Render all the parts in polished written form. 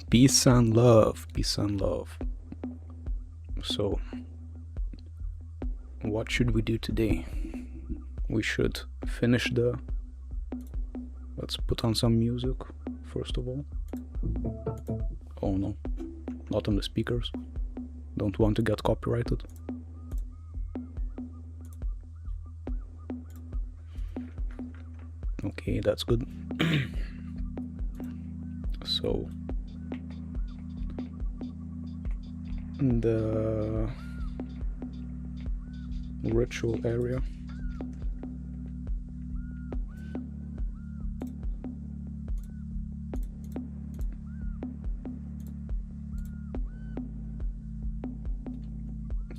Peace and love, peace and love. So, what should we do today? We should finish the... Let's put on some music, first of all. Oh no, not on the speakers. Don't want to get copyrighted. Okay, that's good. So, the ritual area.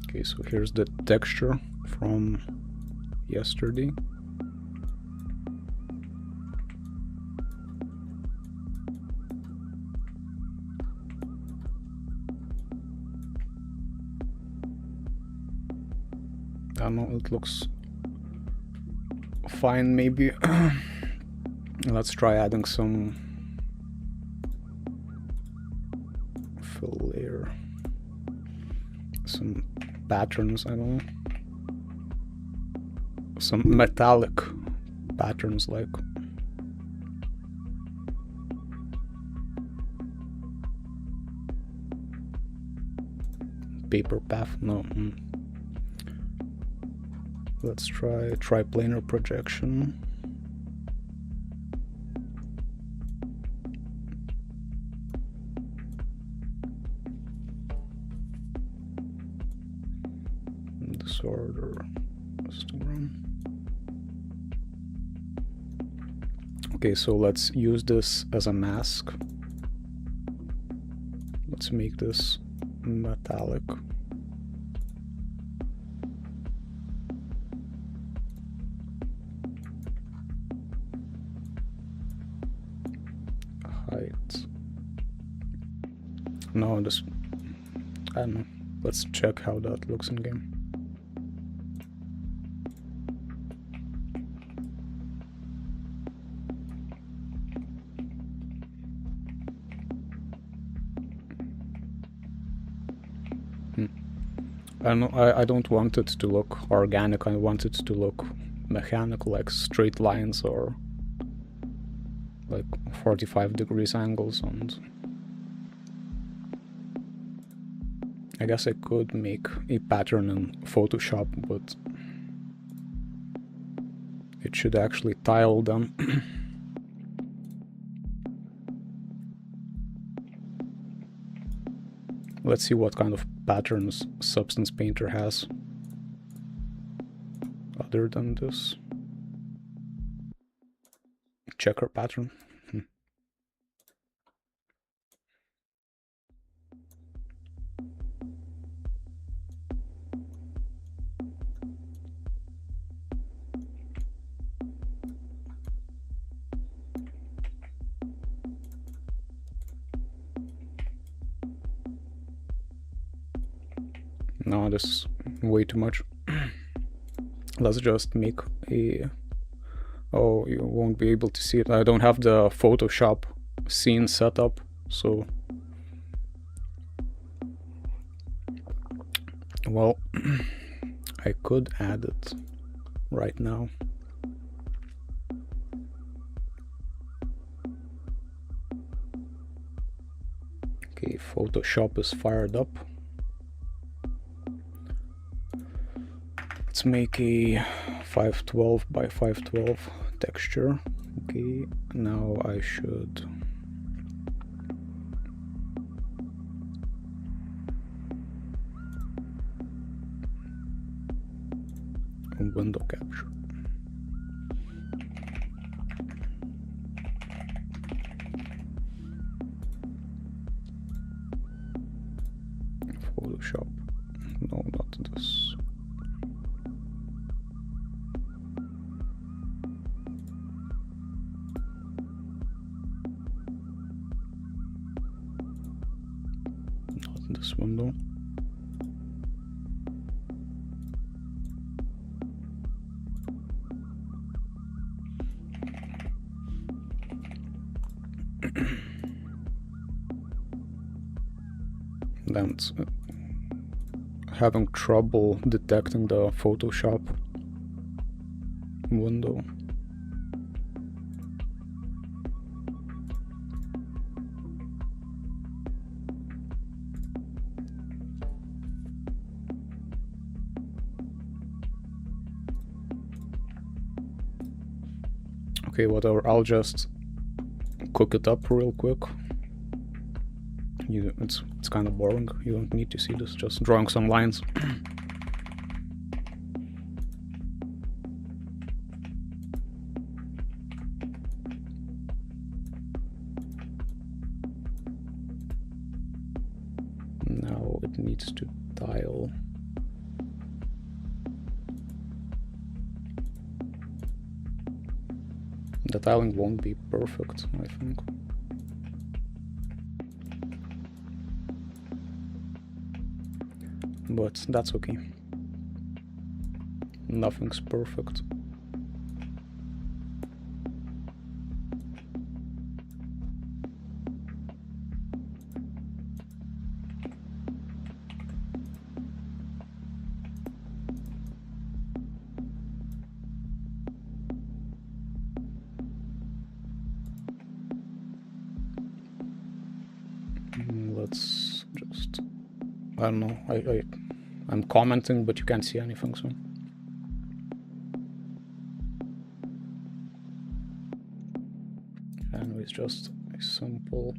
Okay, so here's the texture from yesterday. I don't know, it looks fine maybe. Let's try adding some fill layer, some patterns, I don't know, some metallic patterns like paper path. No. Let's try triplanar projection. Disorder histogram. Okay, so let's use this as a mask. Let's make this metallic. Height. No, this, I don't know. Let's check how that looks in game. I don't want it to look organic. I want it to look mechanical, like straight lines or like 45 degrees angles. And I guess I could make a pattern in Photoshop, but it should actually tile them. Let's see what kind of patterns Substance Painter has other than this checker pattern. No, this is way too much. Let's just make a... Oh, you won't be able to see it. I don't have the Photoshop scene set up, so... Well, I could add it right now. Okay, Photoshop is fired up. Let's make a 512 by 512 texture. Okay, now I should window capture. Photoshop. No, not this. this window. Then it's having trouble detecting the Photoshop window. Okay, whatever, I'll just cook it up real quick. It's kind of boring, you don't need to see this, just drawing some lines. Now it needs to tile. The tiling won't be perfect, I think. But that's okay. Nothing's perfect. Let's just, I don't know, I'm commenting, but you can't see anything, so. Anyways, just a simple.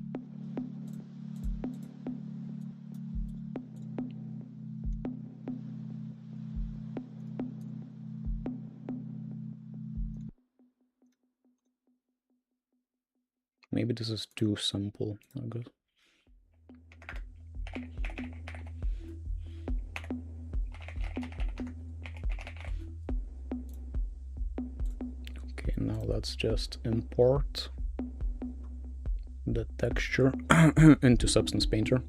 Maybe this is too simple, I guess. Okay, now let's just import the texture into Substance Painter.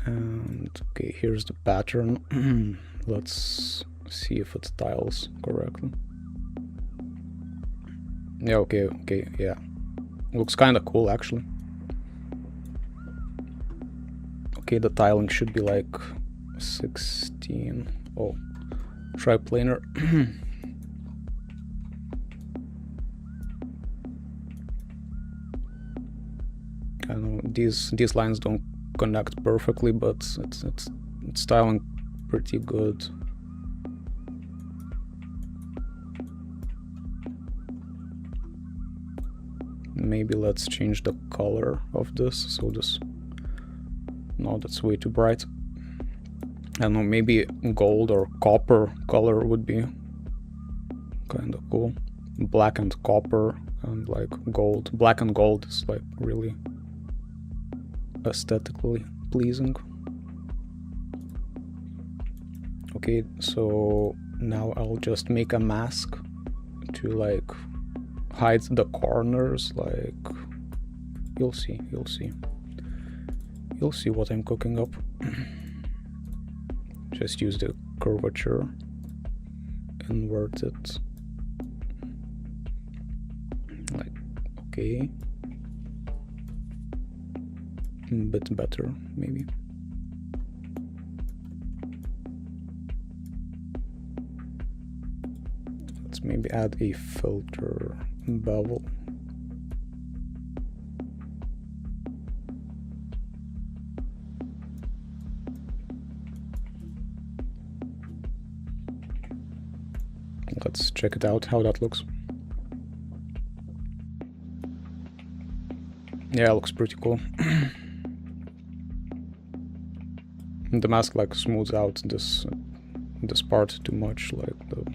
And okay, here's the pattern. Let's see if it tiles correctly. Yeah, okay, yeah. Looks kind of cool, actually. Okay, the tiling should be like 16. Oh, triplanar. I don't know, these lines don't connect perfectly, but it's styling pretty good. Maybe let's change the color of this, so this, no, that's way too bright. I don't know, maybe gold or copper color would be kind of cool. Black and copper and like gold. Black and gold is like really aesthetically pleasing. Okay, so now I'll just make a mask to like hide the corners, like you'll see what I'm cooking up. Just use the curvature, invert it, like, okay, a bit better maybe. Let's maybe add a filter bevel. Let's check it out, how that looks. Yeah, it looks pretty cool. The mask like smooths out this part too much, like the...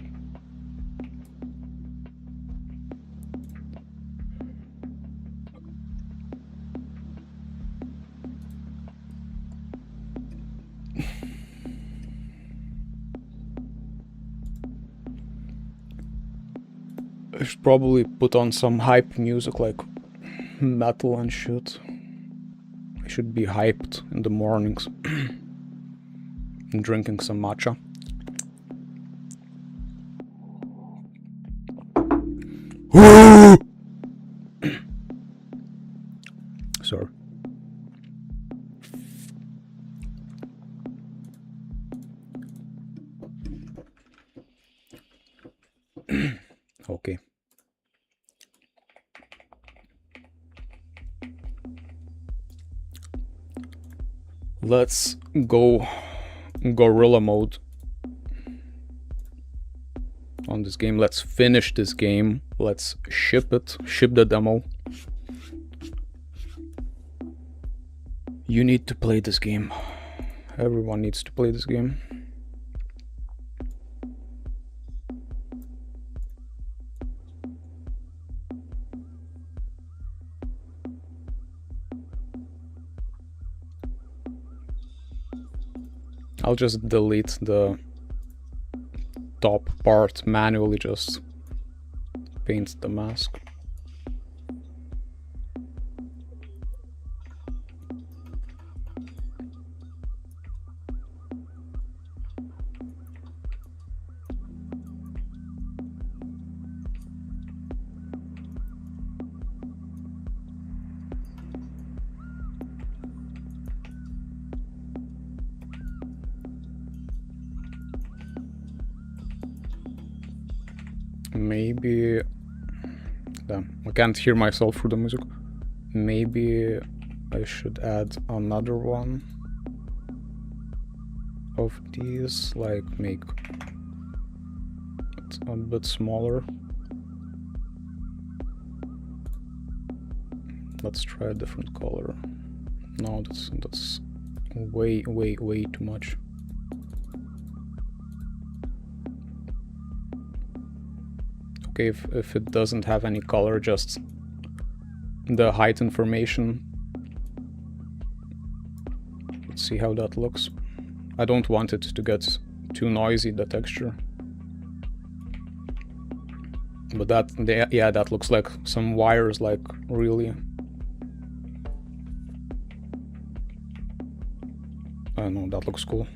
I should probably put on some hype music like metal and shit. I should be hyped in the mornings. And drinking some matcha. Sorry. Okay. Let's go gorilla mode on this game. Let's finish this game. Let's ship it. Ship the demo. You need to play this game. Everyone needs to play this game. I'll just delete the top part manually, just paint the mask. Maybe... Damn, I can't hear myself through the music. Maybe I should add another one of these, like make it a bit smaller. Let's try a different color. No, that's way too much. Okay, if it doesn't have any color, just the height information. Let's see how that looks. I don't want it to get too noisy, the texture. But that, yeah, that looks like some wires, like, really. I don't know, that looks cool.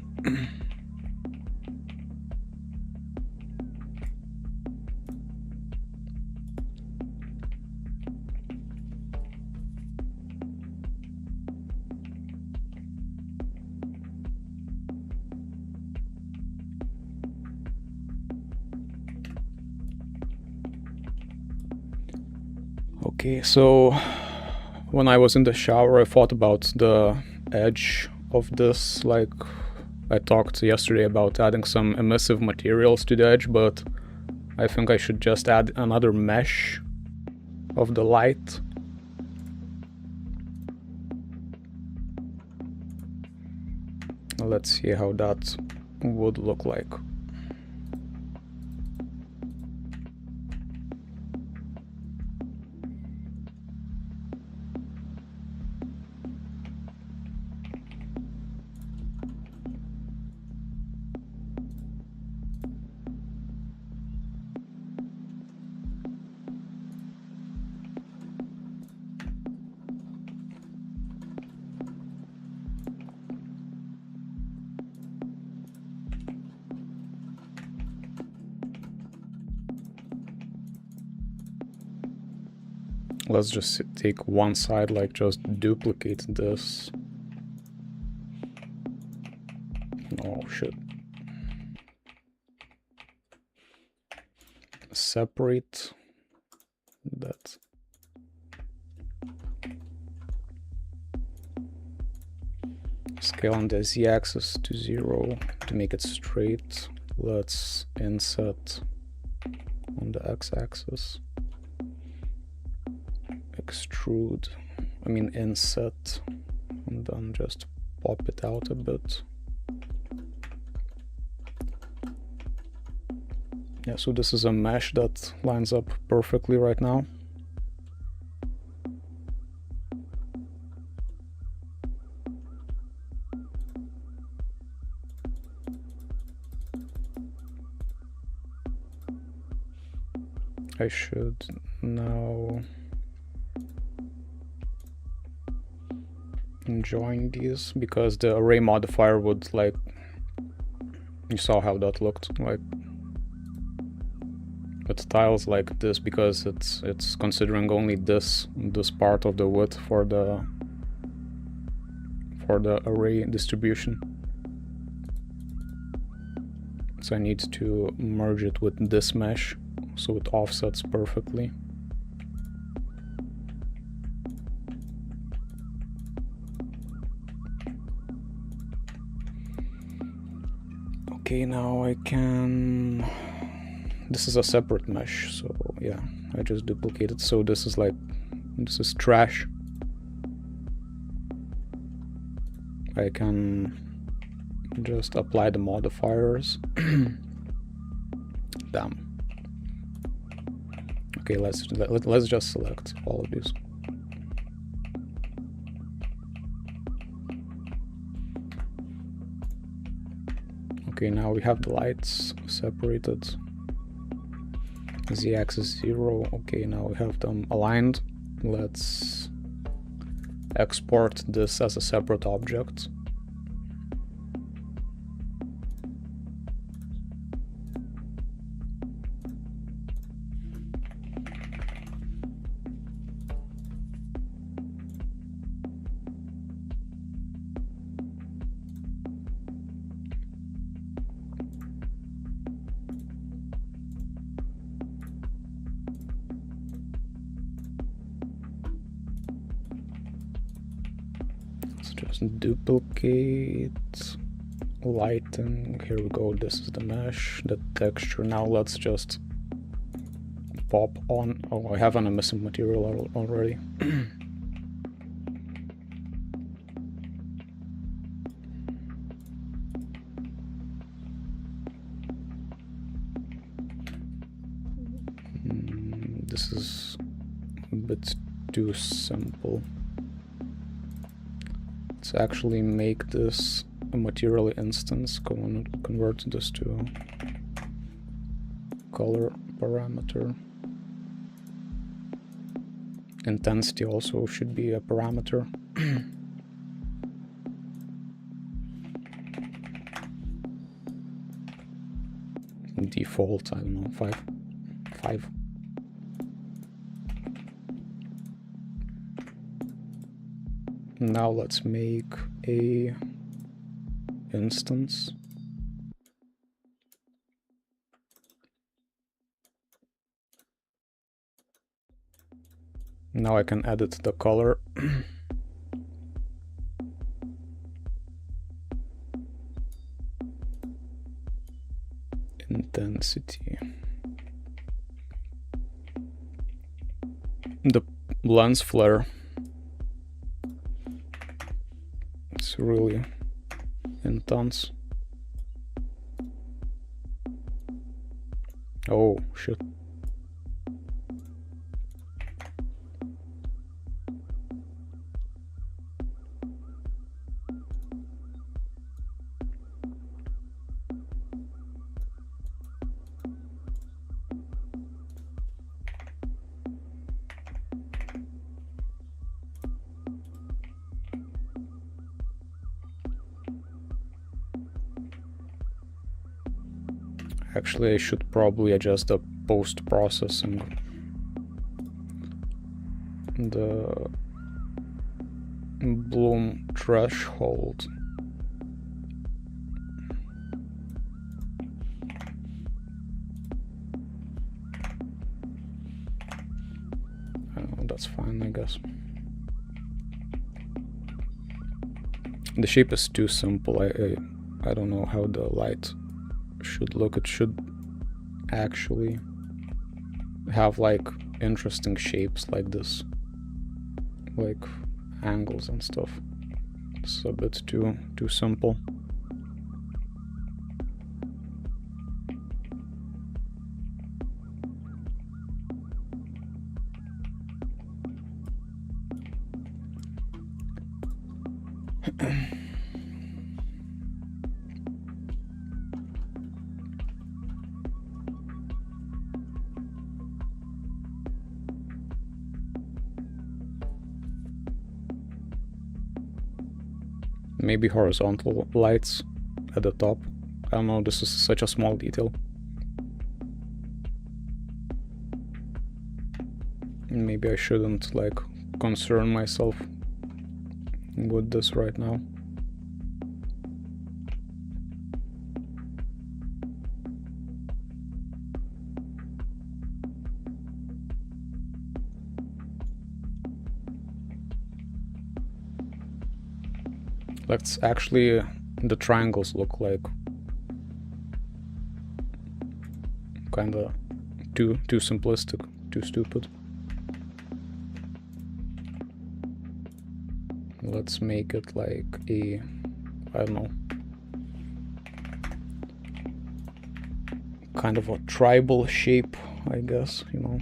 Okay, so when I was in the shower, I thought about the edge of this. Like, I talked yesterday about adding some emissive materials to the edge, but I think I should just add another mesh of the light. Let's see how that would look like. Let's just take one side, like just duplicate this. Oh shit. Separate that. Scale on the z-axis to 0 to make it straight. Let's inset on the x-axis. Extrude I mean inset, and then just pop it out a bit. Yeah, so this is a mesh that lines up perfectly right now. I should now join these, because the array modifier would, like, you saw how that looked, like it tiles like this, because it's considering only this part of the width for the array distribution. So I need to merge it with this mesh so it offsets perfectly. Okay, now I can... This is a separate mesh, so yeah, I just duplicated. So this is like, this is trash. I can just apply the modifiers. Damn. Okay, let's just select all of these. Okay, now we have the lights separated. Z-axis 0. Okay, now we have them aligned. Let's export this as a separate object. Just duplicate lighting. Here we go. This is the mesh, the texture. Now let's just pop on. Oh, I have an emissive material already. This is a bit too simple. Let's actually make this a material instance. Go on and convert this to color parameter. Intensity also should be a parameter. Default, I don't know, 5. Now let's make a instance. Now I can edit the color. Intensity. The lens flare. It's really intense. Oh, shit. Actually, I should probably adjust the post-processing. The bloom threshold. That's fine, I guess. The shape is too simple. I don't know how the light should look. It should actually have like interesting shapes like this, like angles and stuff. It's a bit too simple. Maybe horizontal lights at the top. I don't know, this is such a small detail. Maybe I shouldn't like concern myself with this right now. Let's actually, the triangles look like kinda too simplistic, too stupid. Let's make it like a, I don't know, kind of a tribal shape, I guess, you know.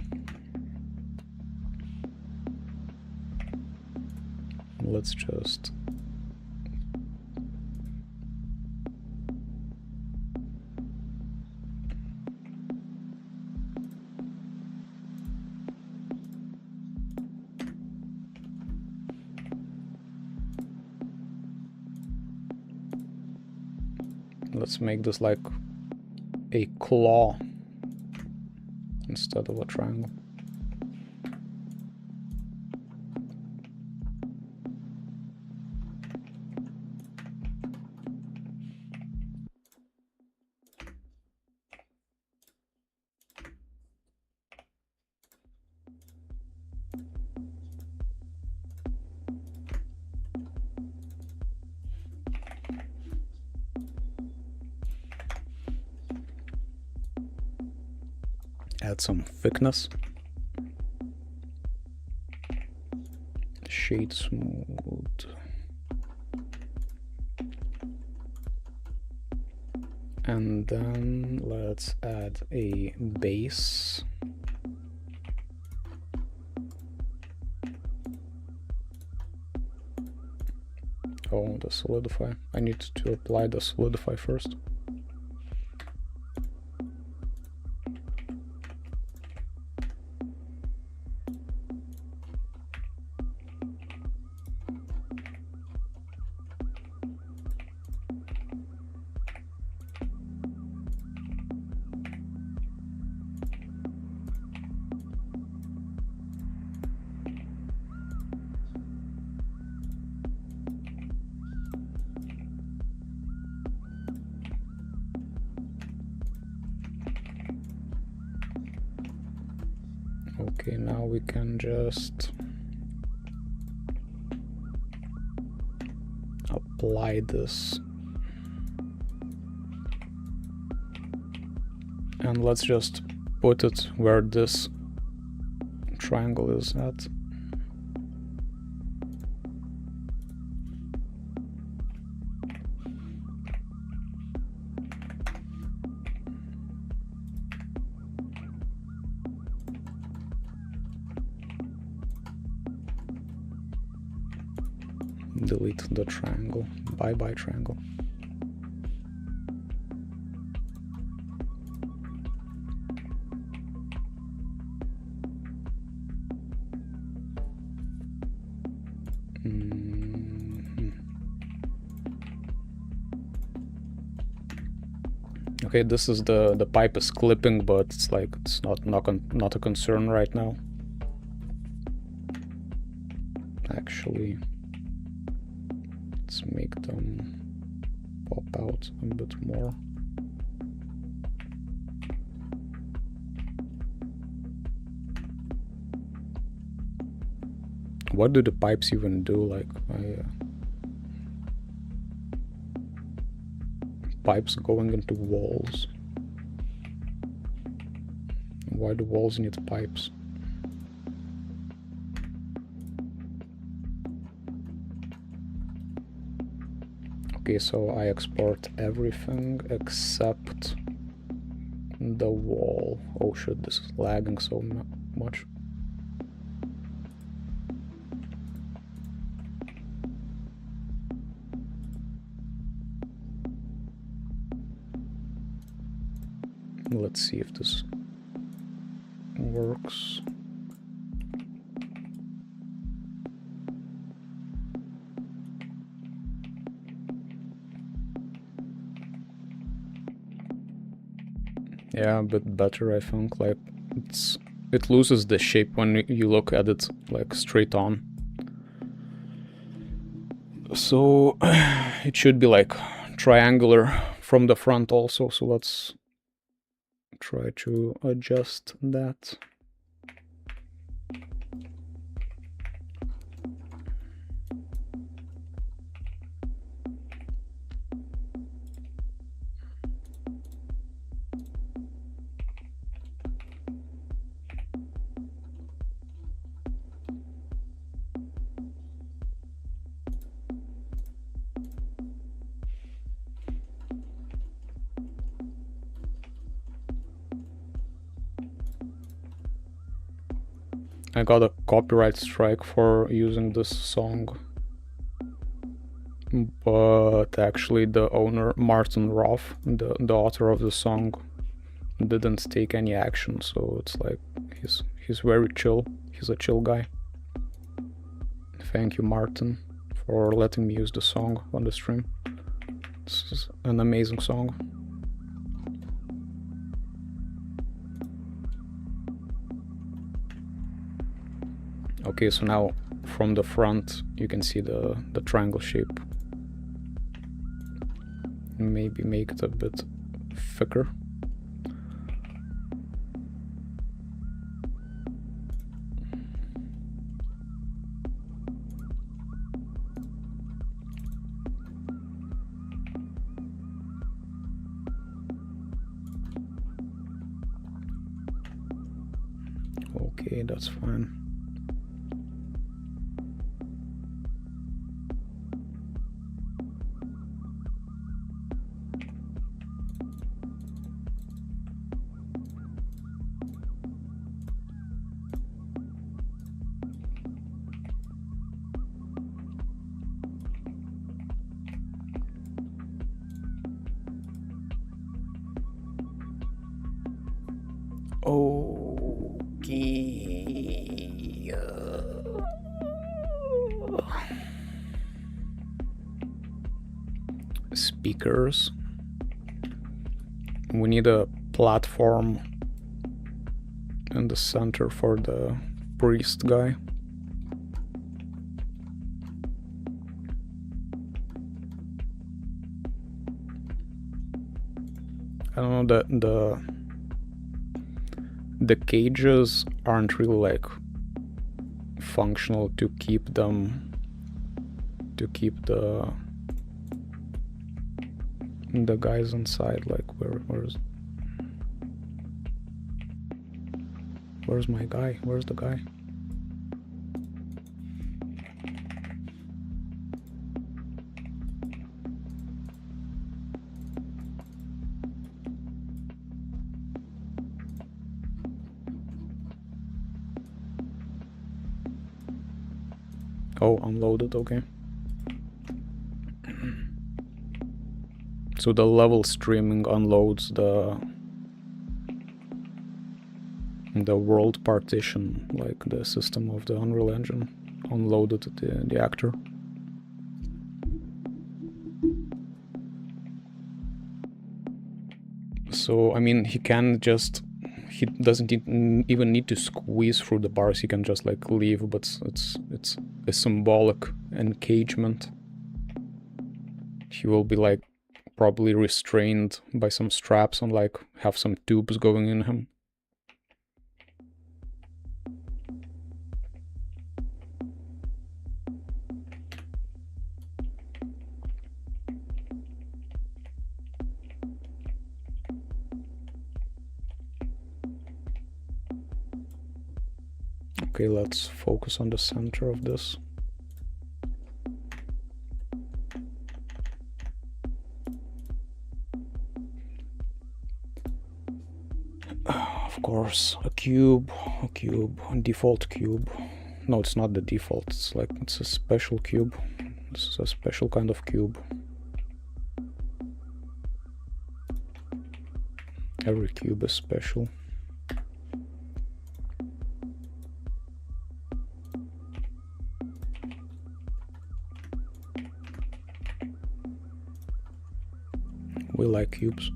Let's just let's make this like a claw instead of a triangle. Add some thickness. Shade smooth. And then let's add a base. Oh, the solidify. I need to apply the solidify first. Okay, now we can just apply this. And let's just put it where this triangle is at. Delete the triangle. Bye-bye triangle. Okay, this is the pipe is clipping, but it's like it's not a concern right now. Actually, let's make them pop out a bit more. What do the pipes even do? Like, pipes going into walls. Why do walls need pipes? Okay, so I export everything except the wall. Oh shit, this is lagging so much. Let's see if this works. Yeah, a bit better, I think. Like, it loses the shape when you look at it like straight on. So it should be like triangular from the front also. So let's try to adjust that. I got a copyright strike for using this song, but actually the owner, Martin Roth, the author of the song, didn't take any action, so it's like he's very chill. He's a chill guy. Thank you, Martin, for letting me use the song on the stream. This is an amazing song. Okay, so now from the front you can see the triangle shape. Maybe make it a bit thicker. Okay, that's fine. Okay. Speakers. We need a platform in the center for the priest guy. I don't know, the cages aren't really like functional to keep the guys inside. Like where's my guy? Where's the guy? Oh, unloaded, okay. So the level streaming unloads the world partition, like the system of the Unreal Engine unloaded the actor. So I mean, he doesn't even need to squeeze through the bars. He can just like leave, but it's a symbolic encagement. He will be like probably restrained by some straps and like have some tubes going in him. Okay, let's focus on the center of this. of course, a cube, default cube. No, it's not the default, it's a special cube. This is a special kind of cube. Every cube is special. We like cubes.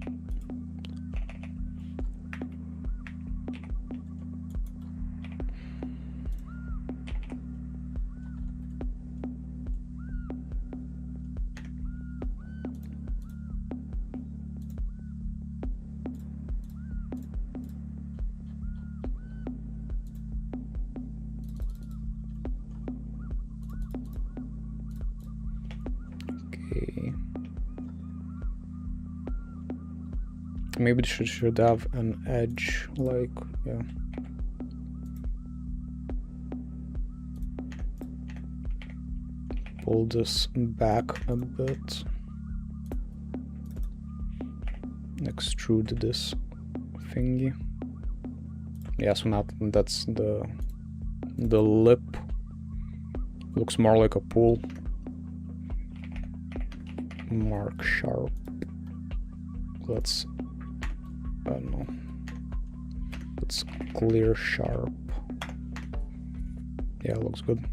Okay. Maybe it should have an edge, like, yeah. Pull this back a bit. Extrude this thingy. Yeah, so now that's the lip. Looks more like a pool. Mark sharp. Let's, I don't know. Let's clear sharp. Yeah, looks good.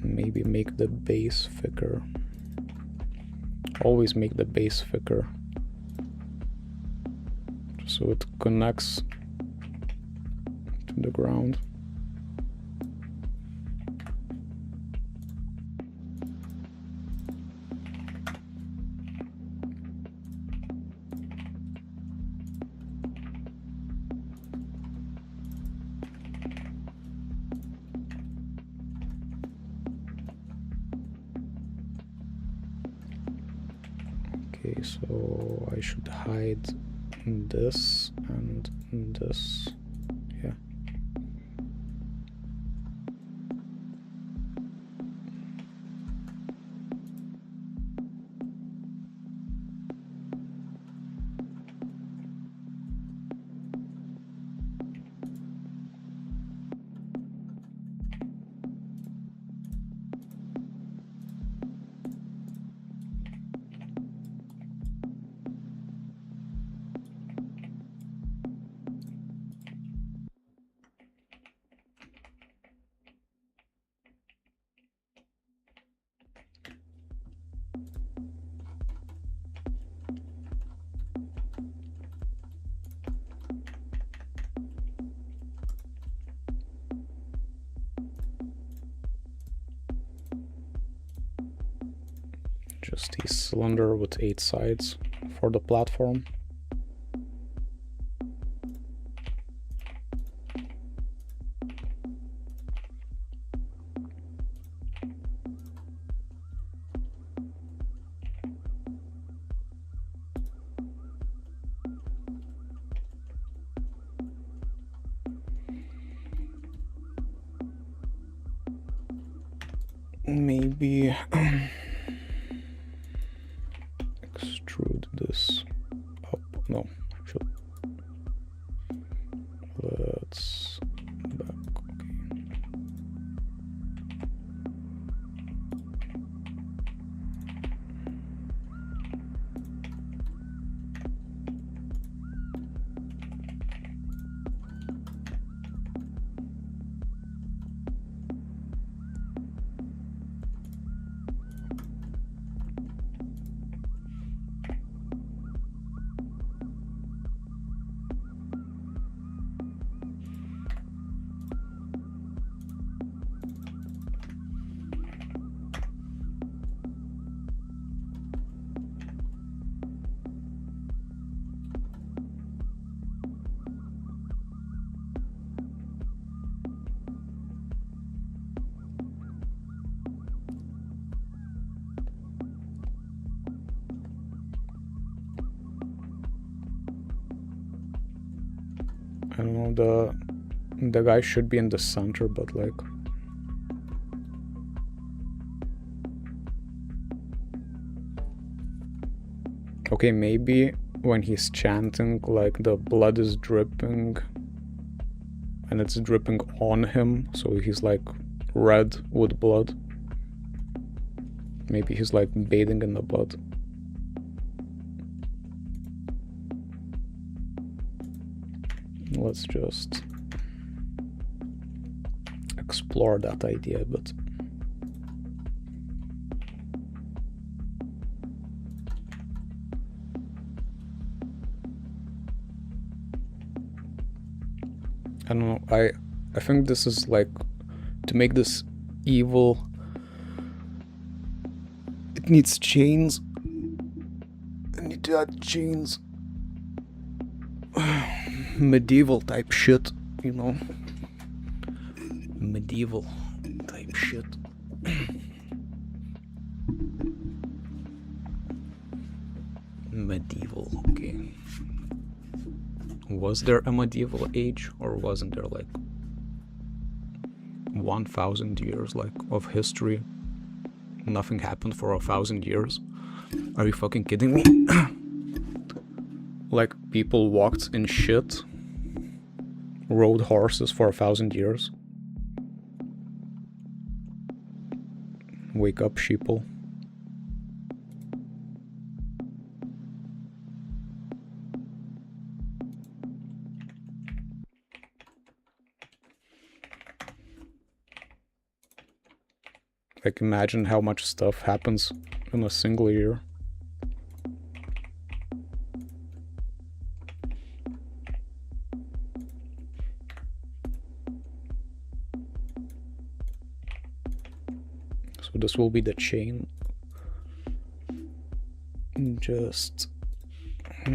Maybe make the base thicker. Always make the base thicker, so it connects to the ground. Okay, so I should hide this and this. Yeah. Just a cylinder with 8 sides for the platform. Maybe extrude this up. No, actually, let's back. Okay. I don't know, the guy should be in the center, but like... Okay, maybe when he's chanting, like, the blood is dripping and it's dripping on him, so he's like red with blood. Maybe he's like bathing in the blood. Let's just explore that idea a bit. I don't know, I think this is like, to make this evil, it needs chains. I need to add chains. Medieval type shit, you know? Medieval type shit. Medieval, okay. Was there a medieval age, or wasn't there like 1,000 years like of history? Nothing happened for 1,000 years? Are you fucking kidding me? Like, people walked in shit, rode horses for 1,000 years. Wake up, sheeple. Like, imagine how much stuff happens in a single year. So this will be the chain. Just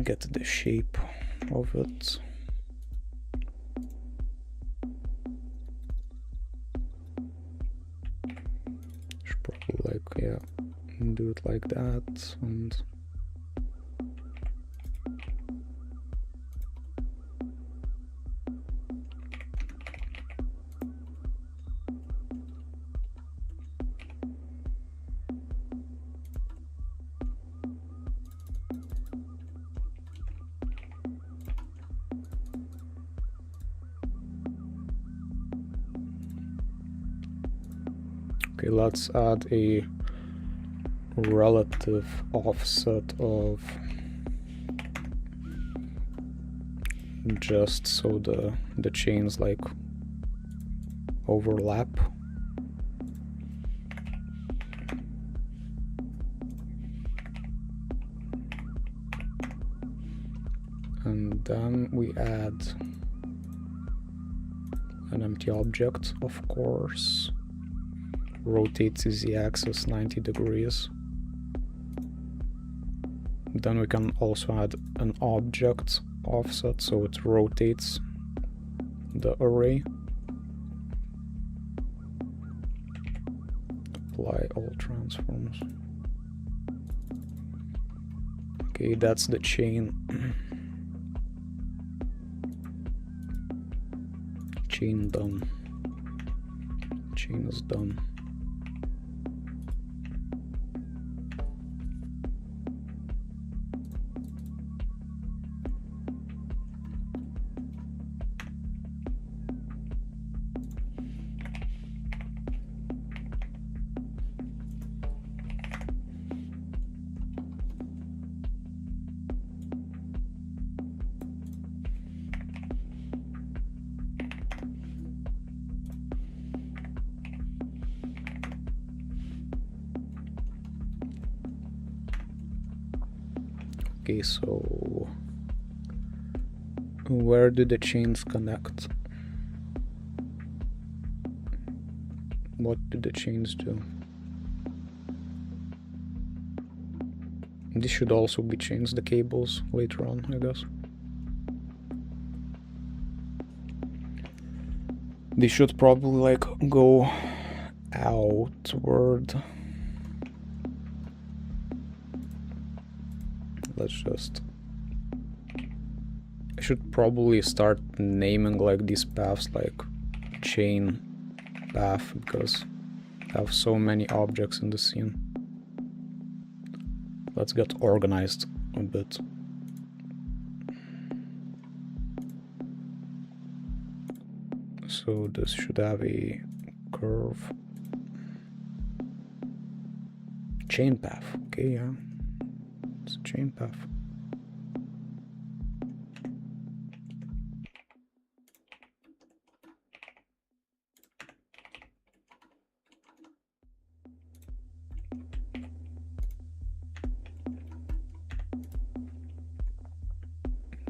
get the shape of it. Should probably like, yeah, do it like that, and okay, let's add a relative offset of just so the chains like overlap. And then we add an empty object, of course. Rotates the axis 90 degrees. Then we can also add an object offset, so it rotates the array. Apply all transforms. Okay, that's the chain. Chain done. Chain is done. Okay, so where do the chains connect? What do the chains do? This should also be chains, the cables, later on, I guess. They should probably like go outward. Let's just I should probably start naming like these paths like chain path, because I have so many objects in the scene. Let's get organized a bit. So this should have a curve. Chain path, okay, yeah. It's a chain path.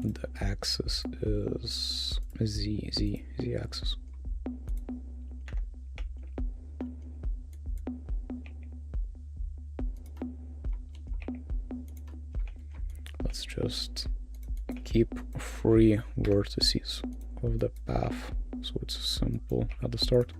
The axis is Z axis. Let's just keep 3 vertices of the path, so it's simple at the start.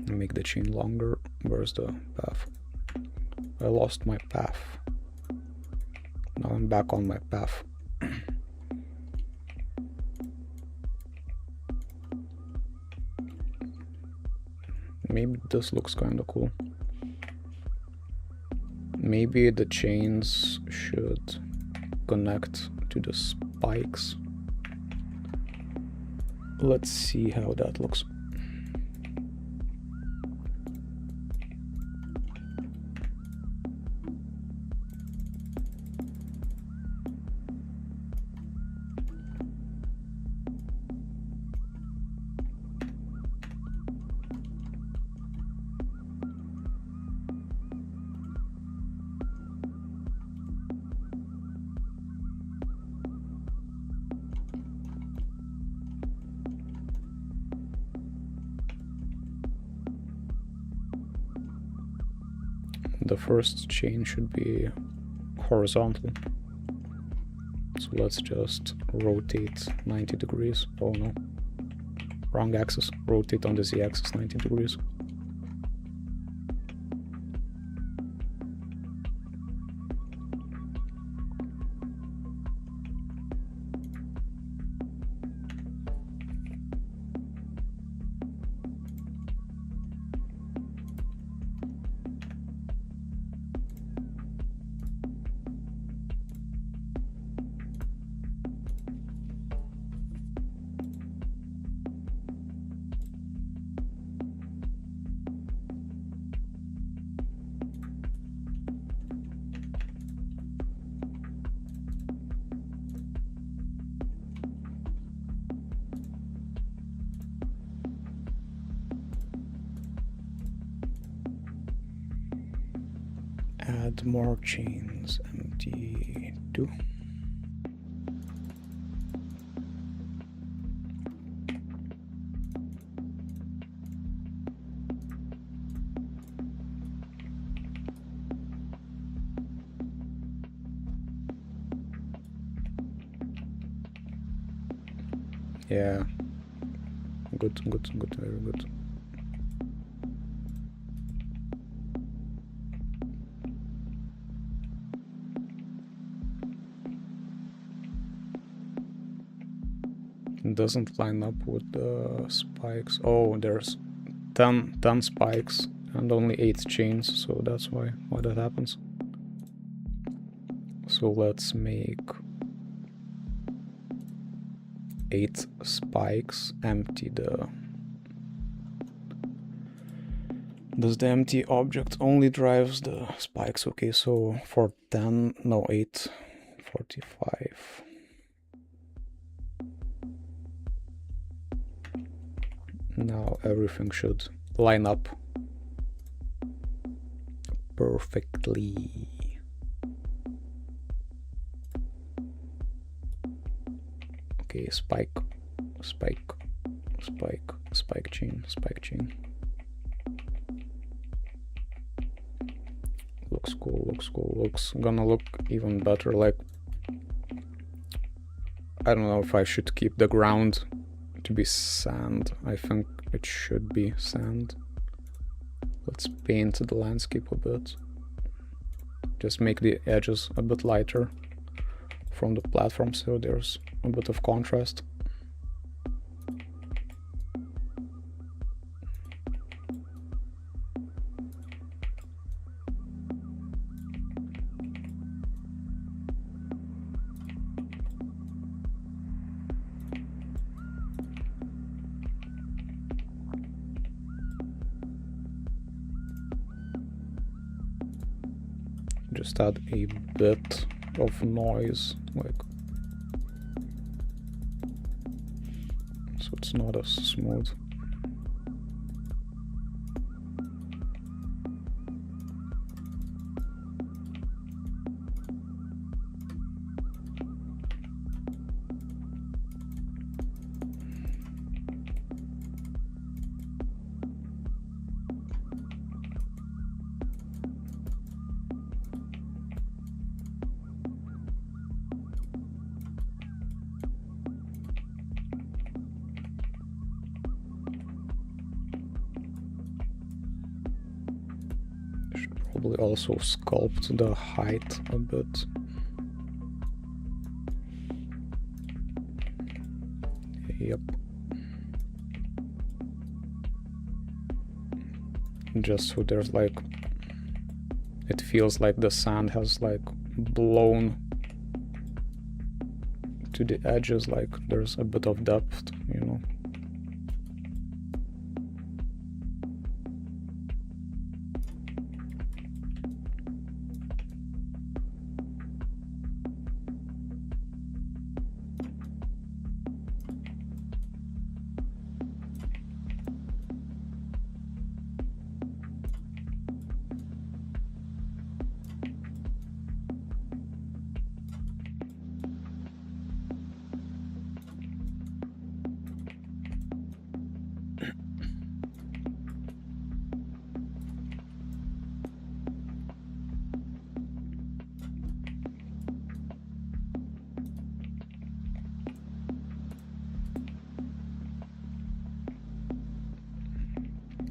Make the chain longer. Where's the path? I lost my path. Now I'm back on my path. Maybe this looks kind of cool. Maybe the chains should connect to the spikes. Let's see how that looks. The first chain should be horizontal. So let's just rotate 90 degrees. Oh no. Wrong axis. Rotate on the Z-axis 90 degrees. Add more chains, empty 2. Yeah, good, very good. It doesn't line up with the spikes. Oh, there's 10 spikes and only 8 chains, so that's why that happens. So let's make 8 spikes, empty the... Does the empty object only drives the spikes? Okay, so for 10, no 8, 45. Now everything should line up perfectly. Okay, spike chain. Looks cool, looks gonna look even better. Like, I don't know if I should keep the ground to be sand. I think it should be sand. Let's paint the landscape a bit. Just make the edges a bit lighter from the platform so there's a bit of contrast. Just add a bit of noise, like, so it's not as smooth. Probably also sculpt the height a bit. Yep. Just so there's like, it feels like the sand has like blown to the edges, like there's a bit of depth, you know.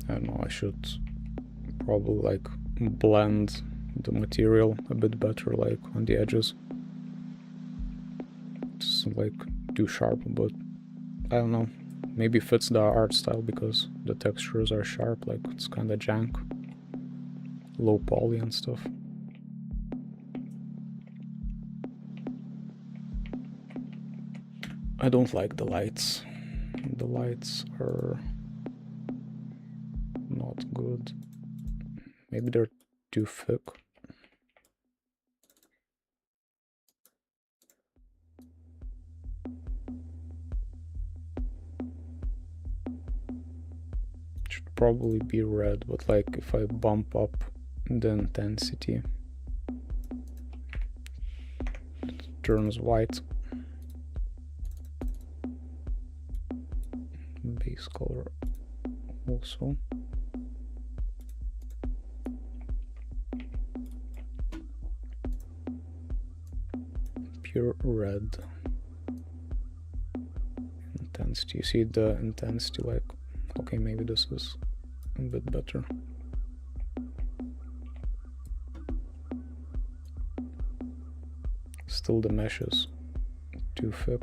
I don't know, I should probably like blend the material a bit better, like on the edges. It's like too sharp, but I don't know, maybe fits the art style because the textures are sharp, like it's kind of jank, low poly and stuff. I don't like the lights. The lights are not good. Maybe they're too thick. Should probably be red, but like if I bump up the intensity, it turns white. Base color also. Pure red. Intensity. You see the intensity, like, okay, maybe this is a bit better. Still the mesh is too thick.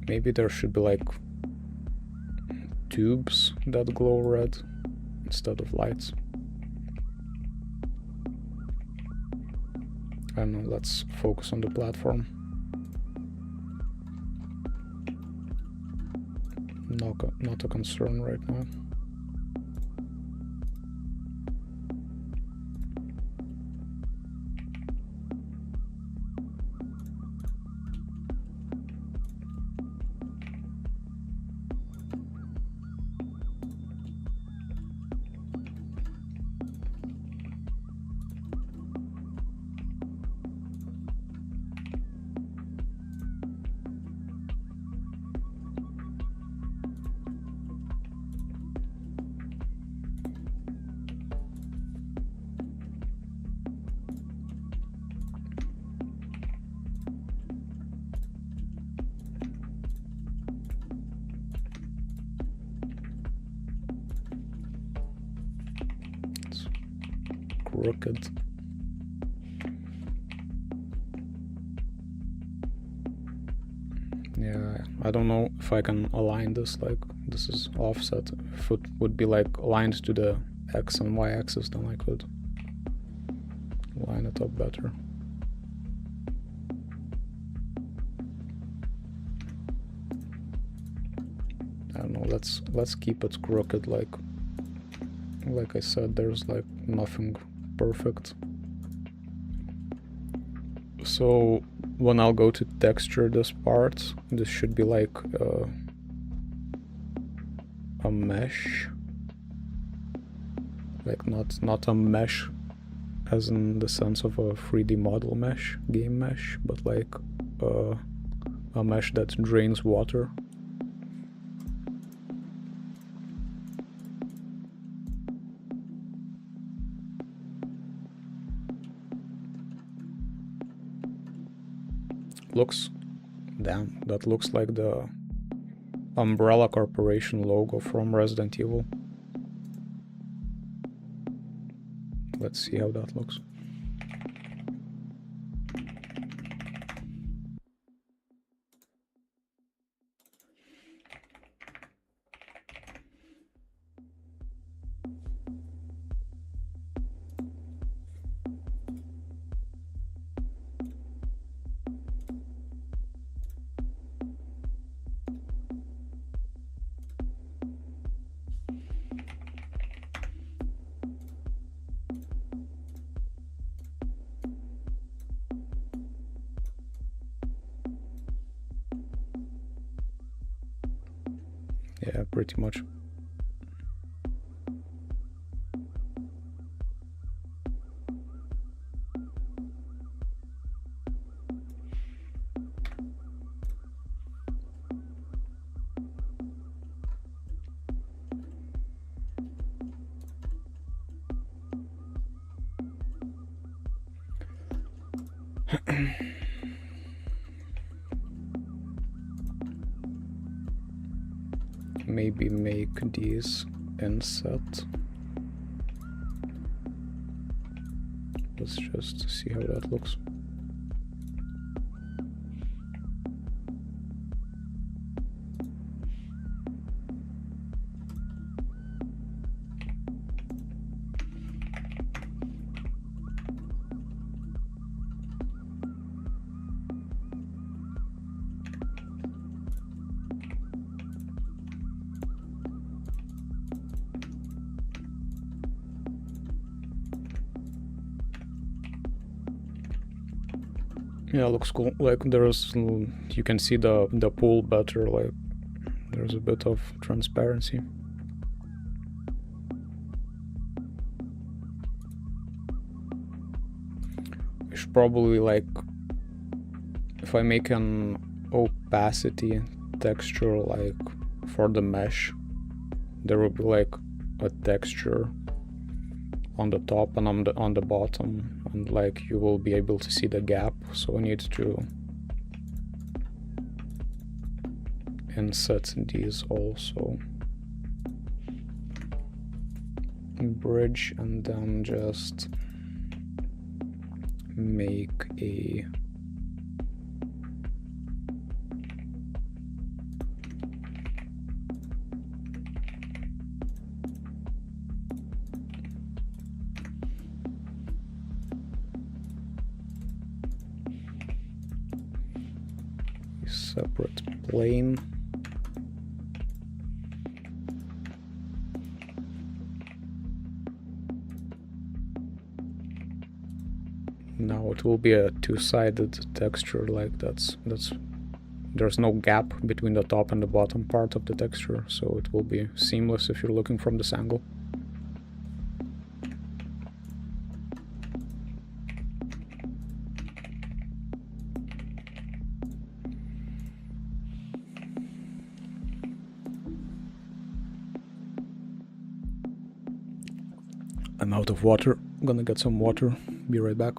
Maybe there should be like tubes that glow red instead of lights. I don't know, let's focus on the platform. Not a concern right now. crooked. Yeah, I don't know if I can align this, like this is offset. If it would be like aligned to the X and Y axis, then I could line it up better. I don't know, let's keep it crooked, like I said, there's like nothing perfect. So when I'll go to texture this part, this should be like a mesh, like not a mesh as in the sense of a 3D model mesh, game mesh, but like a mesh that drains water. Looks, damn, that looks like the Umbrella Corporation logo from Resident Evil. Let's see how that looks. Yeah, pretty much. Maybe make these inset. Let's just see how that looks. Yeah, looks cool. Like there's, you can see the pool better. Like there's a bit of transparency. I should probably, like, if I make an opacity texture like for the mesh, there will be like a texture on the top and on the bottom, and like you will be able to see the gap. So I need to inset these also, bridge, and then just make a separate plane. Now it will be a two-sided texture, like there's no gap between the top and the bottom part of the texture, so it will be seamless if you're looking from this angle. I'm out of water. I'm gonna get some water. Be right back.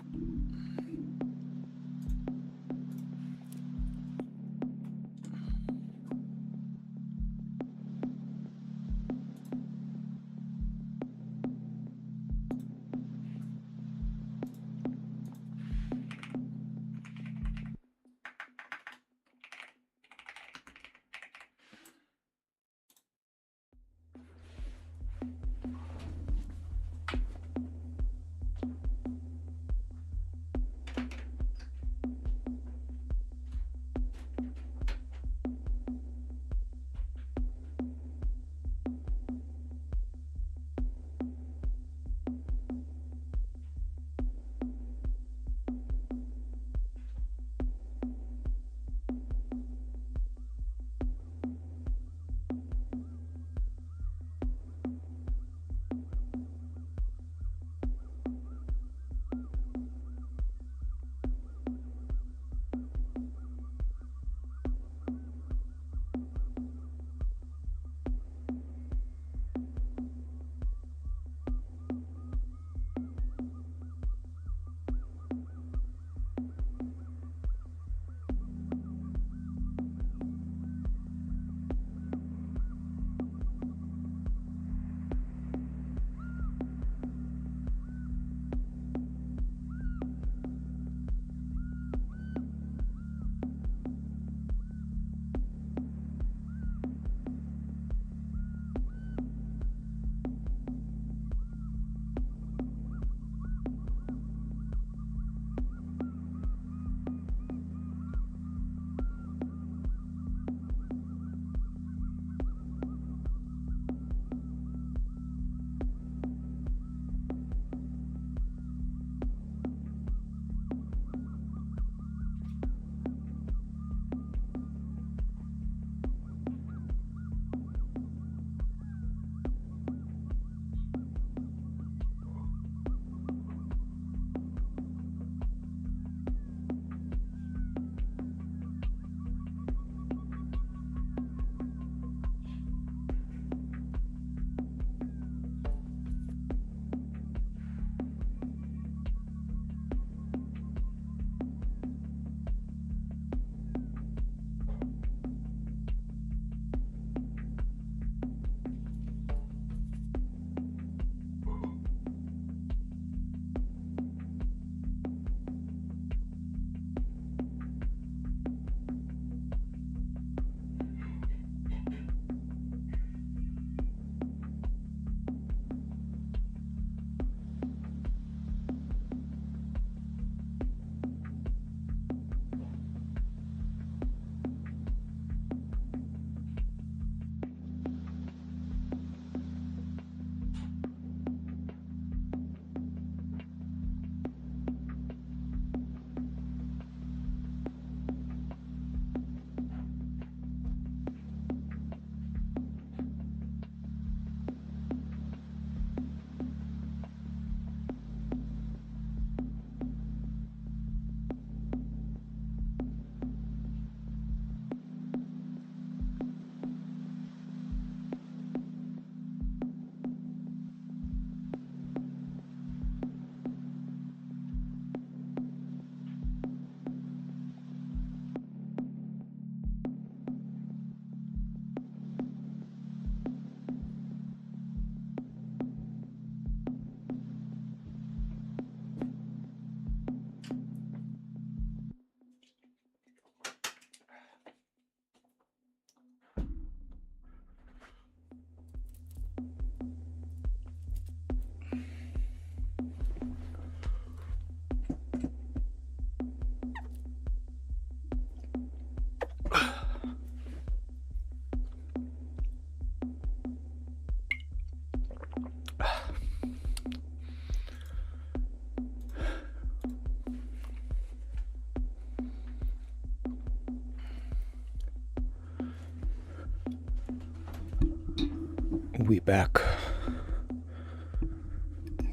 We back.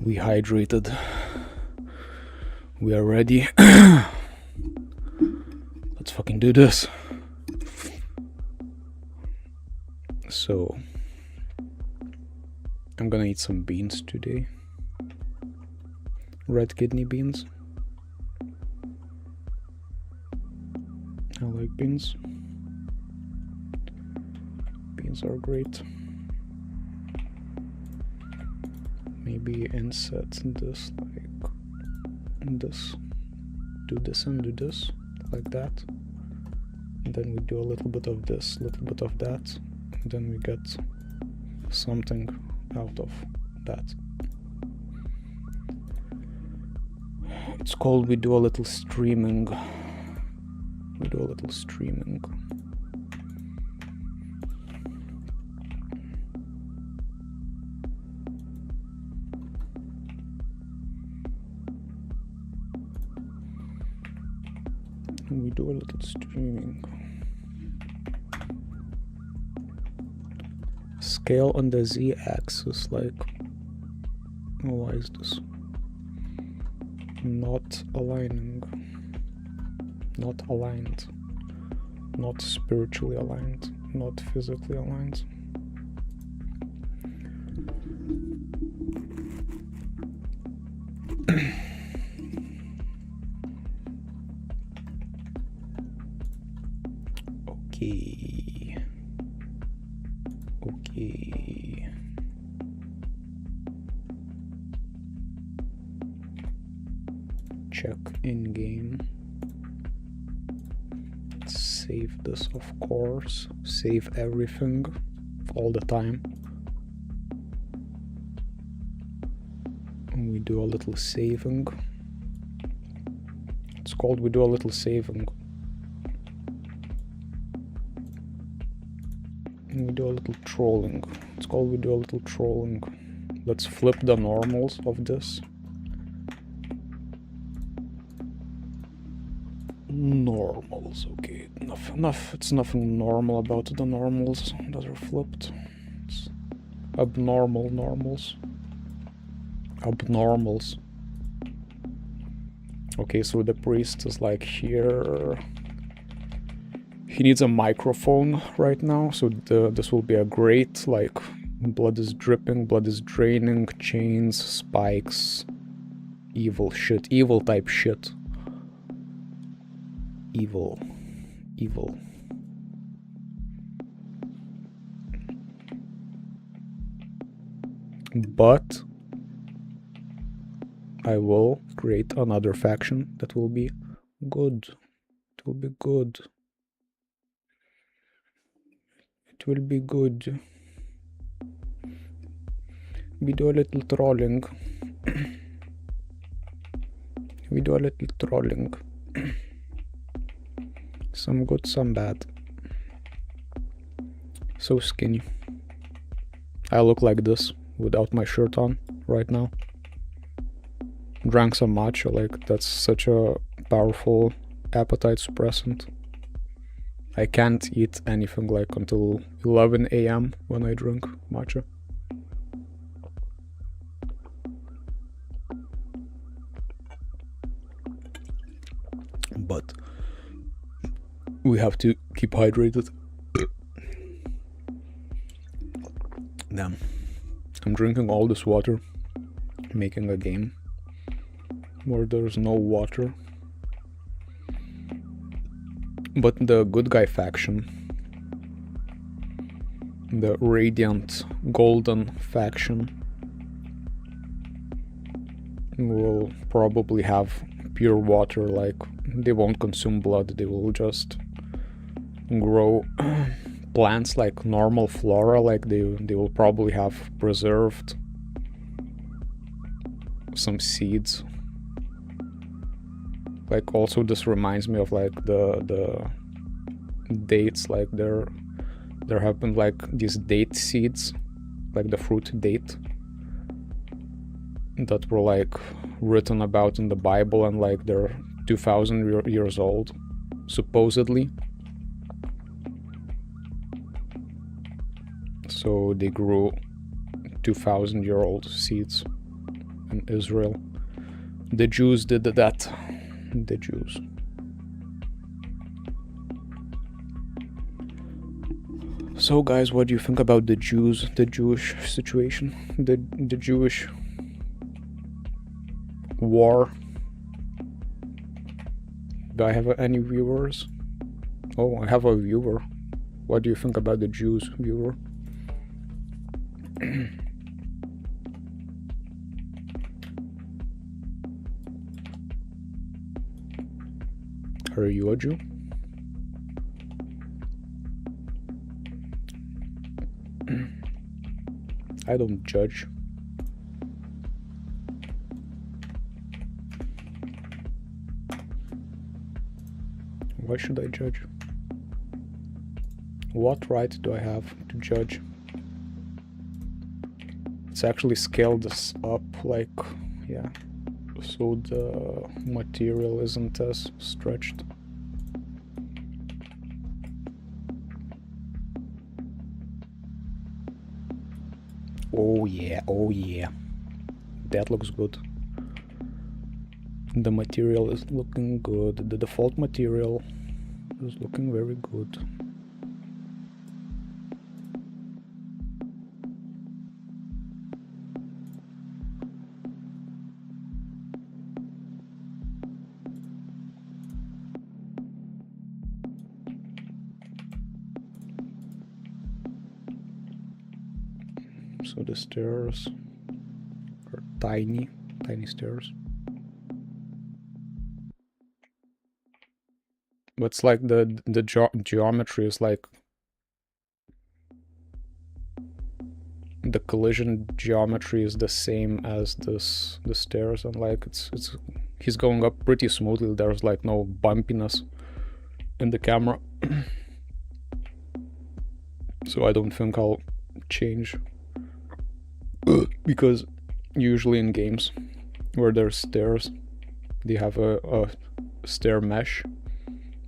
We hydrated. We are ready. Let's fucking do this. So, I'm gonna eat some beans today. Red kidney beans. I like beans. Beans are great. Maybe insert this like this. Do this and do this like that. And then we do a little bit of this, little bit of that. And then we get something out of that. It's called we do a little streaming. We do a little streaming. We do a little streaming. Scale on the z-axis, like, why is this not aligning? Not aligned, not spiritually aligned, not physically aligned. Okay. Okay. Check in game. Save this, of course. Save everything all the time. And we do a little saving. It's called we do a little saving. And we do a little trolling. It's called we do a little trolling. Let's flip the normals of this. Normals, okay. It's nothing normal about the normals that are flipped. It's abnormal normals. Abnormals. Okay, so the priest is like here. He needs a microphone right now, so this will be a great, like, blood is dripping, blood is draining, chains, spikes, evil shit, evil type shit. Evil. Evil. But I will create another faction that will be good. It will be good. It will be good. We do a little trolling. We do a little trolling. Some good, some bad. So skinny. I look like this without my shirt on right now. Drank some matcha, like that's such a powerful appetite suppressant. I can't eat anything like until 11 AM when I drink matcha. But we have to keep hydrated. Damn. I'm drinking all this water, making a game where there's no water. But the good guy faction, the radiant golden faction, will probably have pure water, like they won't consume blood, they will just grow plants like normal flora, like they will probably have preserved some seeds. Like also this reminds me of like the dates, like there have been like these date seeds, like the fruit date, that were like written about in the Bible, and like they're 2000 years old, supposedly. So they grew 2,000-year-old seeds in Israel. The Jews did that. The Jews. So guys, what do you think about the Jews, the Jewish situation, the Jewish war? Do I have any viewers? Oh, I have a viewer. What do you think about the Jews, viewer? Are you a Jew? I don't judge. Why should I judge? What right do I have to judge? It's actually scaled this up, like, yeah, so the material isn't as stretched. Oh yeah, oh yeah. That looks good. The material is looking good. The default material is looking very good. So the stairs are tiny stairs. But it's like the geometry is like the collision geometry is the same as the stairs, and like it's he's going up pretty smoothly. There's like no bumpiness in the camera. So I don't think I'll change. Because usually in games where there's stairs, they have a stair mesh.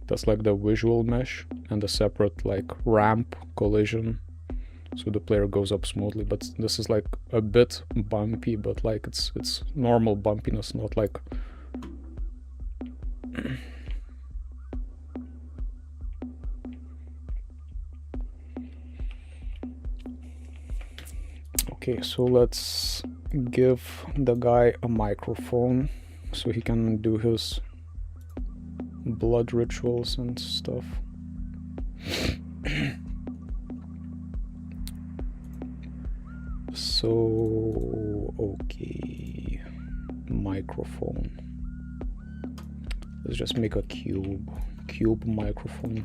That's like the visual mesh, and a separate like ramp collision, so the player goes up smoothly. But this is like a bit bumpy, but like it's normal bumpiness, not like Okay, so let's give the guy a microphone so he can do his blood rituals and stuff. So, okay, microphone. Let's just make a cube microphone.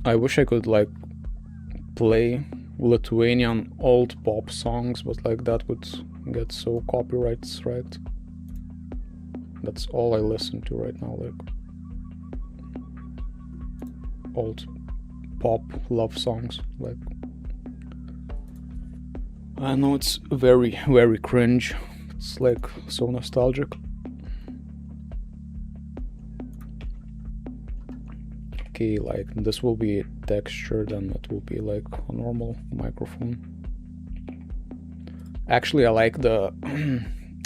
I wish I could like play Lithuanian old pop songs, but like that would get so copyright striked. That's all I listen to right now, like old pop love songs. Like I know it's very, very cringe. It's like so nostalgic. Okay, like this will be textured and it will be like a normal microphone. Actually, I like the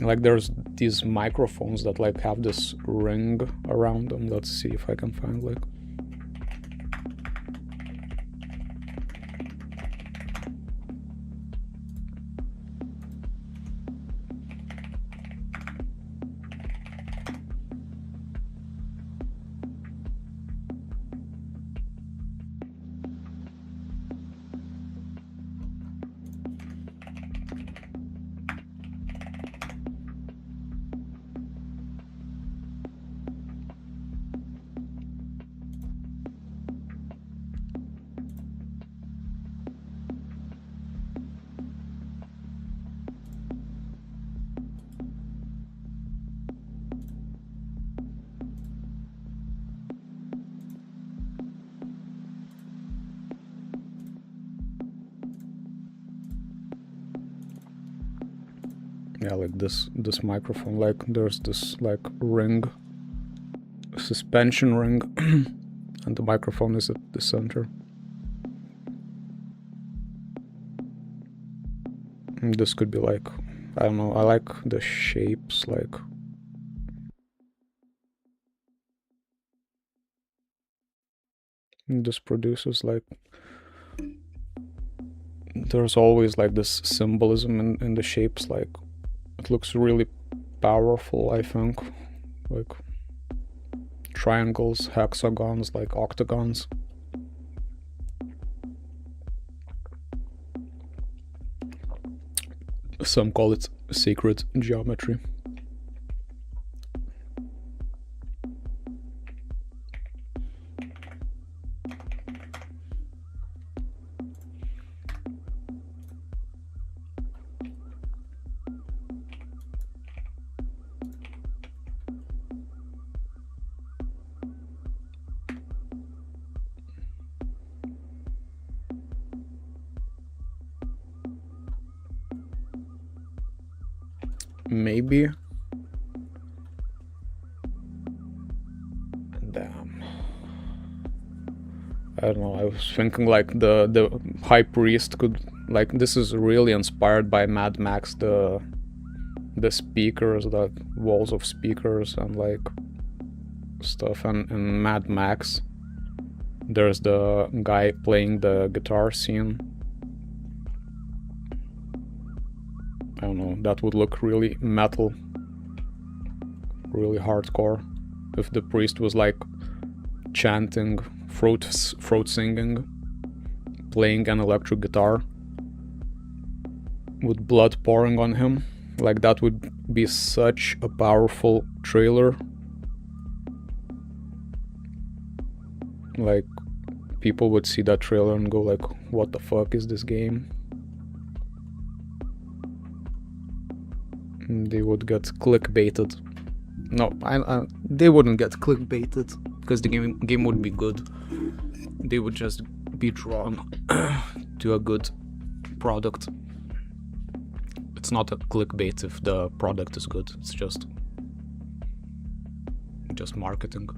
like there's these microphones that like have this ring around them. Let's see if I can find like Yeah, like this microphone, like there's this like ring, suspension ring, and the microphone is at the center. And this could be like, I don't know, I like the shapes, like this produces like, there's always like this symbolism in the shapes, like it looks really powerful, I think, like triangles, hexagons, like octagons. Some call it sacred geometry. Maybe. Damn. I don't know, I was thinking like the High Priest could, like, this is really inspired by Mad Max, the speakers, the walls of speakers and like stuff, and in Mad Max there's the guy playing the guitar scene. I don't know, that would look really metal, really hardcore, if the priest was like chanting, throat singing, playing an electric guitar with blood pouring on him. Like, that would be such a powerful trailer. Like, people would see that trailer and go like, what the fuck is this game? They would get clickbaited. No, they wouldn't get clickbaited, because the game would be good. They would just be drawn to a good product. It's not a clickbait if the product is good. It's just marketing.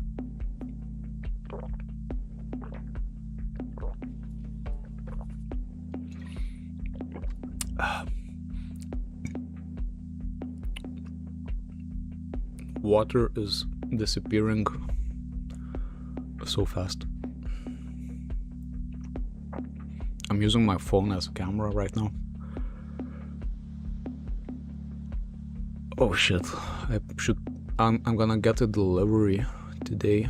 Water is disappearing so fast. I'm using my phone as a camera right now. Oh shit, I'm gonna get a delivery today.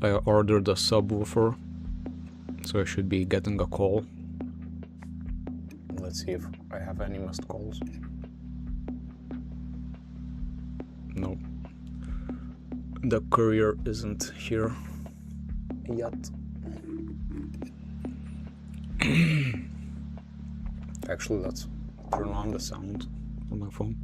I ordered a subwoofer, so I should be getting a call. Let's see if I have any missed calls. No. The courier isn't here yet. Actually, let's turn on the sound on my phone.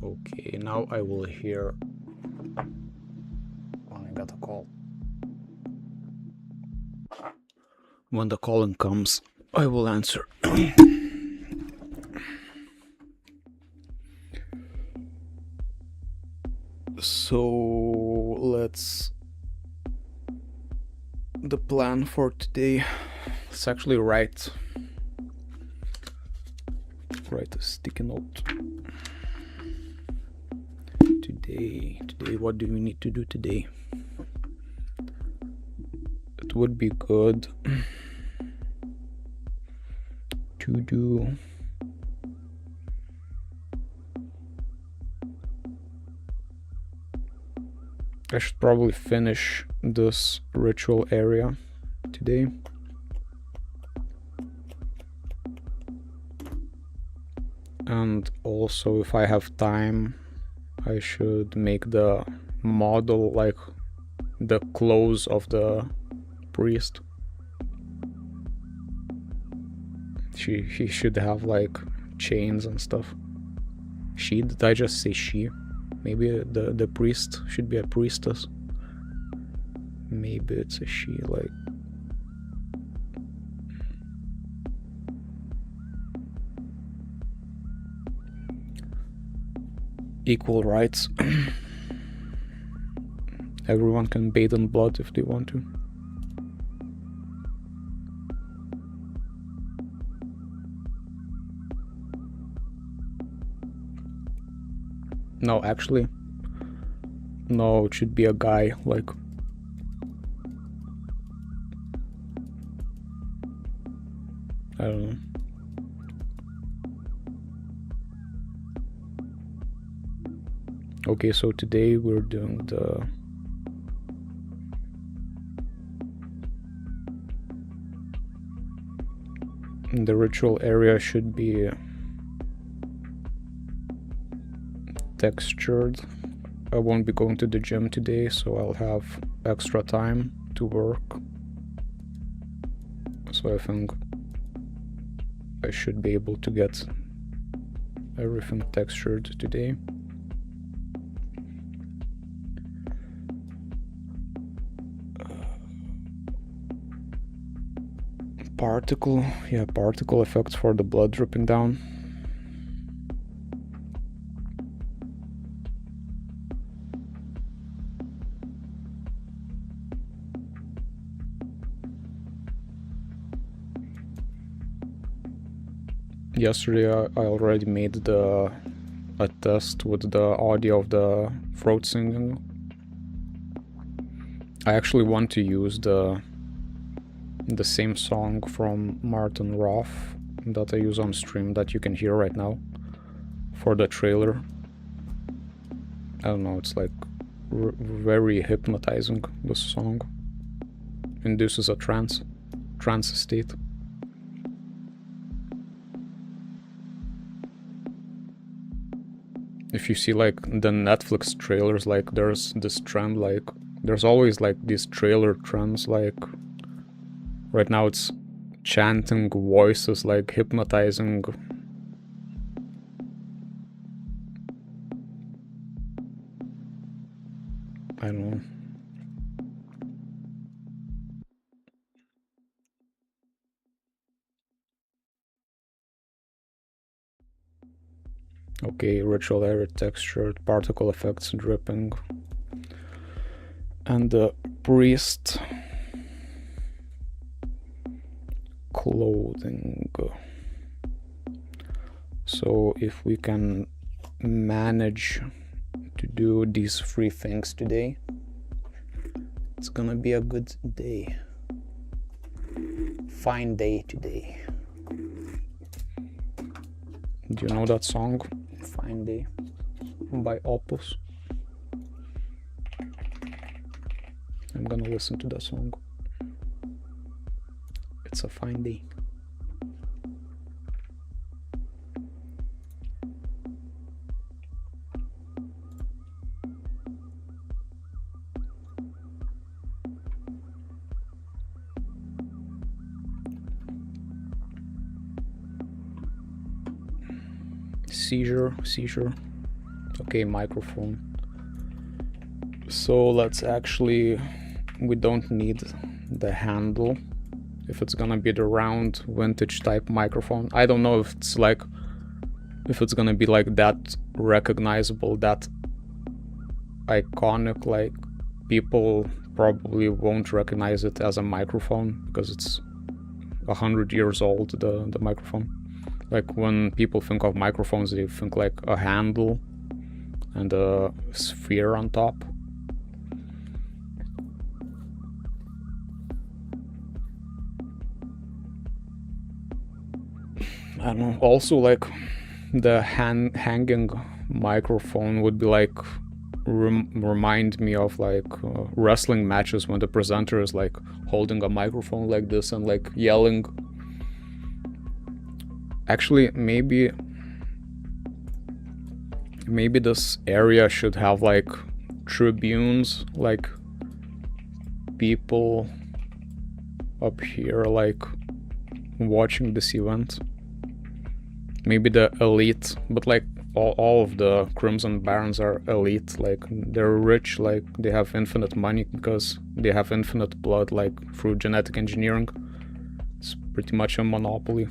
Okay, now I will hear when I get a call. When the calling comes, I will answer. So the plan for today, let's actually write a sticky note. Today, what do we need to do today? It would be good to do I should probably finish this ritual area today. And also, if I have time, I should make the model, like the clothes of the priest. He should have like chains and stuff. She, did I just say she? Maybe the priest should be a priestess. Maybe it's a she, like. Equal rights. Everyone can bathe in blood if they want to. No, actually, no, it should be a guy, like. I don't know. Okay, so today we're doing the ritual area should be textured. I won't be going to the gym today, so I'll have extra time to work. So I think I should be able to get everything textured today. Particle effects for the blood dripping down. Yesterday I already made a test with the audio of the throat singing. I actually want to use the same song from Martin Roth that I use on stream that you can hear right now for the trailer. I don't know, it's like very hypnotizing, this song. Induces a trance state. If you see like the Netflix trailers, like there's this trend, like there's always like these trailer trends, like right now it's chanting voices, like hypnotizing. I don't know. Okay, ritual area textured, particle effects dripping. And the priest clothing. So if we can manage to do these 3 things today, it's gonna be a good day. Fine day today. Do you know that song? Fine Day by Opus. I'm gonna listen to that song. It's a fine day. Seizure. Okay, microphone. So let's actually, we don't need the handle if it's gonna be the round vintage type microphone. I don't know if it's like, if it's gonna be like that recognizable, that iconic, like people probably won't recognize it as a microphone because it's 100 years old, the microphone. Like when people think of microphones, they think like a handle and a sphere on top. I don't know. Also, like the hanging microphone would be like remind me of like wrestling matches when the presenter is like holding a microphone like this and like yelling. Actually, maybe this area should have like tribunes, like people up here like watching this event. Maybe the elite, but like all of the Crimson Barons are elite, like they're rich, like they have infinite money because they have infinite blood, like through genetic engineering. It's pretty much a monopoly.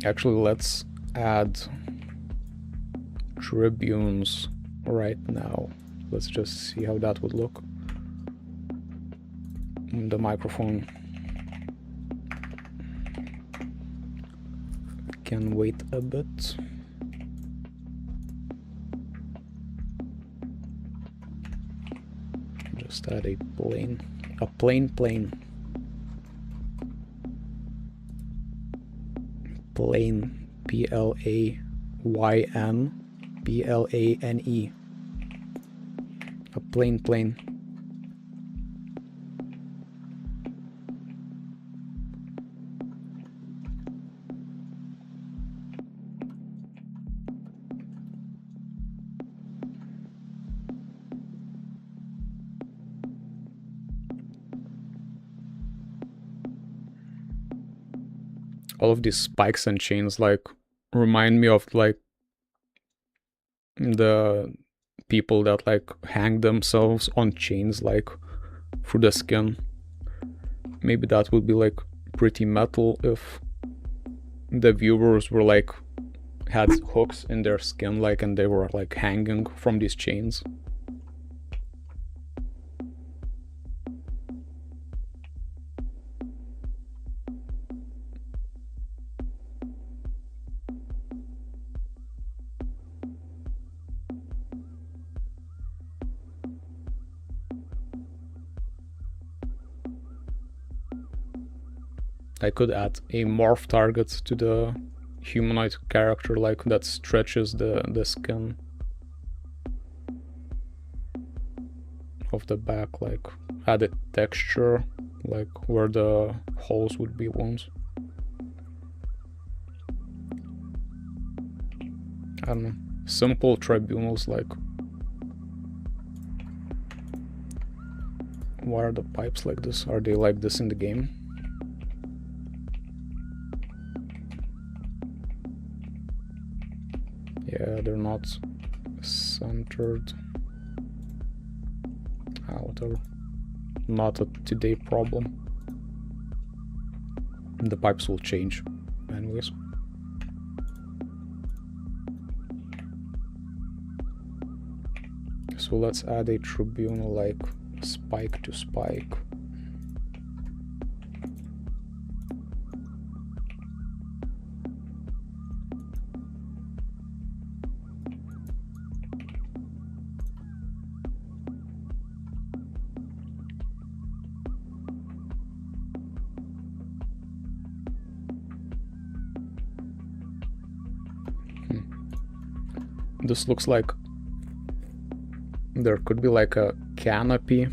Actually, let's add tribunes right now. Let's just see how that would look. The microphone can wait a bit. Just add a plane. Plane. Plane, P-L-A-Y-N, P-L-A-N-E. A plane. All of these spikes and chains like remind me of like the people that like hang themselves on chains like through the skin. Maybe that would be like pretty metal if the viewers were like had hooks in their skin like and they were like hanging from these chains. I could add a morph target to the humanoid character, like that stretches the skin of the back, like add a texture, like where the holes would be wounds. And simple tribunals, like why are the pipes like this? Are they like this in the game? Yeah, they're not centered. Whatever. Not a today problem. The pipes will change anyways. So let's add a tribunal like spike to spike. This looks like there could be like a canopy.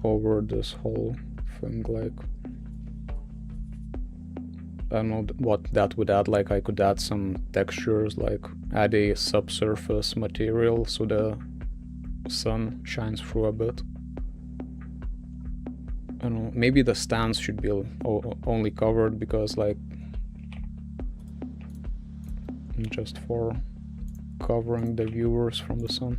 Over this whole thing, like I don't know what that would add, like I could add some textures, like add a subsurface material so the sun shines through a bit. I don't know, maybe the stands should be only covered because like just for covering the viewers from the sun.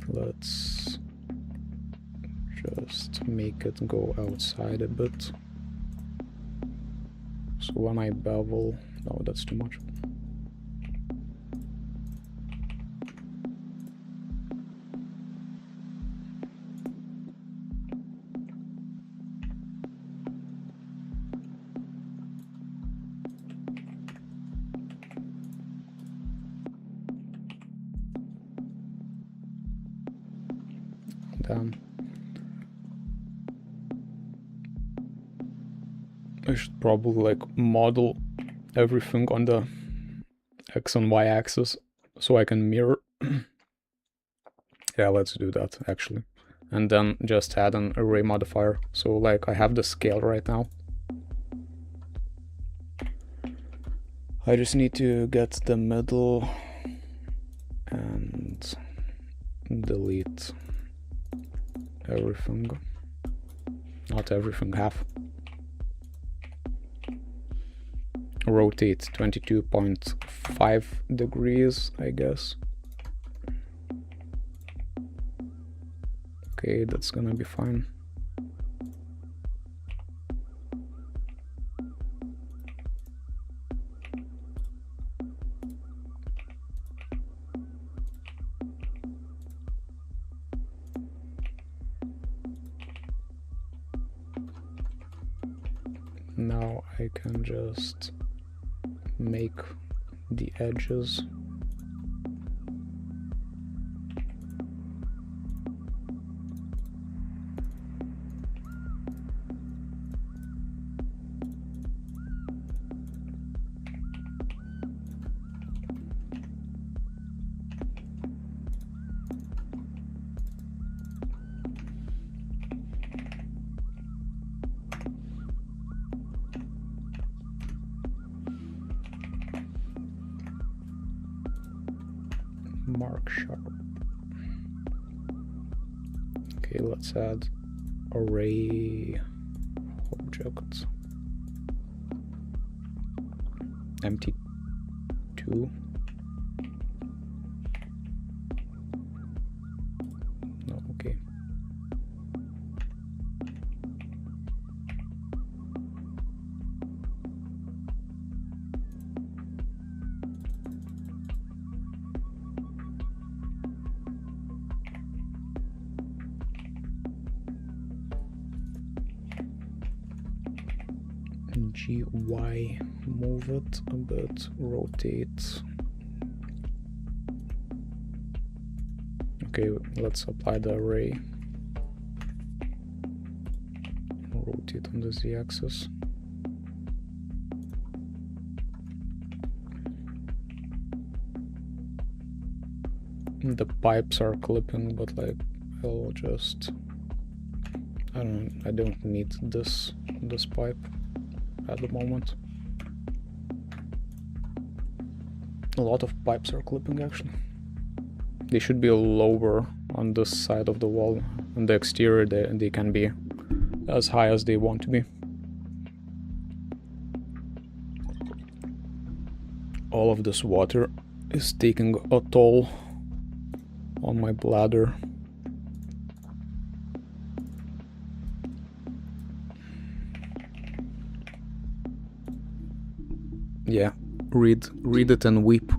Let's just make it go outside a bit. So when I bevel, no, that's too much. Damn. I should probably like model everything on the X and Y axis so I can mirror. Yeah, let's do that actually. And then just add an array modifier. So like I have the scale right now. I just need to get the middle and delete everything. Not everything, half. Rotate 22.5 degrees, I guess. Okay, that's gonna be fine. Now I can just make the edges mark sharp. Okay, let's add array objects. Empty2. No, okay. GY, move it a bit, rotate. Okay, let's apply the array. Rotate on the z-axis. The pipes are clipping, but like I'll just I don't need this pipe at the moment. A lot of pipes are clipping actually. They should be lower on this side of the wall. On the exterior they can be as high as they want to be. All of this water is taking a toll on my bladder. Yeah, read it and weep.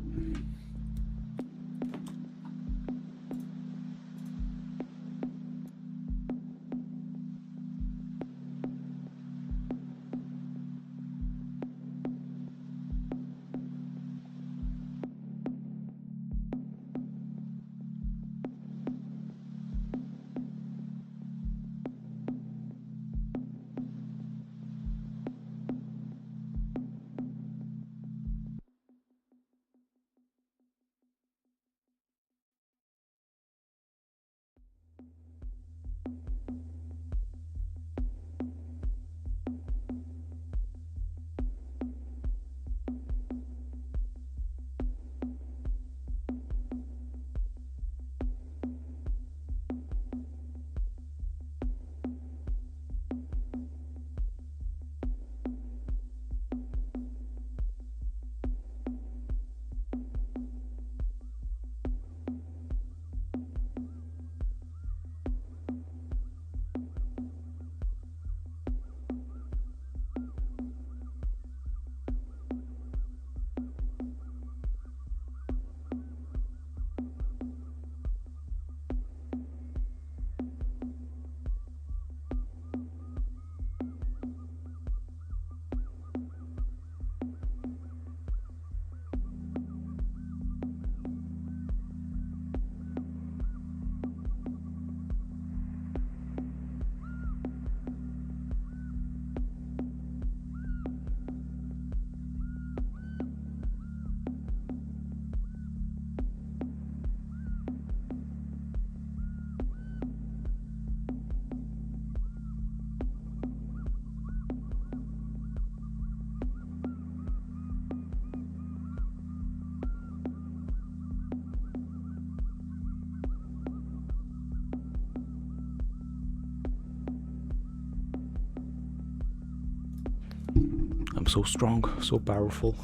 I'm so strong, so powerful.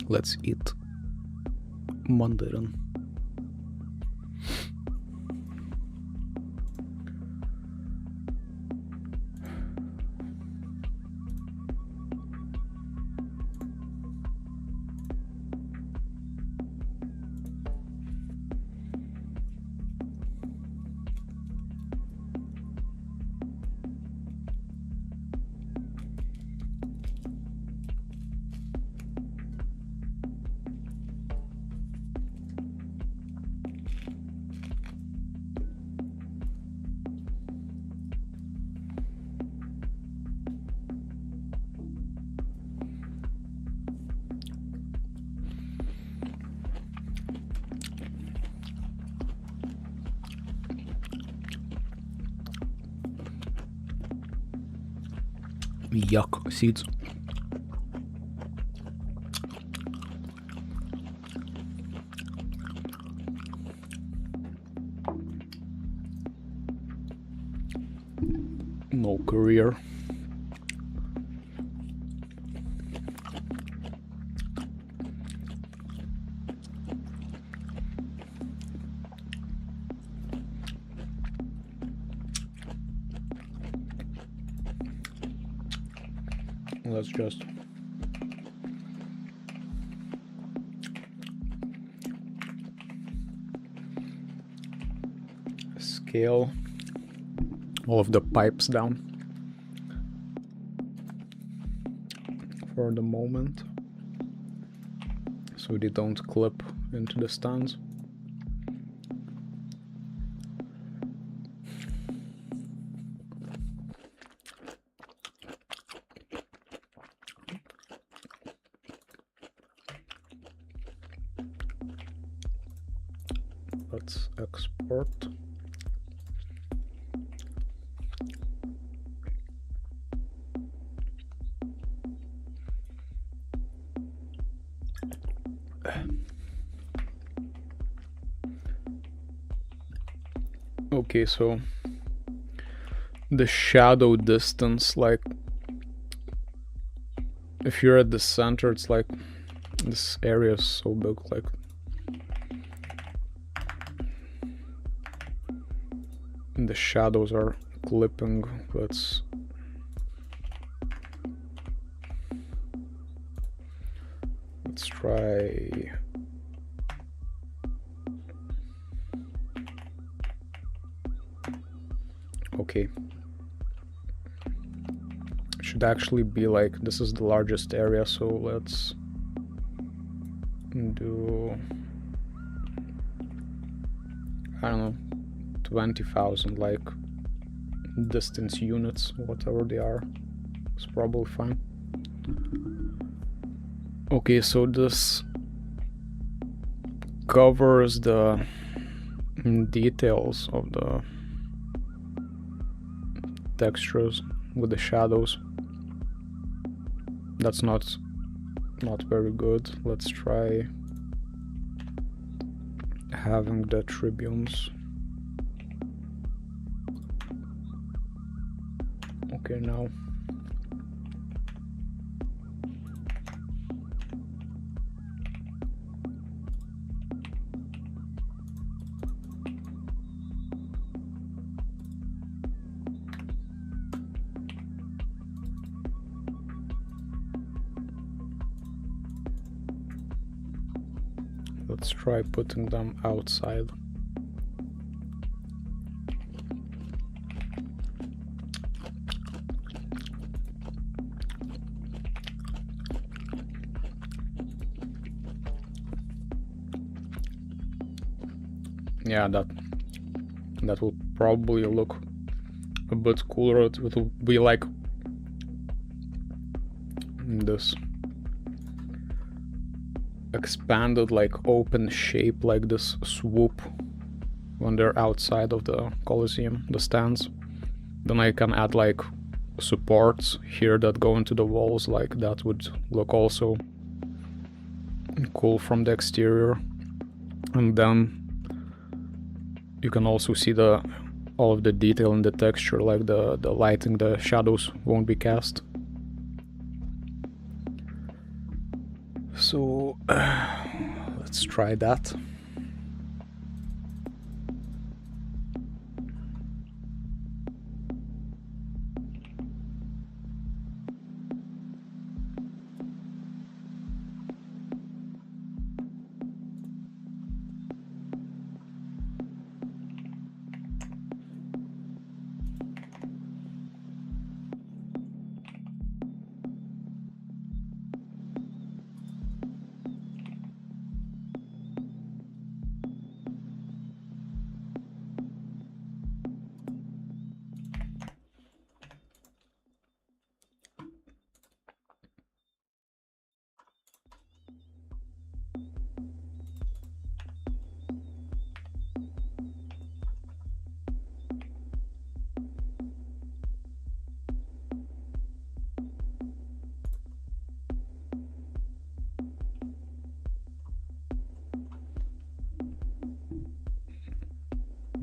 Let's eat mandarin. Yuck, seeds. No career. Let's just scale all of the pipes down for the moment so they don't clip into the stands. Let's export. Okay, so the shadow distance, like if you're at the center, it's like this area is so big, like the shadows are clipping. Let's try okay. Should actually be like, this is the largest area, so let's do, I don't know, 20,000 like distance units, whatever they are. It's probably fine. Okay, so this covers the details of the textures with the shadows. That's not very good. Let's try having the tribunes. Okay, now let's try putting them outside. Yeah, that will probably look a bit cooler. It will be like this expanded, like open shape, like this swoop when they're outside of the Colosseum, the stands. Then I can add like supports here that go into the walls, like that would look also cool from the exterior. And then you can also see the all of the detail in the texture, like the lighting, the shadows won't be cast. So let's try that.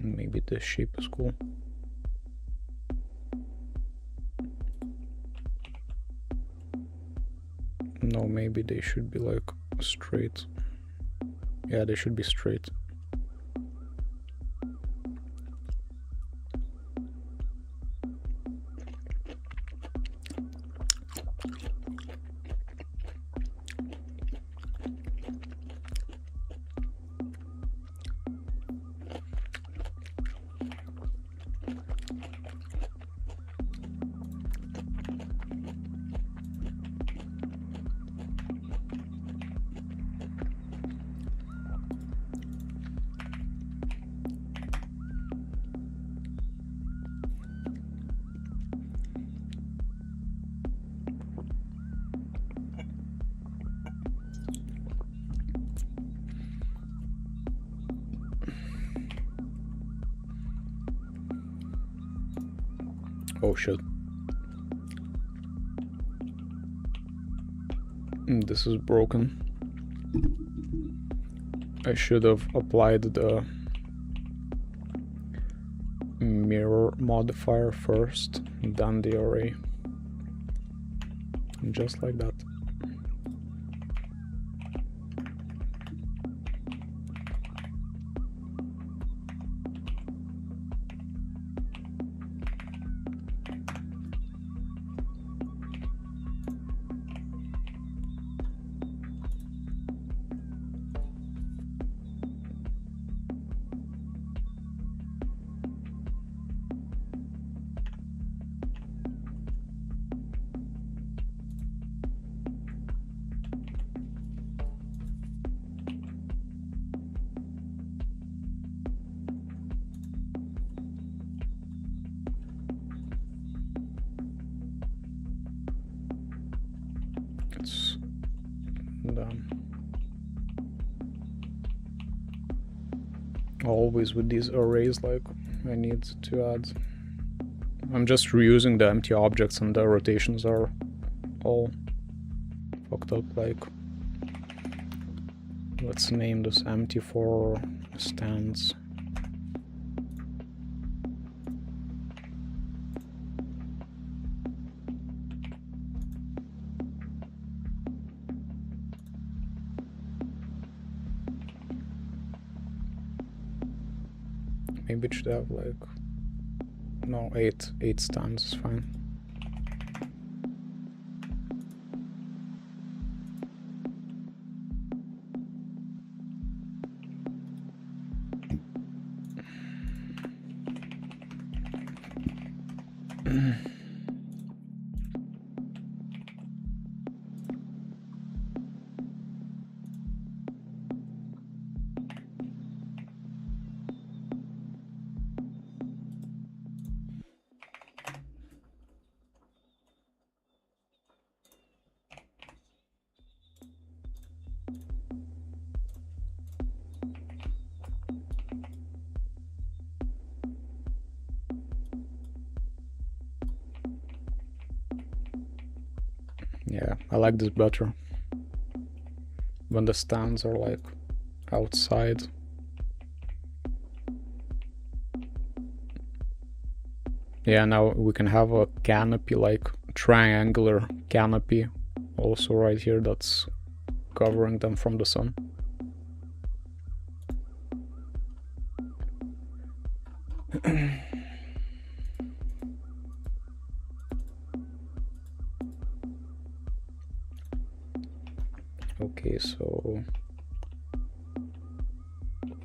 Maybe the shape is cool. No, maybe they should be like straight. Yeah, they should be straight. Oh shit. This is broken. I should have applied the mirror modifier first, then the array. Just like that. It's done. Always with these arrays, like, I need to add... I'm just reusing the empty objects and the rotations are all fucked up, like... Let's name this empty for stands. Maybe it should have like, no, 8 stands is fine. Yeah, I like this better. When the stands are like outside. Yeah, now we can have a canopy, like triangular canopy also right here that's covering them from the sun. Okay, so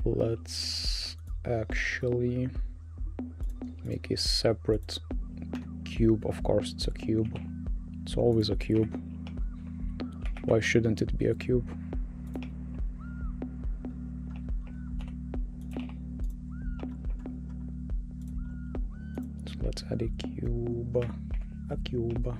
let's actually make a separate cube. Of course it's a cube. It's always a cube. Why shouldn't it be a cube? So let's add a cube. A cube.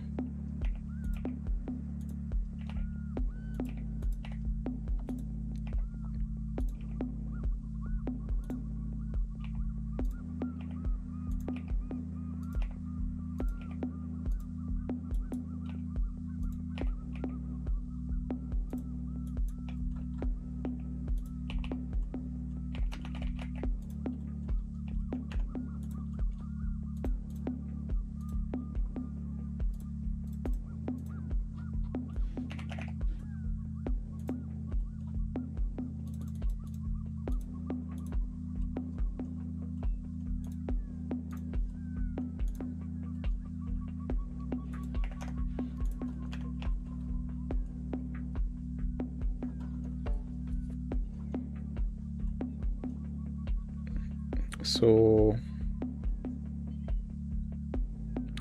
So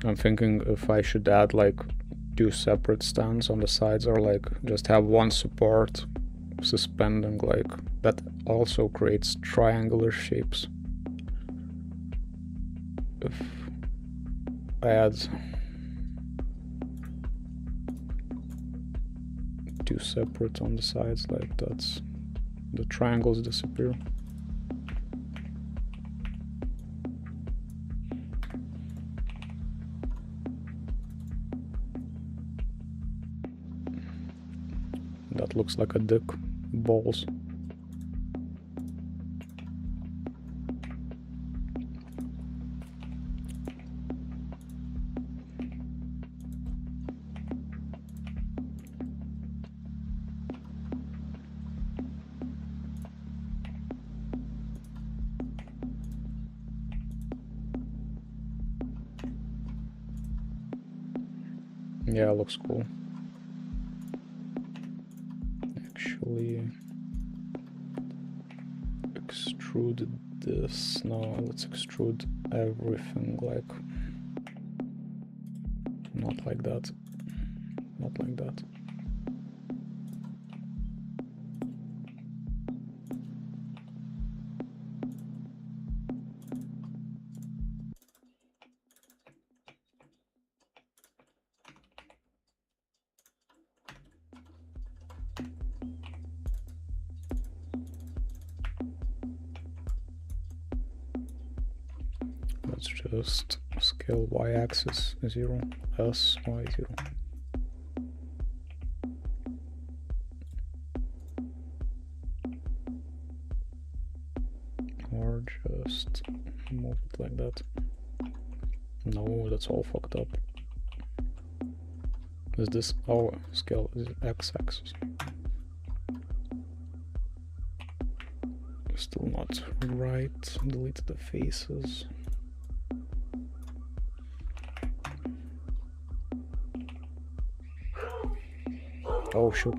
I'm thinking if I should add like 2 separate stands on the sides, or like just have one support suspending, like that also creates triangular shapes. If I add 2 separate on the sides, like that's, the triangles disappear. That looks like a dick. Balls. Yeah, it looks cool. Actually, extrude this. No, let's extrude everything, like not like that. Not like that. Let's just scale y-axis 0, s, y 0. Or just move it like that. No, that's all fucked up. Is this, oh, scale is x-axis. Still not right. Delete the faces. Oh shoot.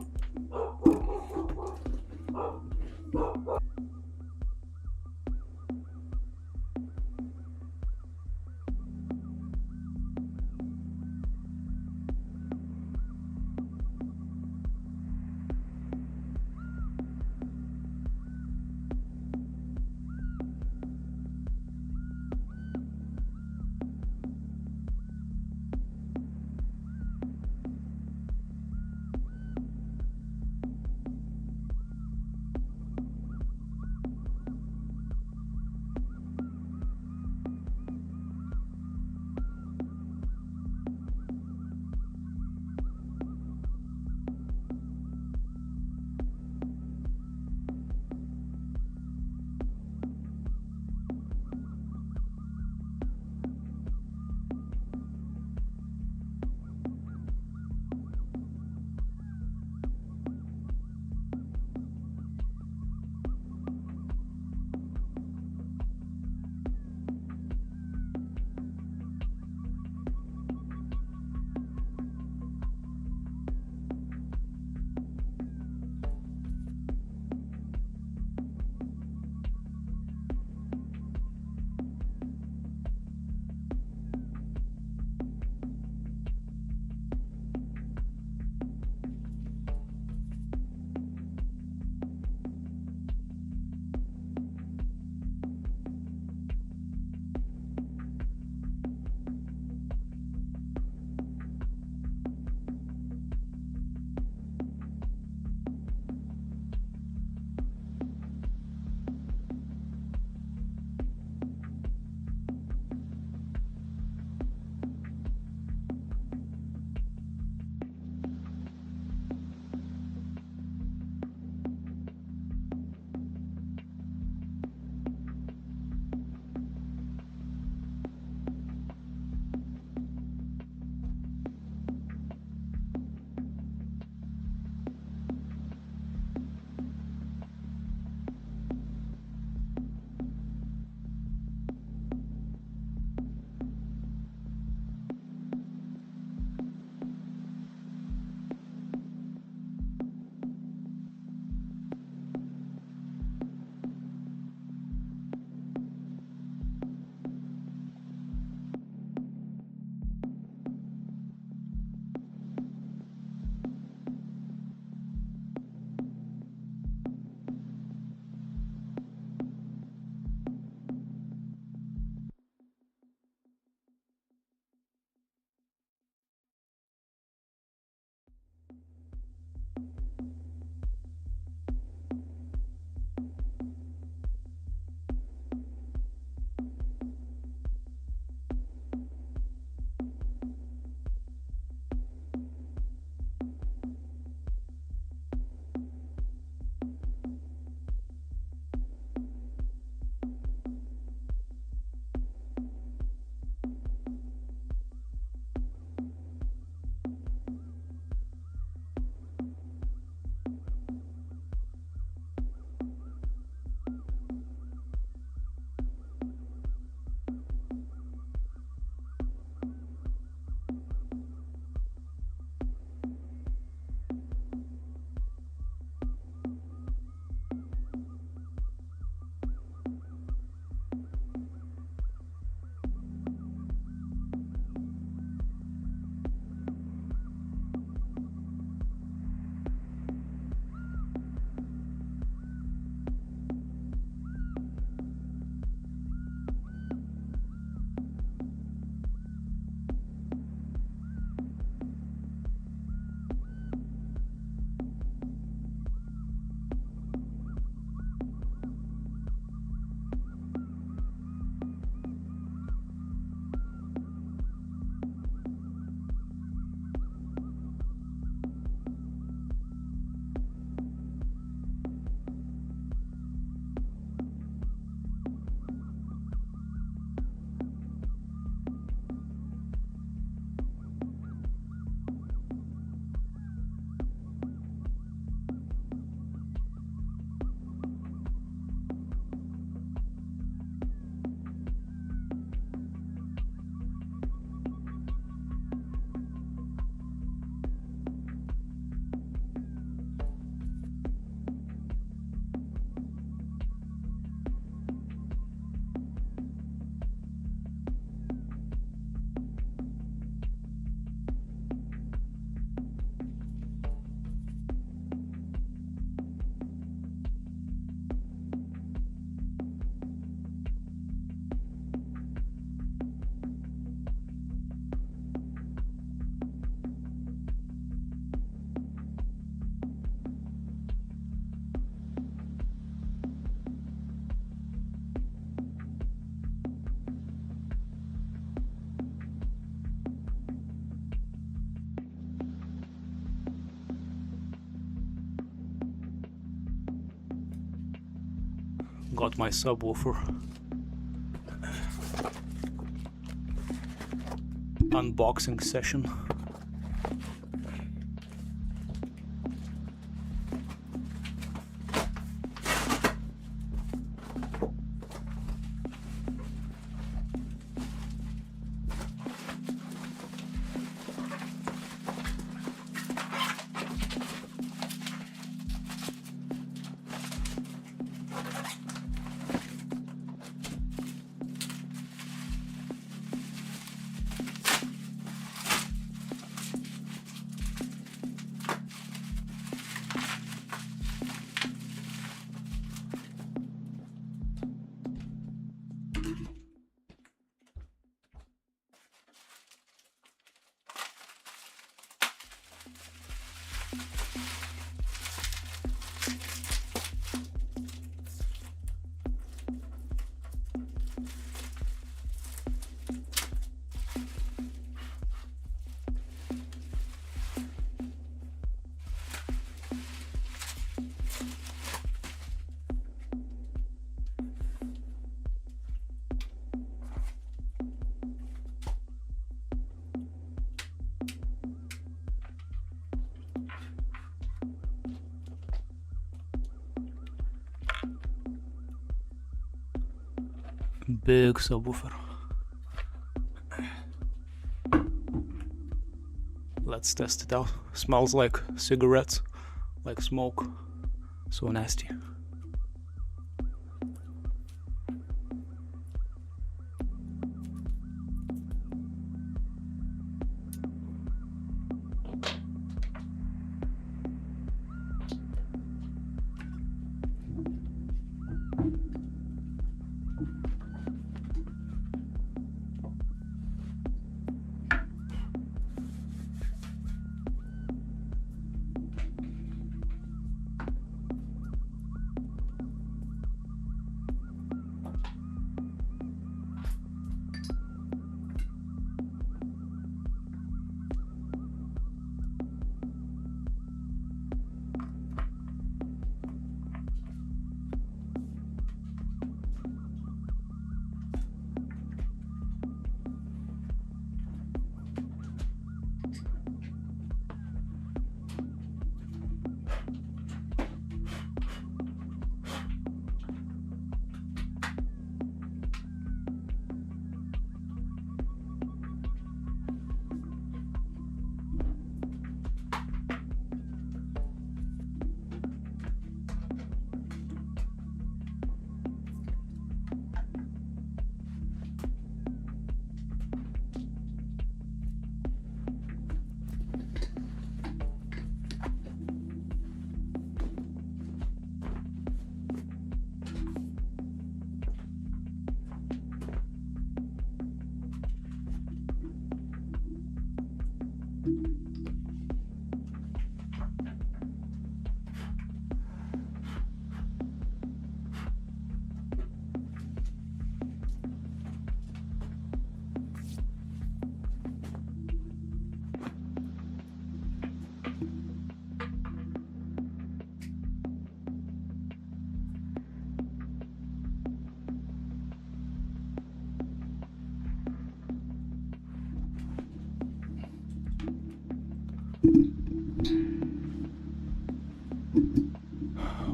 got my subwoofer. Unboxing session. Big subwoofer. Let's test it out. Smells like cigarettes, like smoke. So nasty.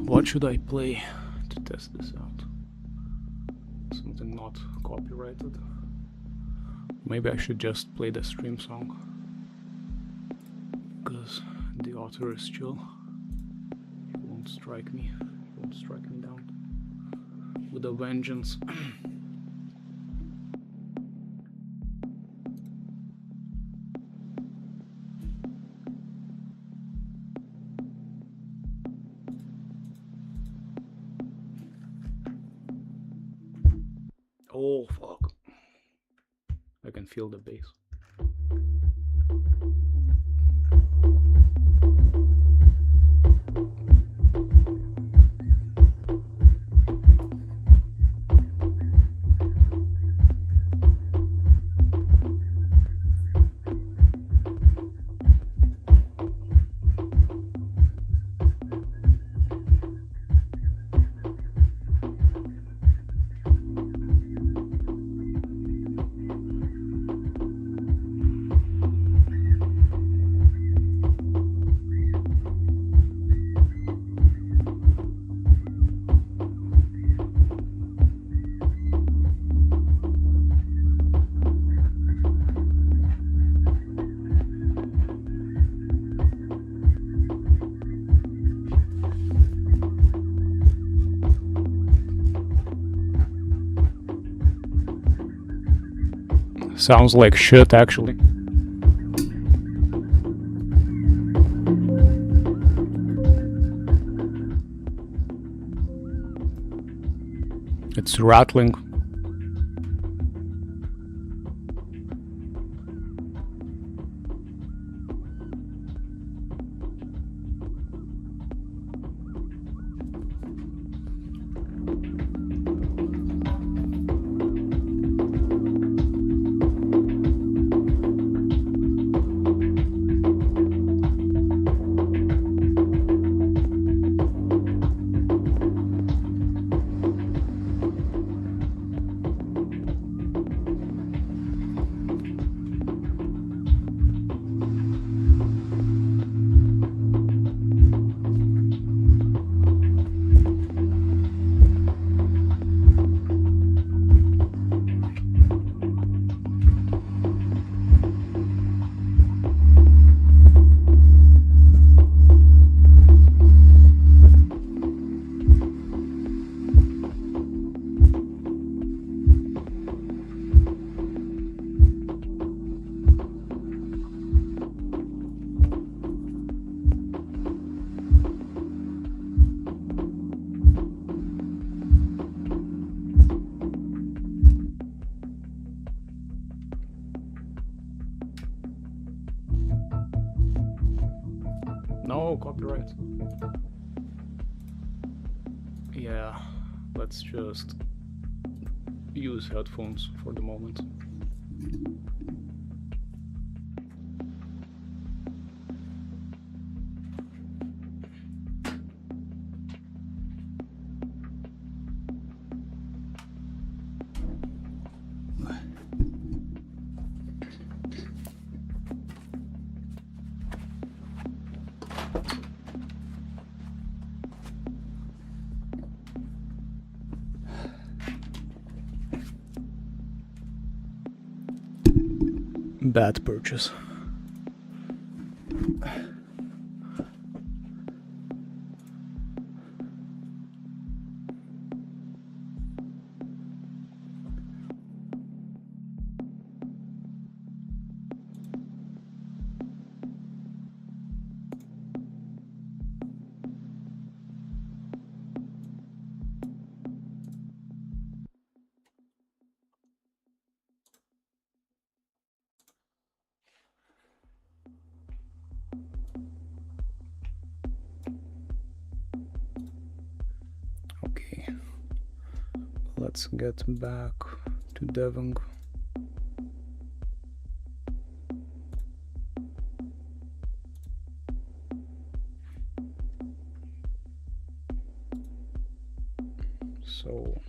What should I play to test this out? Something not copyrighted. Maybe I should just play the stream song, because the author is chill. He won't strike me. He won't strike me down with a vengeance. Oh fuck. I can feel the bass. Sounds like shit, actually. It's rattling. No copyright. Yeah, let's just use headphones for the moment. Bad purchase. Okay, let's get back to Devang. So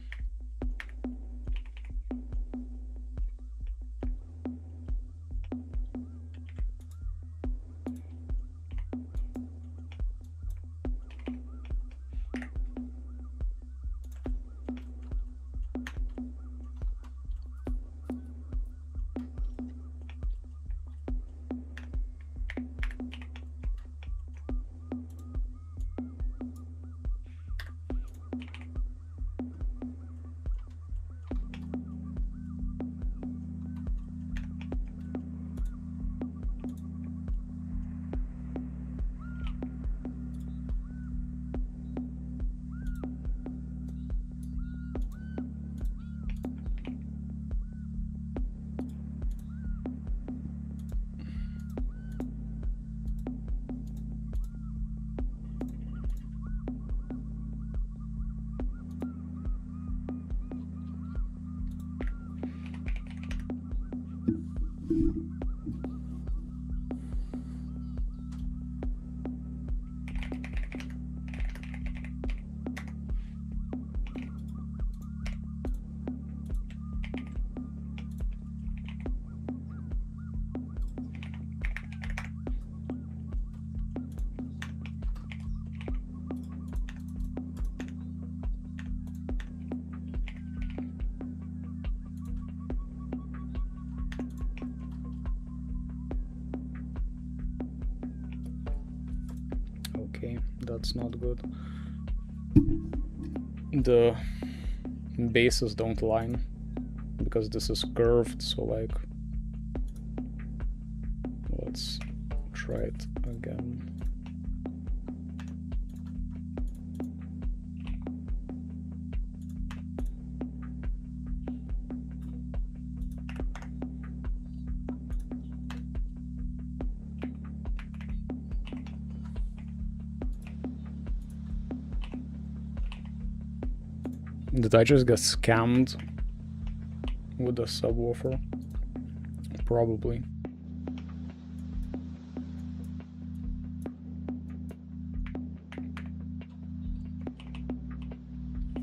okay, that's not good. The bases don't line because this is curved, so like Let's try it again. Did I just get scammed with the subwoofer? Probably.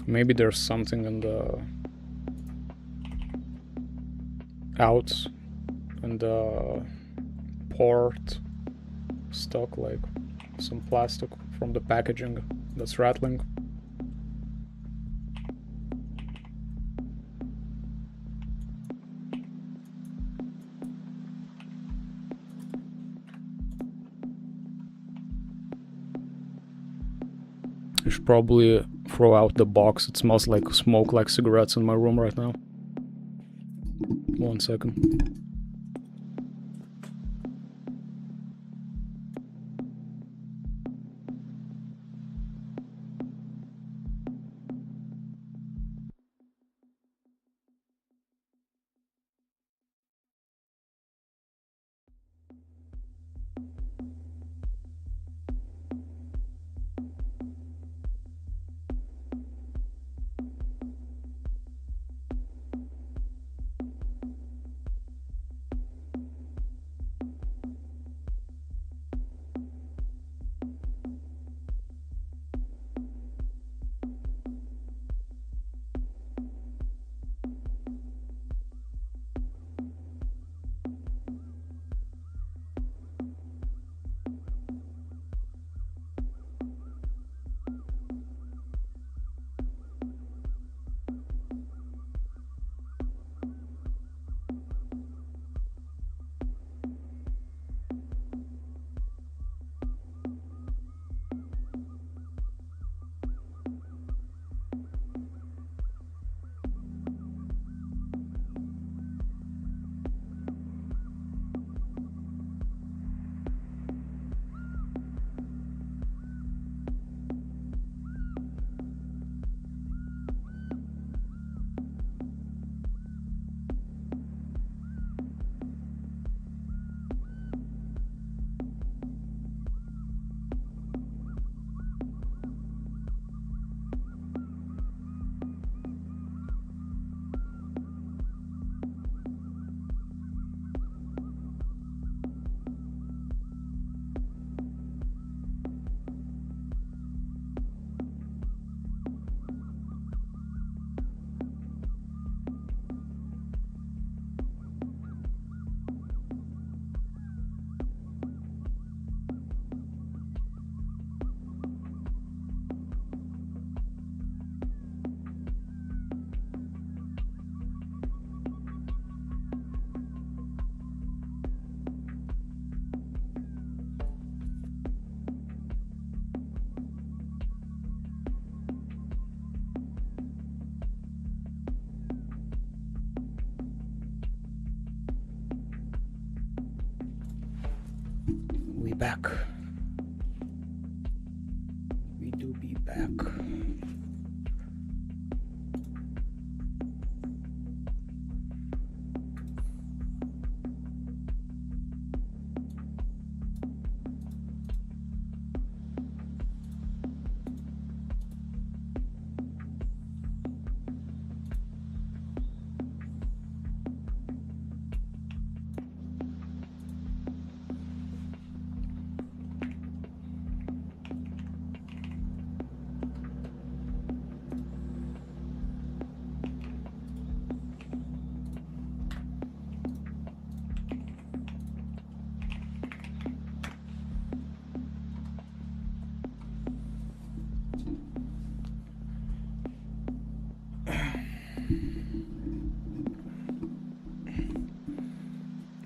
Maybe there's something in the outs and the port stuck, like some plastic from the packaging that's rattling. I should probably throw out the box. It smells like smoke, like cigarettes in my room right now. 1 second. We back. We do be back.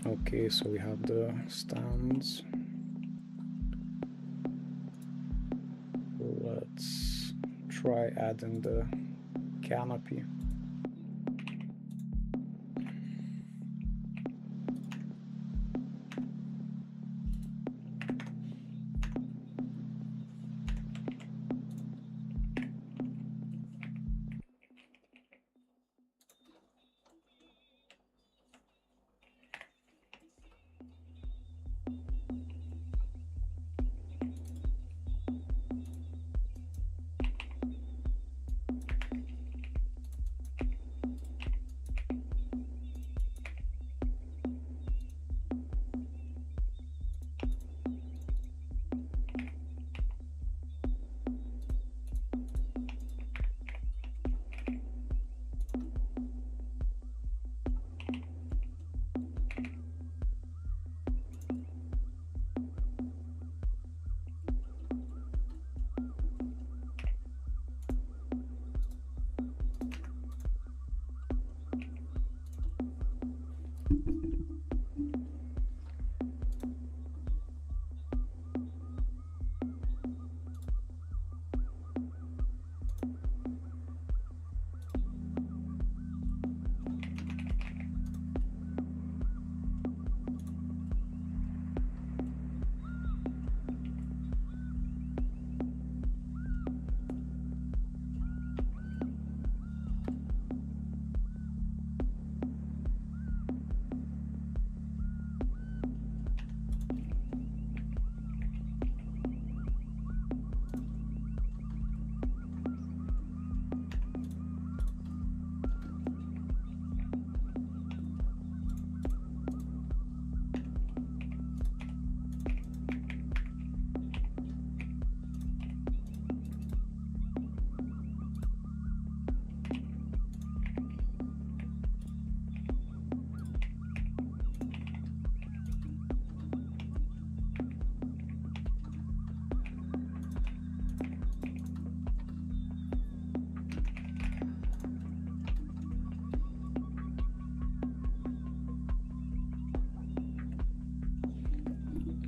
Okay, so we have the stands. Let's try adding the canopy.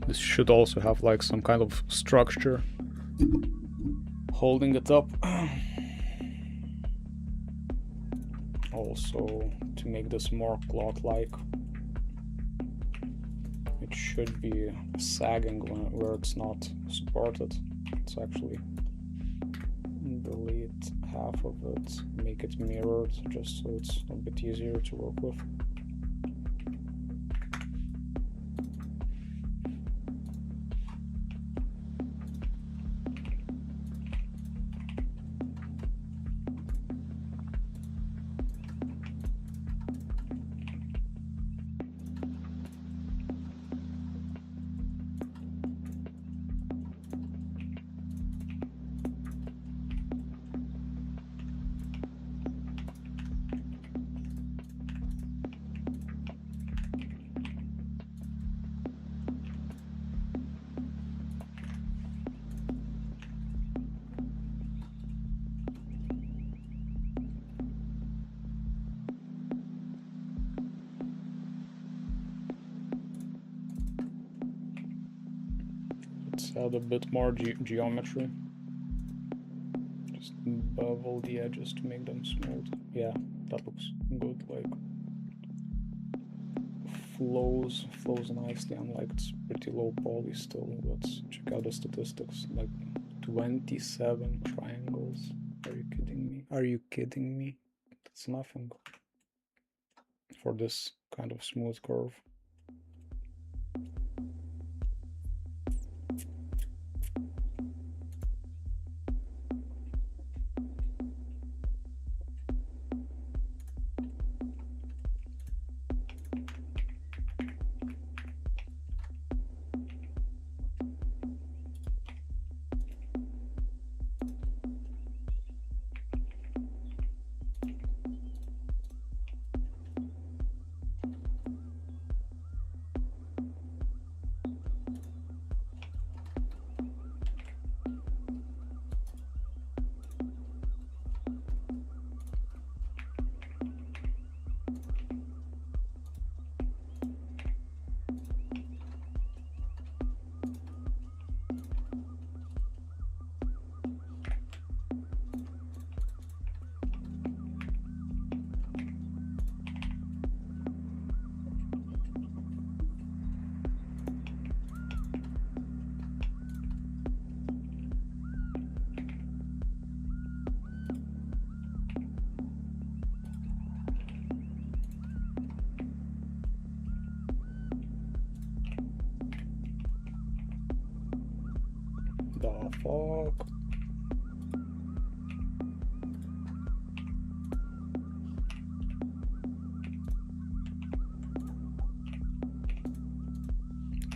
This should also have like some kind of structure holding it up. Also, to make this more cloth-like, it should be sagging where it's not supported. It's actually delete half of it, make it mirrored, just so it's a bit easier to work with. Let's add a bit more geometry. Just bevel the edges to make them smooth. Yeah, that looks good. Like flows nicely, and like it's pretty low poly still. Let's check out the statistics. Like 27 triangles. Are you kidding me? Are you kidding me? That's nothing for this kind of smooth curve. The fuck?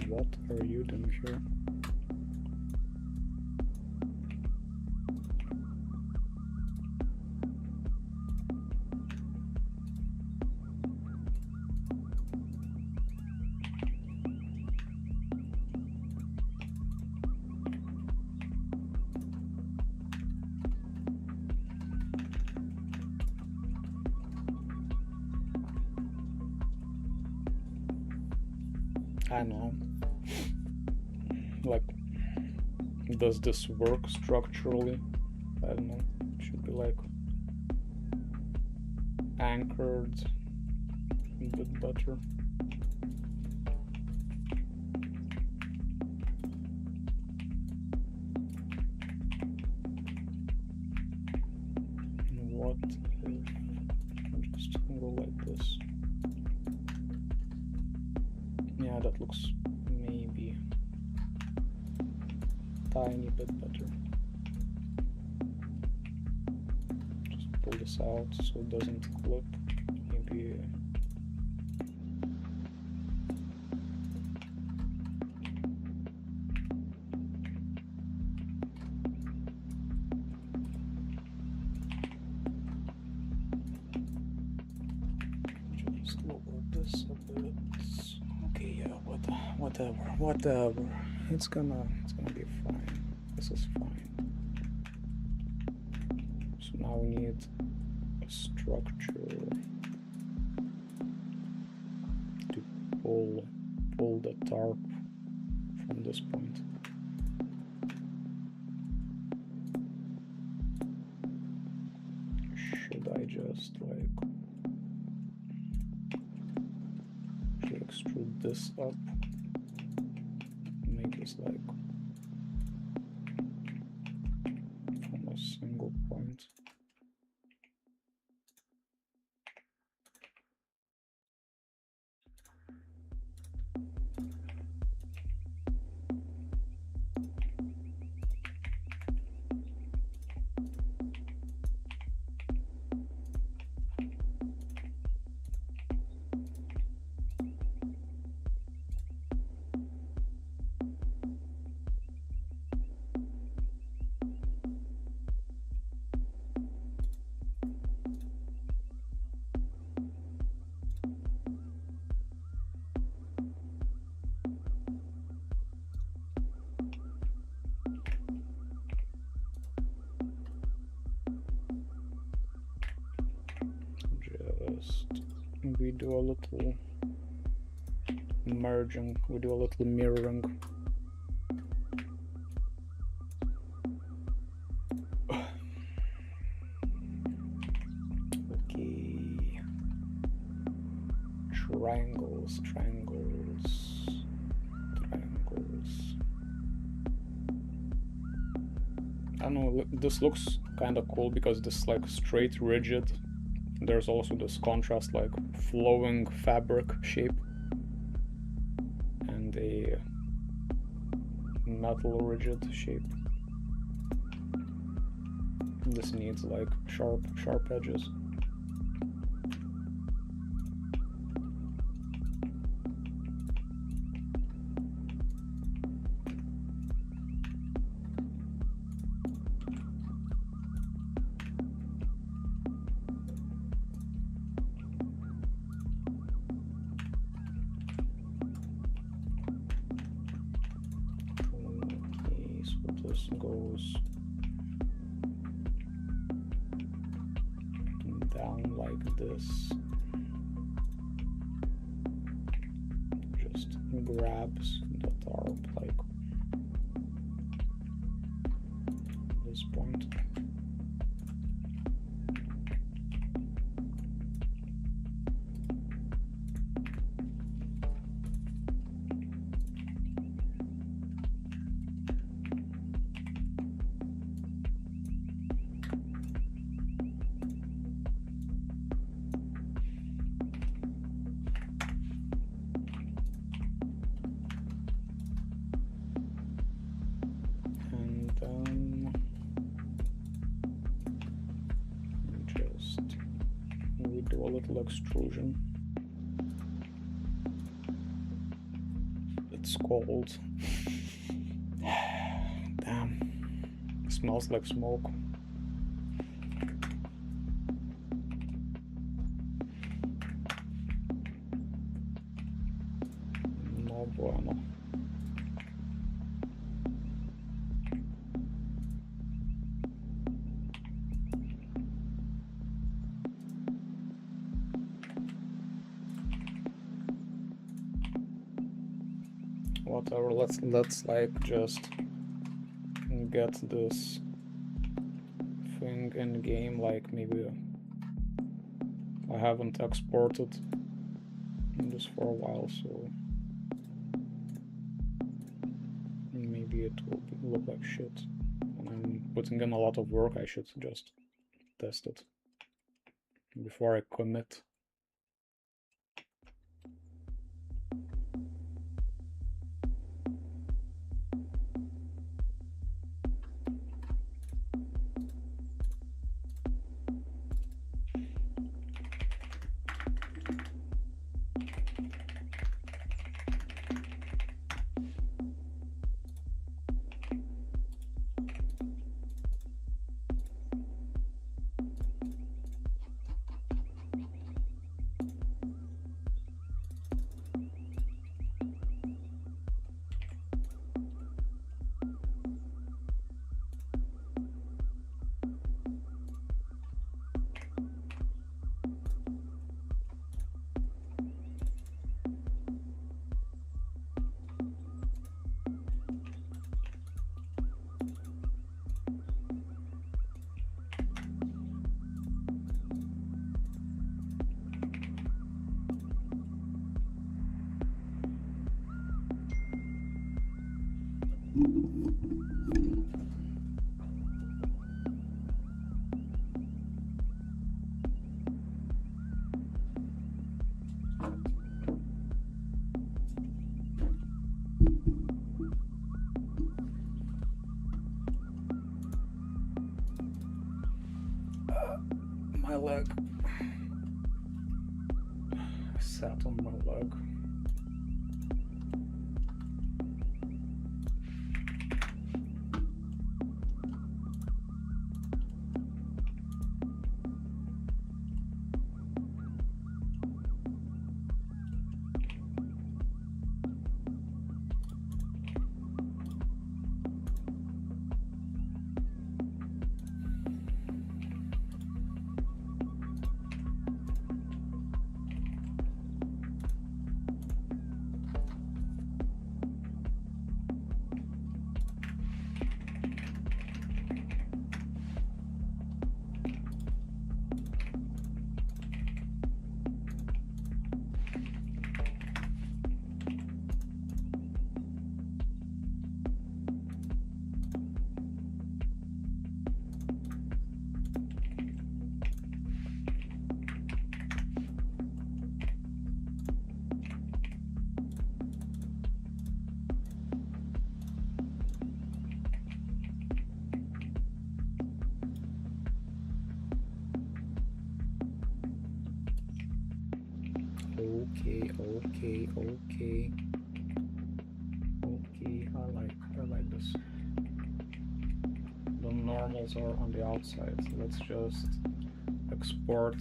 What are you doing here? I don't know. Like, does this work structurally? I don't know. It should be like anchored a bit better. What if I just go like this? Yeah, that looks maybe tiny bit better. Just pull this out so it doesn't clip. Maybe just lower this a bit. Okay, yeah, whatever. It's gonna be fine. This is fine. So now we need a structure to pull the tarp from this point. Should I just like extrude this up? Make this like from a single point. We do a little merging, we do a little mirroring. Okay. Triangles. I don't know, this looks kind of cool because this is like straight, rigid. There's also this contrast, like flowing fabric shape, and a metal rigid shape. This needs like sharp edges. Goes down like this, just grabs the tarp like this point. Do a little extrusion. It's cold. Damn. It smells like smoke. No bueno. whatever. Let's like just get this thing in game. Like maybe I haven't exported this for a while, so maybe it will look like shit. When I'm putting in a lot of work, I should just test it before I commit. My leg. I sat on my leg. Okay, I like this. The normals are on the outside. Let's just export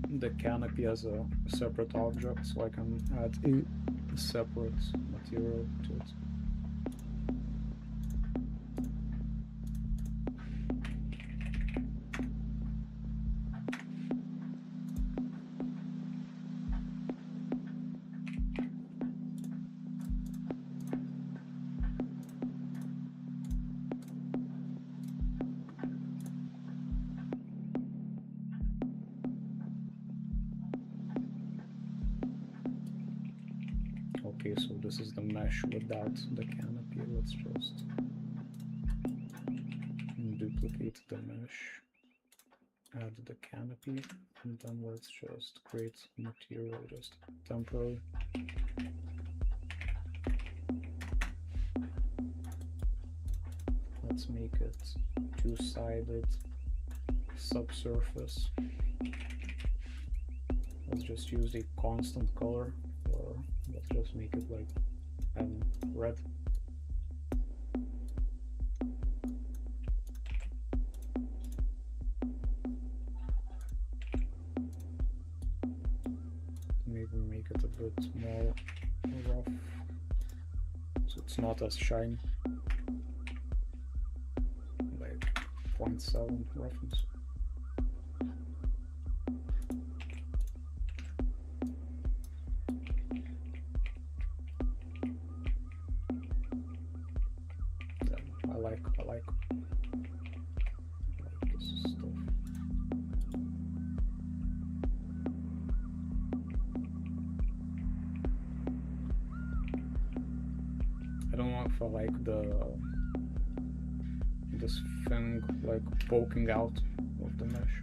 the canopy as a separate object so I can add a separate material to it. Okay, so this is the mesh without the canopy. Let's just duplicate the mesh, add the canopy, and then let's just create material, just temporary. Let's make it two-sided subsurface. Let's just use a constant color, or let's just make it like red. Maybe make it a bit more rough, so it's not as shiny. Like 0.7 roughness. like this stuff. I don't know if I like this thing like poking out of the mesh.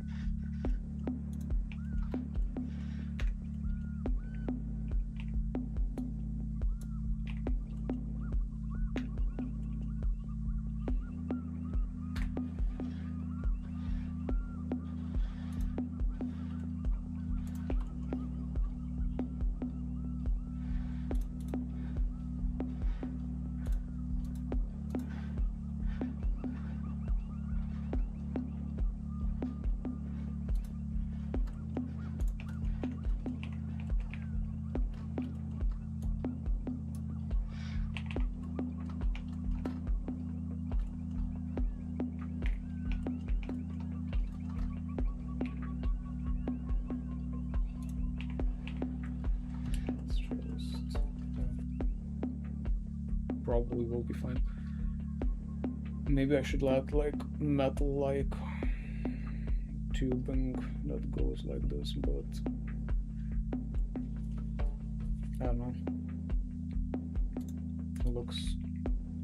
Probably will be fine. Maybe I should add like metal like tubing that goes like this, but I don't know. It looks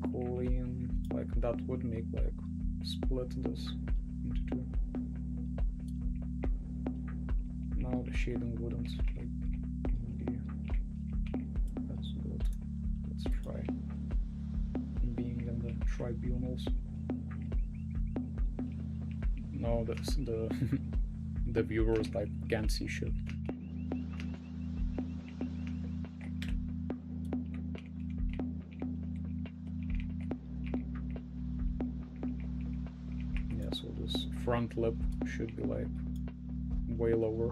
clean, like that would make like split this into two. Now the shading wouldn't, like maybe that's good. Let's try being in the tribunals. No, that's the the viewers like can't see shit. Yeah, so this front lip should be like way lower.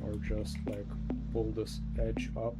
Or just like pull this edge up.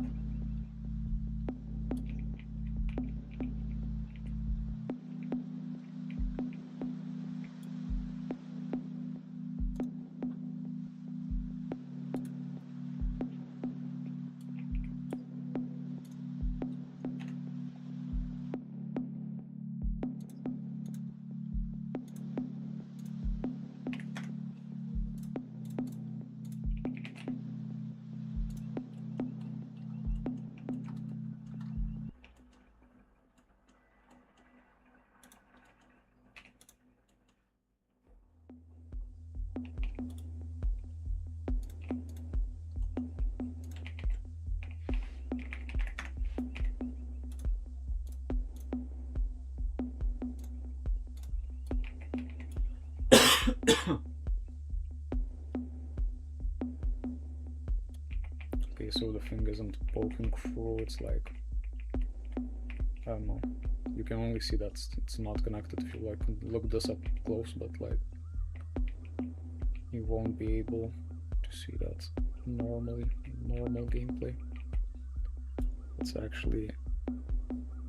Okay, so the thing isn't poking through, it's like, I don't know, you can only see that it's not connected if you like look this up close, but like you won't be able to see that normal gameplay. Let's actually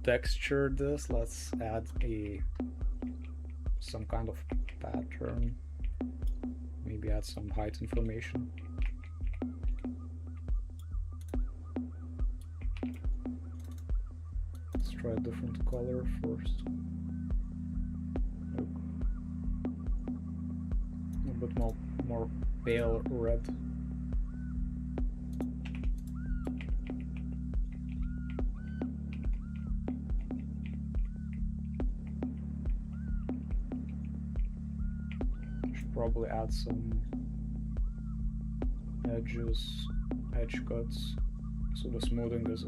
texture this. Let's add some kind of pattern, maybe add some height information. Let's try a different color first. Look. A bit more pale red. Probably add some edges, edge cuts, so the smoothing is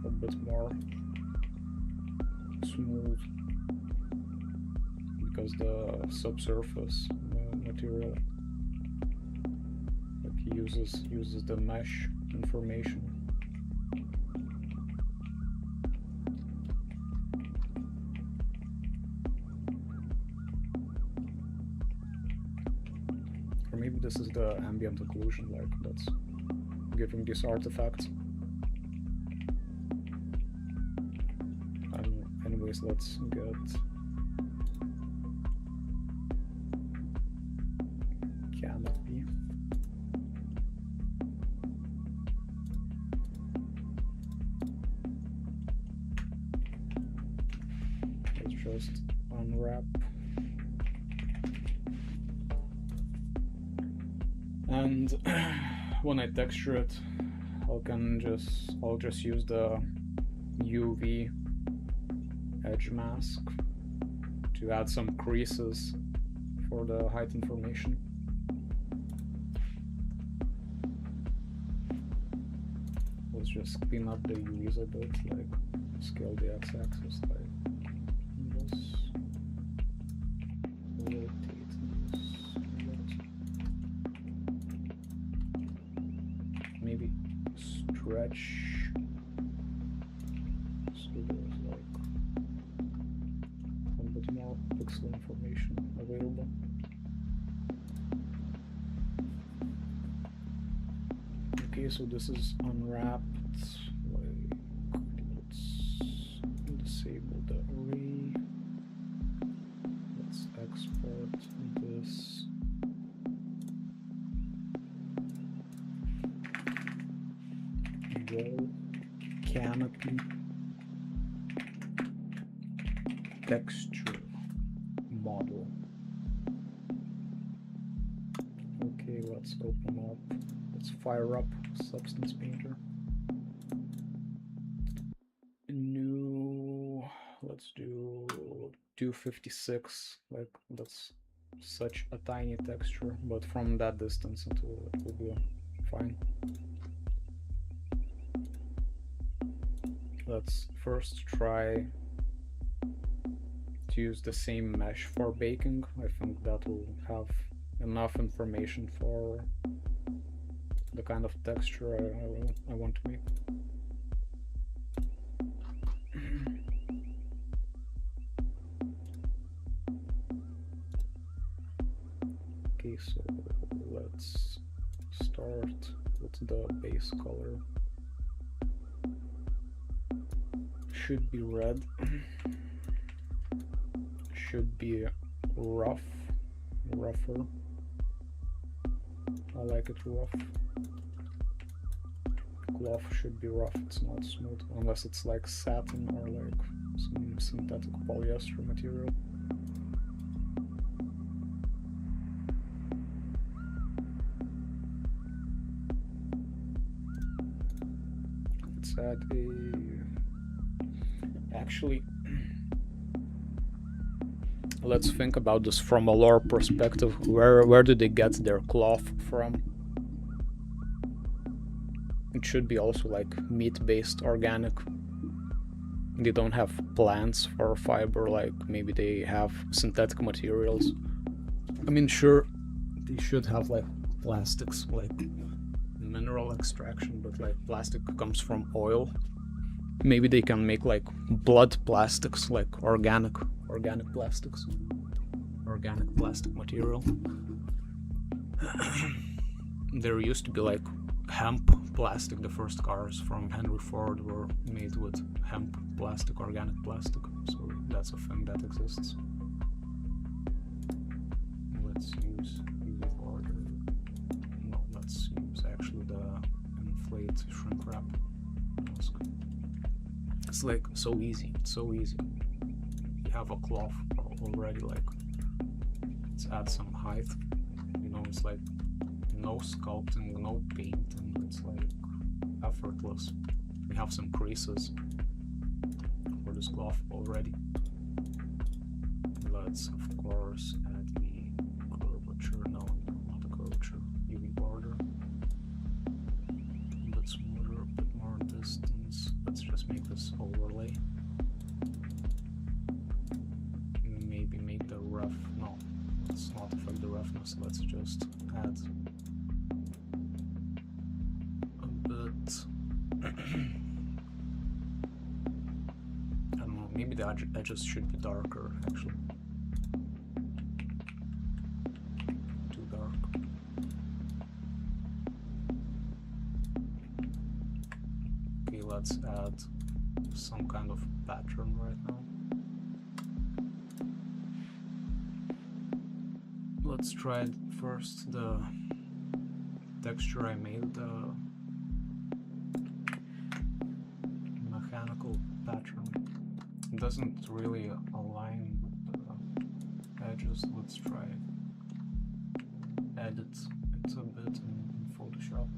a bit more smooth, because the subsurface material like uses the mesh information. Or maybe this is the ambient occlusion, like that's giving these artifacts. Anyways, let's get canopy. just unwrap. And when I texture it, I'll just use the UV edge mask to add some creases for the height information. Let's just clean up the UVs a bit, like scale the x-axis like this. Rotate this. Maybe stretch so there's like a bit more pixel information available. Okay, so this is unwrapped. Like, let's disable the array. Let's export this. Wall canopy texture model. Okay, let's open up. Let's fire up Substance Painter. New, let's do 256. Like, that's such a tiny texture, but from that distance it will be fine. Let's first try to use the same mesh for baking. I think that will have enough information for the kind of texture I want to make. Okay, so let's start with the base color. Should be red. Should be rough, rougher. I like it rough. Cloth should be rough, it's not smooth, unless it's like satin or like some synthetic polyester material. Let's add actually, let's think about this from a lore perspective. Where do they get their cloth from? It should be also like meat-based organic. They don't have plants for fiber, like maybe they have synthetic materials. I mean, sure, they should have like plastics, like mineral extraction, but like plastic comes from oil. Maybe they can make like blood plastics, like organic plastics, organic plastic material. There used to be like hemp plastic. The first cars from Henry Ford were made with hemp plastic, organic plastic. So that's a thing that exists. Let's use UV border. No, let's use actually the inflate shrink wrap mask. It's like so easy. It's so easy. You have a cloth already. Like, let's add some height. You know, it's like no sculpting, no painting, it's like effortless. We have some creases for this cloth already. Let's of course add the curvature, no, not the curvature, UV border. A bit smoother, a bit more distance. Let's just make this overlay. Maybe make the rough, no, let's not affect the roughness, let's just add I don't know, maybe the edges should be darker, actually. Too dark. Okay, let's add some kind of pattern right now. Let's try first the texture I made, the mechanical pattern. It doesn't really align just let's try edit it a bit in Photoshop.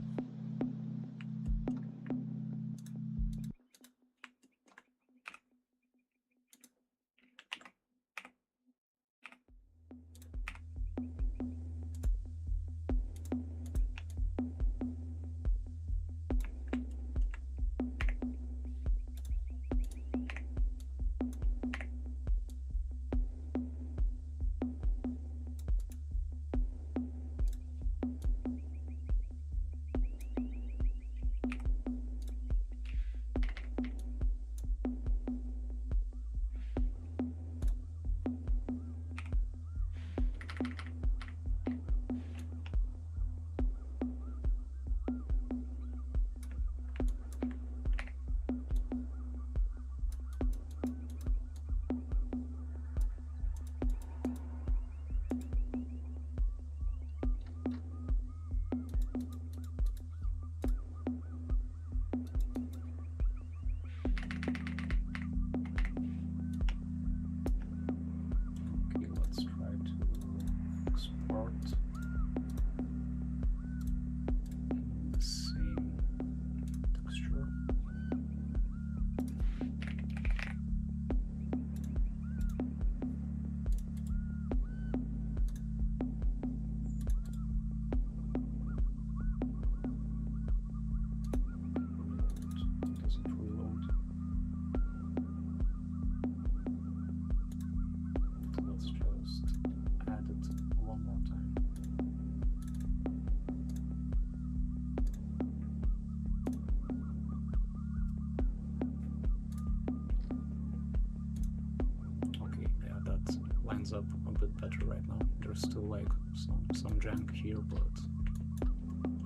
Up a bit better right now. There's still like some jank here, but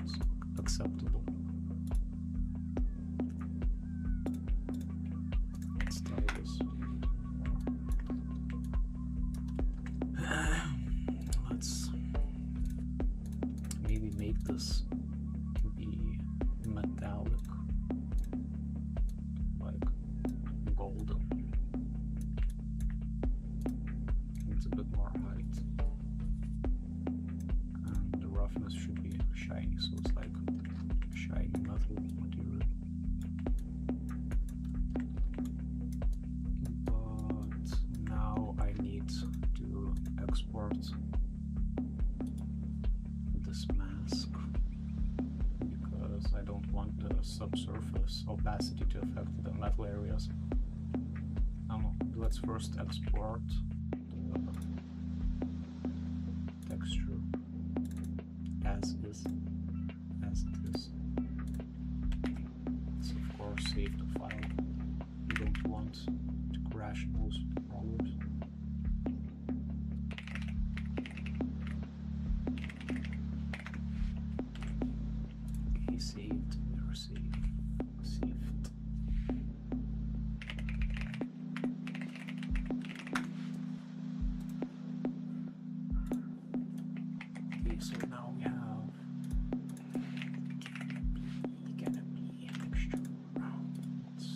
it's acceptable. Let's try this. Let's maybe make this be metallic, like golden. A bit more height, and the roughness should be shiny, so it's like shiny metal material. But now I need to export this mask because I don't want the subsurface opacity to affect the metal areas. Let's first export texture as it is. Let's of course save the file. We don't want to crash those rollers. Okay, saved, never saved. So now we have canopy texture. Let's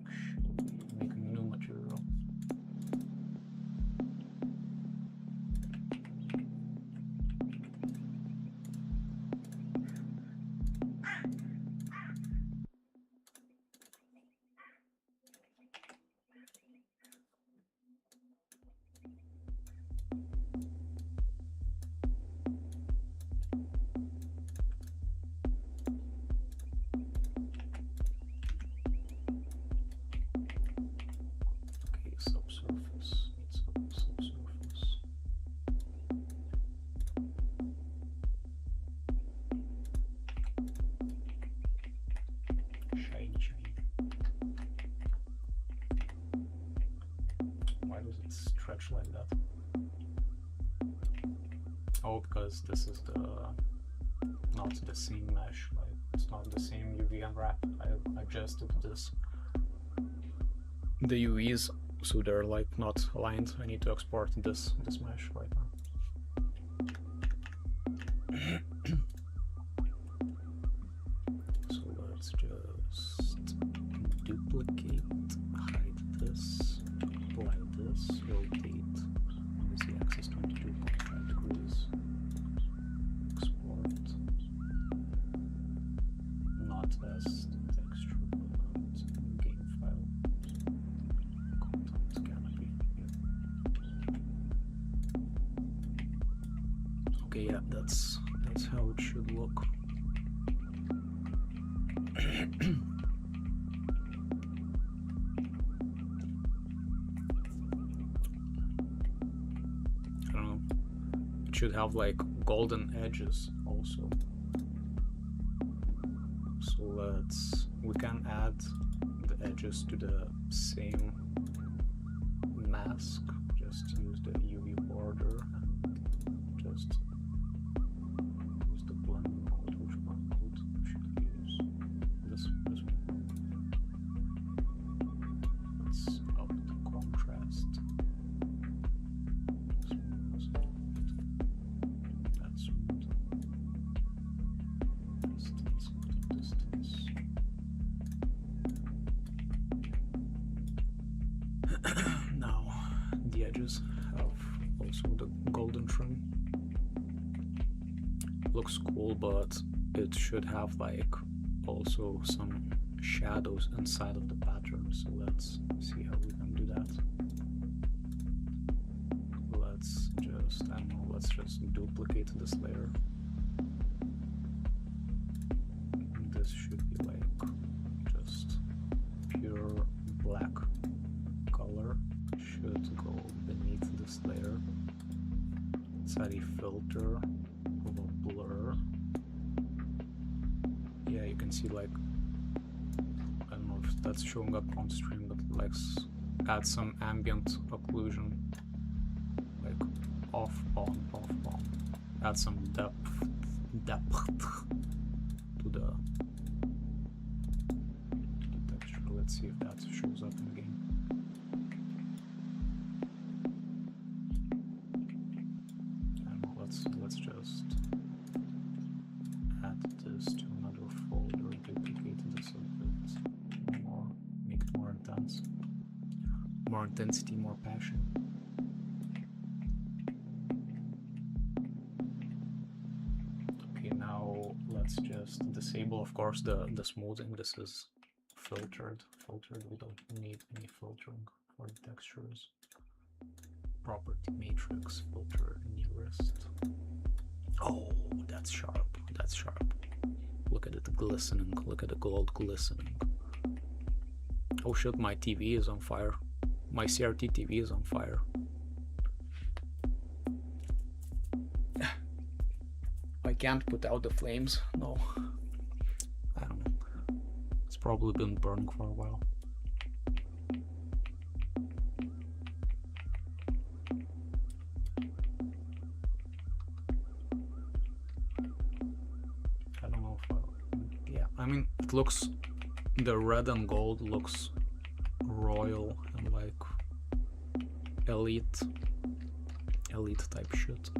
actually make a new material. Subsurface. It's a subsurface. Shiny. Why does it stretch like that? Oh, because this is not the same mesh. Like it's not the same UV unwrap. I adjusted this. The UVs, so they're like not aligned. I need to export this mesh right now. So let's just duplicate, hide this, apply this, rotate, Okay, yeah, that's how it should look. I don't know. It should have like golden edges also. So we can add the edges to the same mask. Just use the UV border and just use the blend mode. Which one mode should we use? This one. Let's up the contrast. That's smooth. Distance. Now the edges have also the golden trim. Looks cool, but it should have like also some shadows inside of the pattern. So let's see how we can do that. Let's just duplicate this layer. This should be like just pure black color. Should go beneath this layer. Let's add a filter of a blur. Yeah, you can see like, I don't know if that's showing up on stream, but like add some ambient occlusion, like off, on, off, on. Add some depth to the texture. Let's see if that shows up in the game. And let's just add this to another folder, duplicate this a bit more, make it more intense, more intensity, more passion. Let's just disable, of course, the smoothing. This is filtered. We don't need any filtering for the textures. Property matrix filter nearest. Oh, that's sharp. That's sharp. Look at it glistening. Look at the gold glistening. Oh shit, my TV is on fire. My CRT TV is on fire. I can't put out the flames. No. I don't know. It's probably been burning for a while. I don't know if yeah, I mean, it looks, the red and gold looks royal and like elite type shit.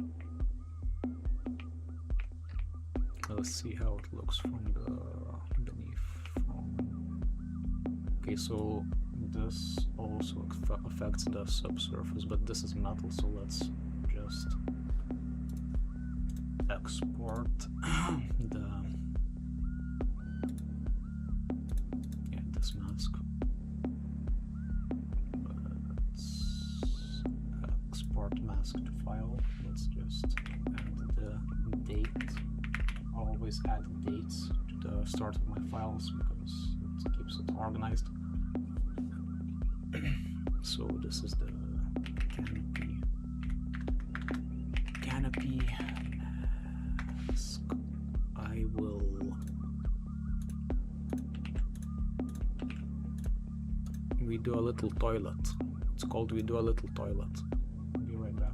Let's see how it looks from the beneath. Okay, so this also affects the subsurface, but this is metal, so let's just export this mask. Let's export mask to file. Let's just add the date. Always add dates to the start of my files because it keeps it organized. So this is the canopy mask. I will we do a little toilet. It's called We Do a Little Toilet. I'll be right back.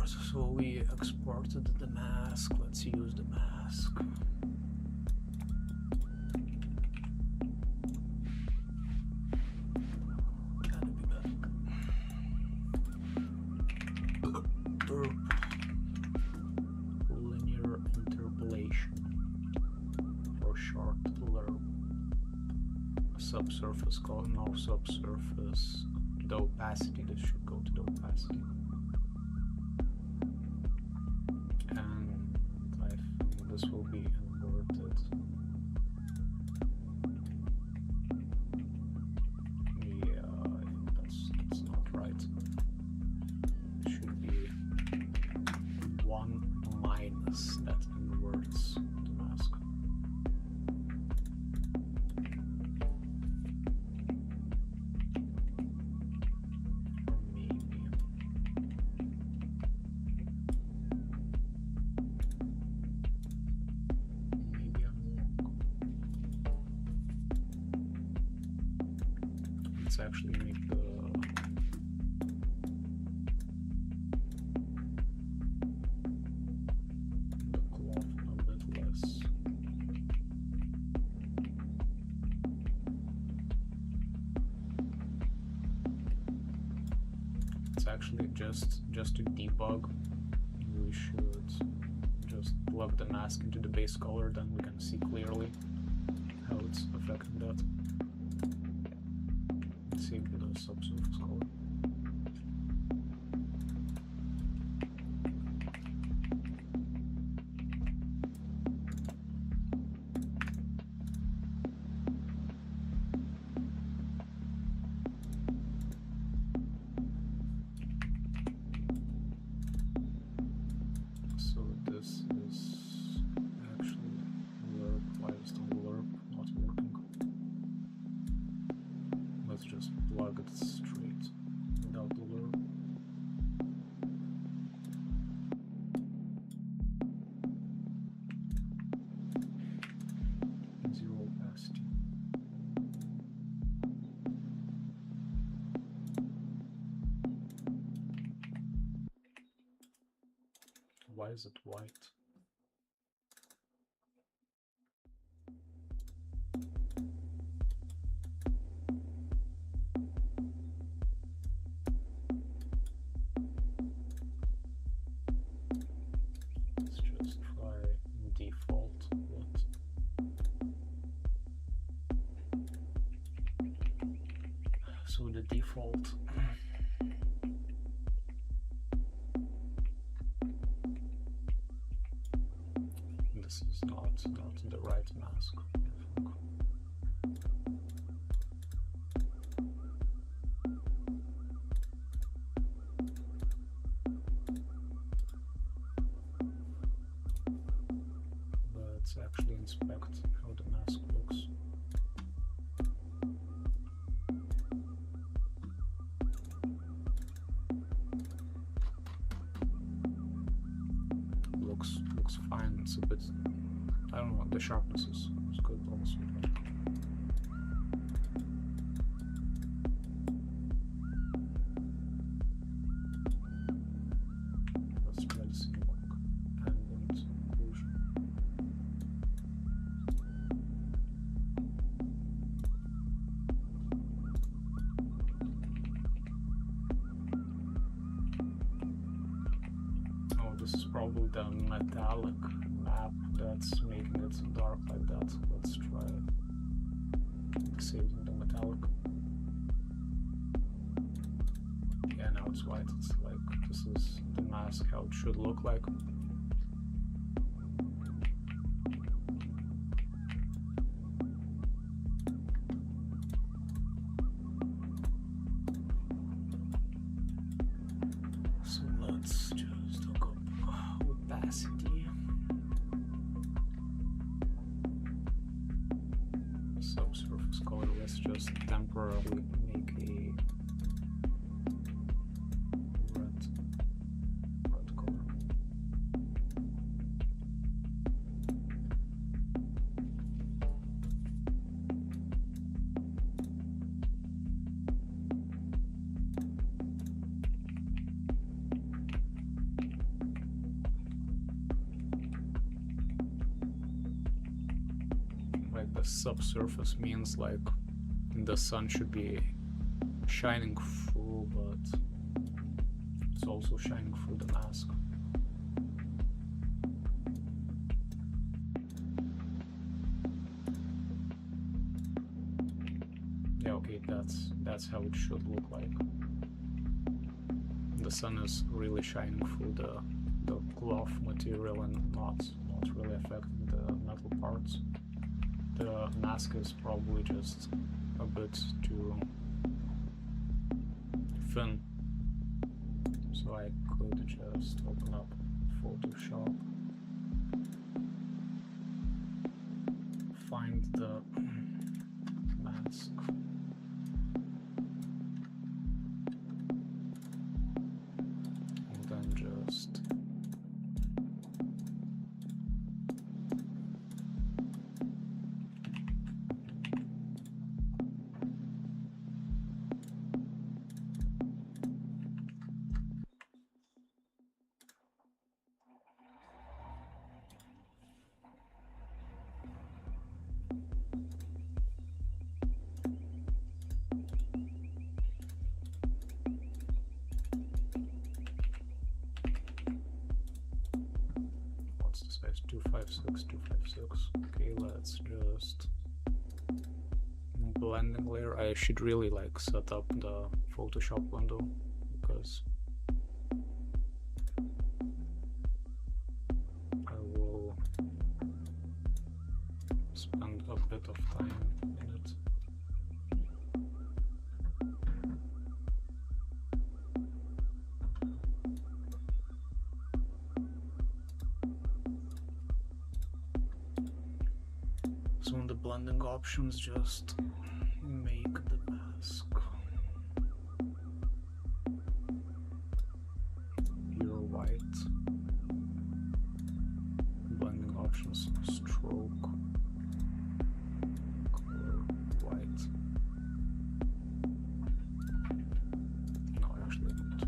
So we exported the mask. Let's use the mask. Gotta be back. Linear interpolation, or short lerp. Subsurface color, no subsurface. The opacity, this should go to the opacity. And I think this will be inverted. Yeah, I think that's not right. It should be 1 minus that inverts the mask. Actually make the cloth a bit less. It's actually just to debug, we should just plug the mask into the base color, then we can see clearly how it's affecting that. Same with the subsurface color. So this is actually lerp. Why is the lerp not working? Let's just plug it straight without the lerp. Zero opacity. Why is it white? Let's just try default. What? So the default. This is not the right mask, I think. Let's actually inspect how the mask looks. Looks fine. It's a bit, I don't know, the sharpness is good also. Let's try the same look. Ambient occlusion. Oh, this is probably the metallic map that's making it dark like that. Let's try saving the metallic. Yeah, now it's white. It's like, this is the mask, how it should look like. So let's just look up opacity. Subsurface color, let's just temporarily make a red color. subsurface means like the sun should be shining through, but it's also shining through the mask. Yeah, okay, that's how it should look like. The sun is really shining through the cloth material and not really affecting the metal parts. The mask is probably just a bit too thin, so I could just open up Photoshop, find the mask, and then just what's the space? 256, 256. Okay, let's just blending layer. I should really like set up the Photoshop window because I will spend a bit of time in it. So in the blending options, just make the mask pure white. Blending options, stroke, color white. No, actually I need to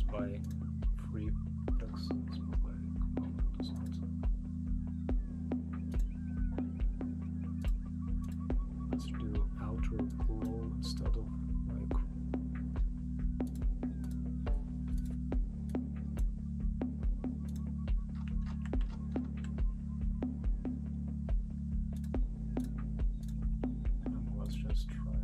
by free pixels, but by component does not. Let's do outer glow instead of like let's just try it.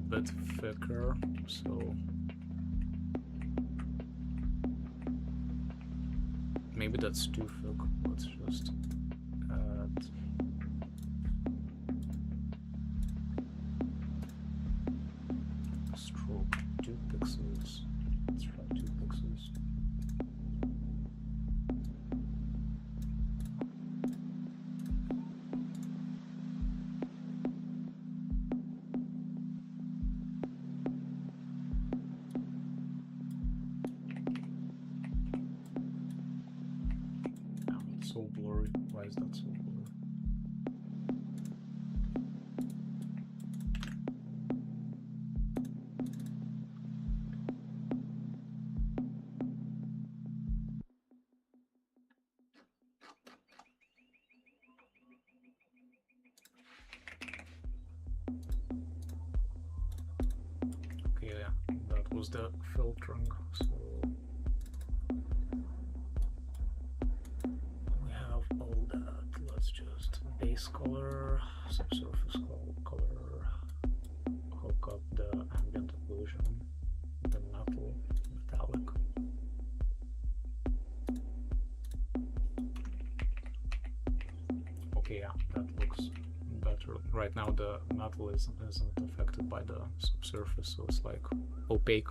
Bit thicker, so maybe that's too thick. Let's just add stroke 2 pixels. Let's try 2 pixels. So blurry. Why is that so blurry? close the filtering. So we have all that. Let's just base color, subsurface color, hook up the ambient occlusion, the metallic. Okay, yeah, that looks better. Right now the metal isn't affected by the subsurface, so it's like opaque.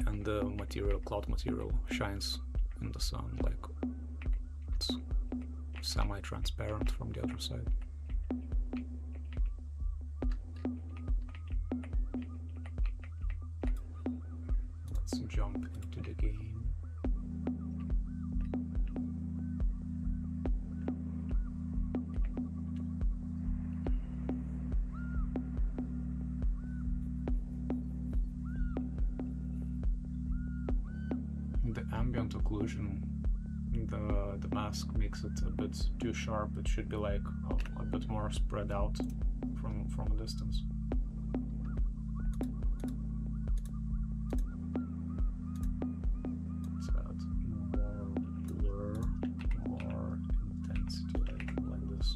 And the material, cloud material, shines in the sun like it's semi-transparent from the other side. Let's jump into the game. The ambient occlusion, the mask makes it a bit too sharp. It should be like a bit more spread out from a distance. Let's add more blur, more intensity, like this.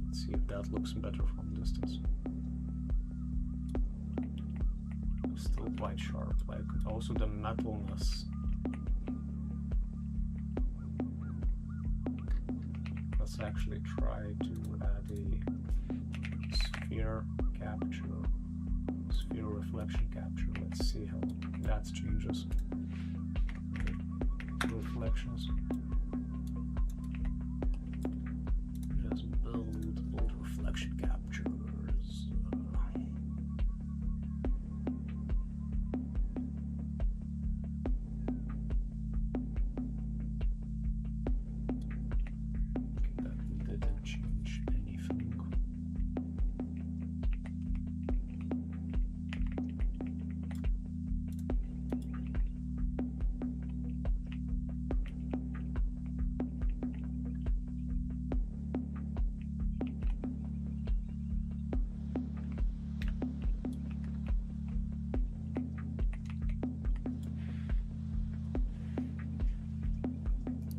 Let's see if that looks better from a distance. Still quite sharp, like also the metalness. Let's actually try to add a sphere capture, sphere reflection capture. Let's see how that changes. Reflections. Just build reflection captures.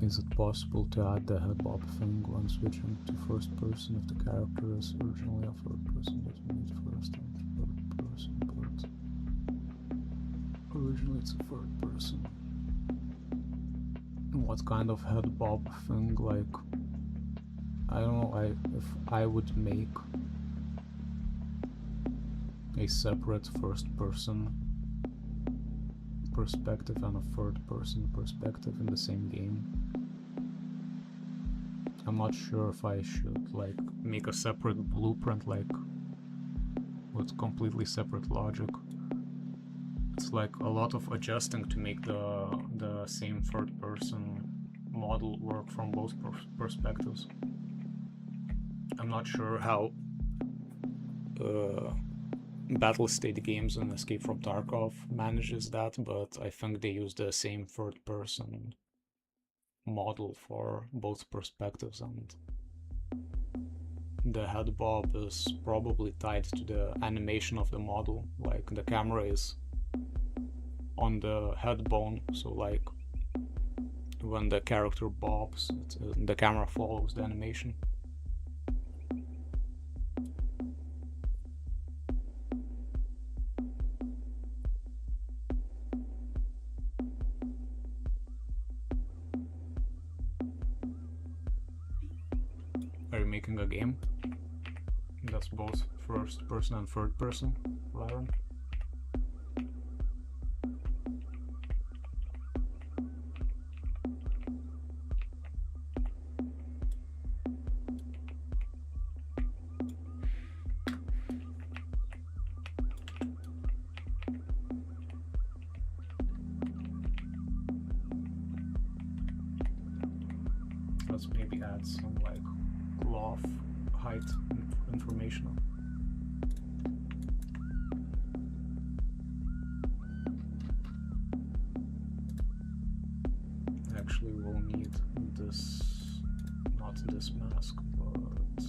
Is it possible to add the head bob thing when switching to first person if the character is originally a third person, but we need first and third person, but originally it's a third person? What kind of head bob thing? Like, I don't know, if I would make a separate first person perspective and a third person perspective in the same game, I'm not sure if I should like make a separate blueprint like with completely separate logic. It's like a lot of adjusting to make the same third person model work from both perspectives. I'm not sure how Battlestate Games and Escape from Tarkov manages that, but I think they use the same third person model for both perspectives, and the head bob is probably tied to the animation of the model. Like the camera is on the head bone, so like when the character bobs, the camera follows the animation. Are you making a game that's both first person and third person, Lyron? Let's maybe add some like cloth height information. Actually, we'll need this, not this mask, but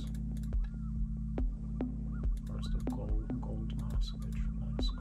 first a gold mask. Sketch mask.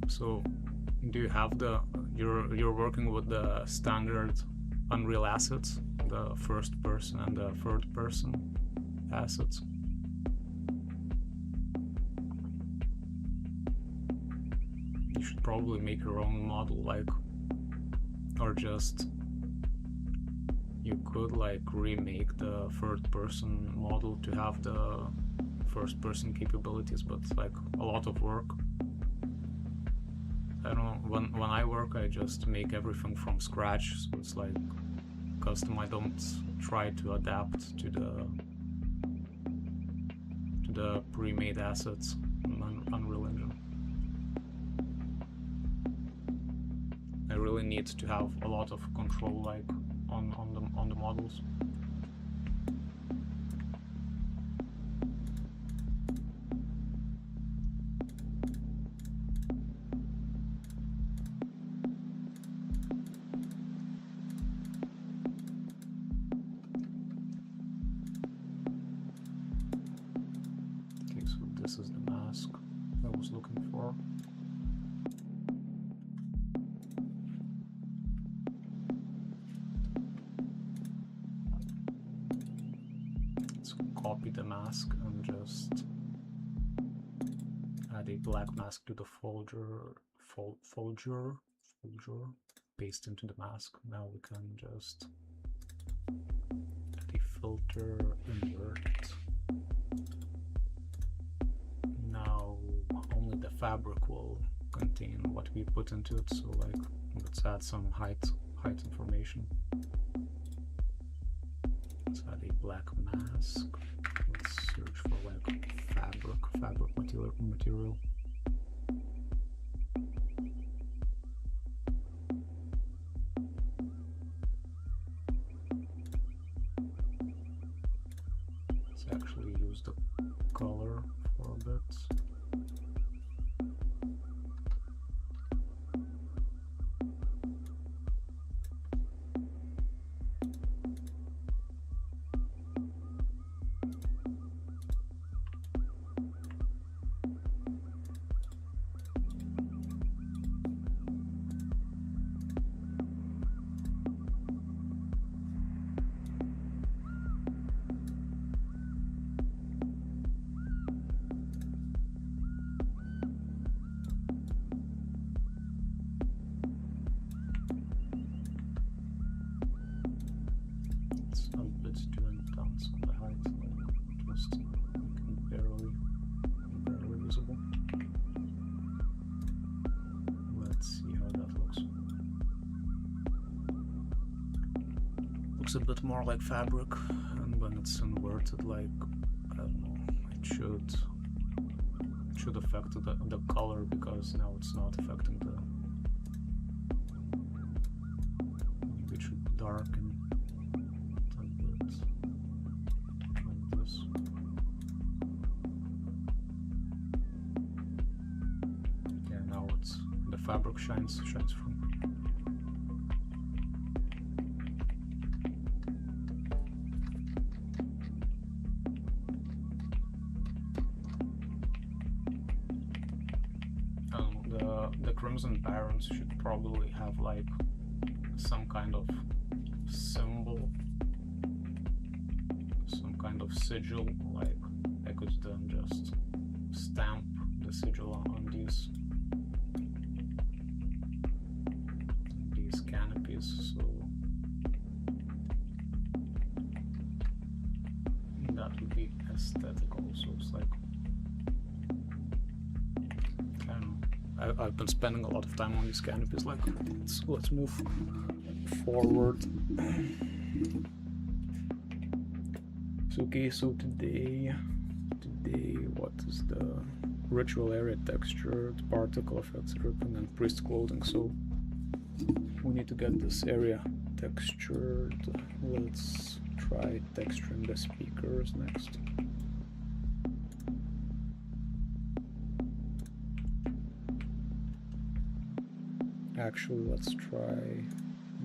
So do you have you're working with the standard Unreal assets, the first person and the third person assets? You should probably make your own model, like, or just you could like remake the third person model to have the first person capabilities, but like a lot of work. I don't know, when I work I just make everything from scratch, so it's like custom. I don't try to adapt to the pre-made assets in Unreal Engine. I really need to have a lot of control, like on the models. Okay, so this is the mask I was looking for. Let's copy the mask and just add a black mask to the folder, paste into the mask. Now we can just add a filter, invert. Now only the fabric will contain what we put into it, so like let's add some height information. Let's add a black mask. Let's search for like fabric material. Let's actually use the color for a bit. A bit more like fabric, and when it's inverted, like I don't know, it should affect the color, because now it's not affecting the. Maybe it should darken a bit like this. Yeah, now it's the fabric shines through. Crimson Barons should probably have like some kind of symbol, some kind of sigil. Like I could then just stamp the sigil on these canopies, so that would be aesthetic also. It's like I've been spending a lot of time on these canopies. Like, let's move forward. So okay, so today what is the ritual area textured, particle effects, ribbon, and priest clothing? So we need to get this area textured. Let's try texturing the speakers next. Actually, let's try,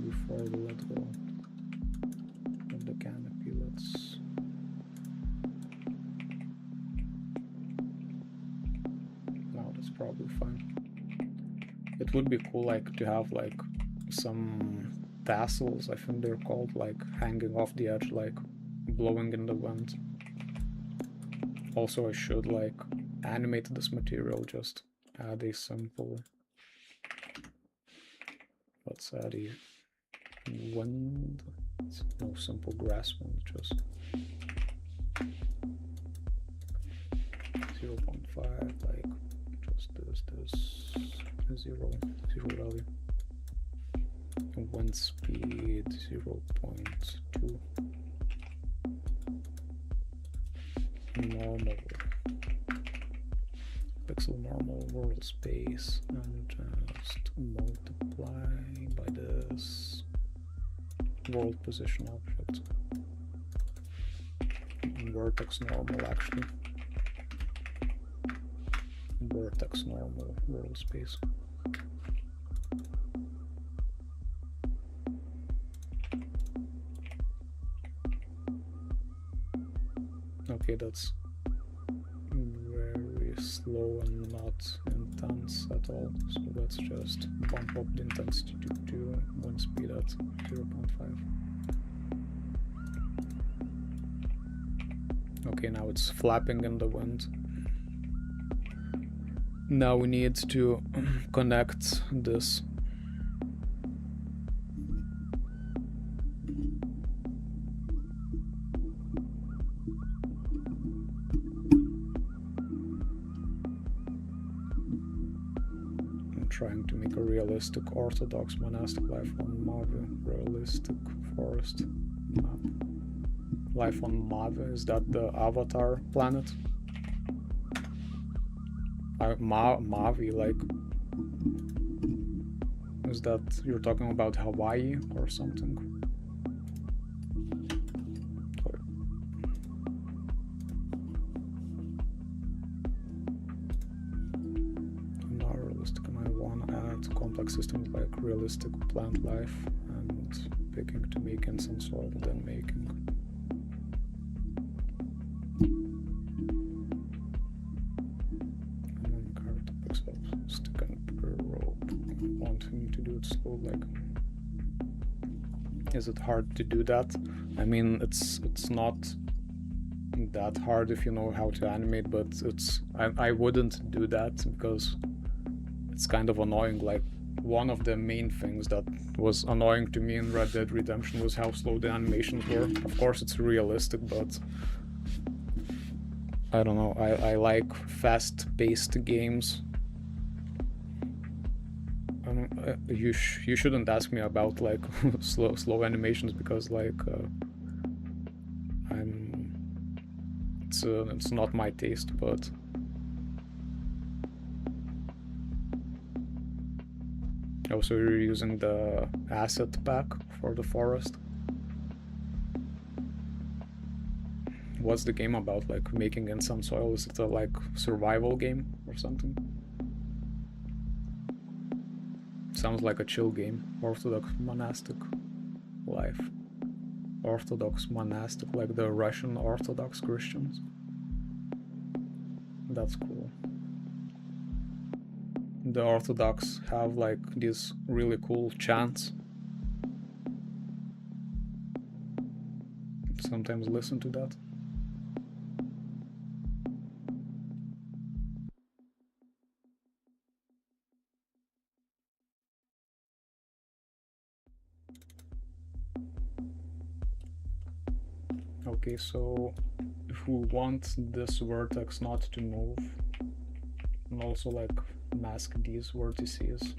before we let go of the canopy, let's no, that's probably fine. It would be cool like to have like some tassels, I think they're called, like hanging off the edge, like blowing in the wind. Also, I should like animate this material, just add a simple, let's add a wind, no simple grass wind, just 0.5, like just this 0 value. Wind speed 0.2. Normal pixel normal world space, and just multiply by this world position object. Vertex normal, actually. Vertex normal world space. Okay, that's very slow and not intense at all. So let's just bump up the intensity to wind speed at 0.5. Okay, now it's flapping in the wind. Now we need to connect this. Trying to make a realistic orthodox monastic life on Mavi, realistic forest map. Life on Mavi, is that the Avatar planet? Mavi, like, is that you're talking about Hawaii or something? Complex systems like realistic plant life and picking to make in some soil, then making. And then character picks up stick and per rope. I want him to do it slow, like. Is it hard to do that? I mean, it's not that hard if you know how to animate, but I wouldn't do that because it's kind of annoying. Like, one of the main things that was annoying to me in Red Dead Redemption was how slow the animations were. Of course it's realistic, but I don't know, I like fast-paced games. You shouldn't ask me about like slow animations, because like it's not my taste, but also you're using the asset pack for the forest. What's the game about? Like making in some soil? Is it a like survival game or something? Sounds like a chill game. Orthodox monastic life. Orthodox monastic, like the Russian Orthodox Christians. That's cool. The Orthodox have like these really cool chants. Sometimes listen to that. Okay, so if we want this vertex not to move, and also like mask these vertices.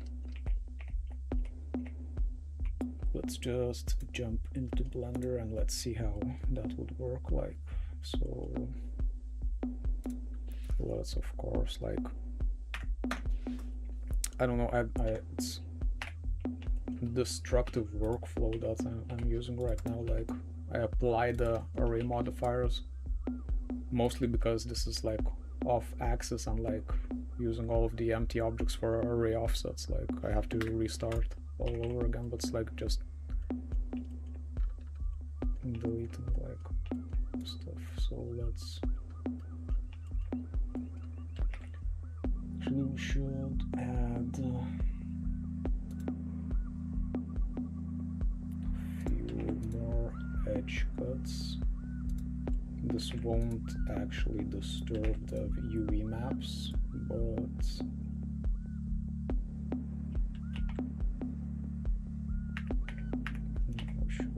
Let's just jump into Blender and let's see how that would work like. So let's of course like, I don't know, it's destructive workflow that I'm using right now. Like I apply the array modifiers mostly because this is like off axis and like using all of the empty objects for array offsets. Like I have to restart all over again, but it's like just deleting like stuff. So let's actually, we should add a few more edge cuts. This won't actually disturb the UV maps, but I should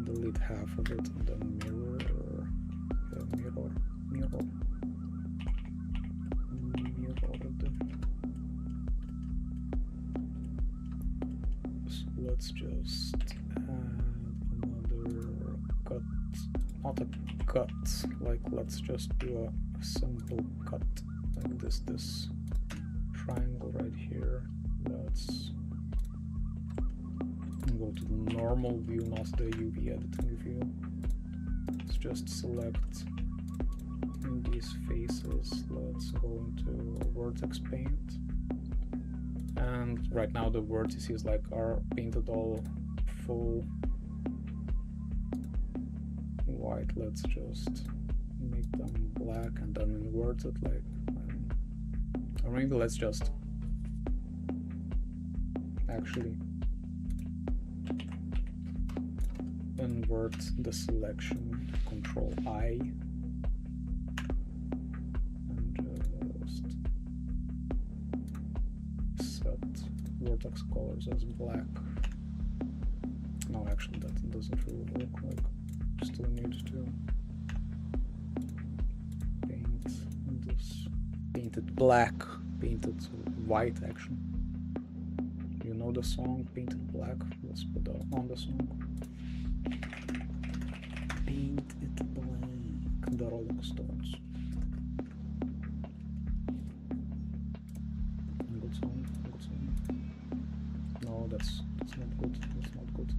delete half of it and then mirror it. So let's just add another cut, not a cut, like let's just do a simple cut like this triangle right here. Let's go to the normal view, not the UV editing view. Let's just select these faces. Let's go into vertex paint, and right now the vertices like are painted all full white. Let's just make them black and then invert it like, or maybe let's just actually invert the selection, Control I, and just set vertex colors as black. No, actually that doesn't really work. Like, still need to paint this, paint it black, paint it white actually. You know the song Paint It Black? Let's put that on the song. Paint It Black, the Rolling Stones. Good song, good song. No, that's not good, that's not good.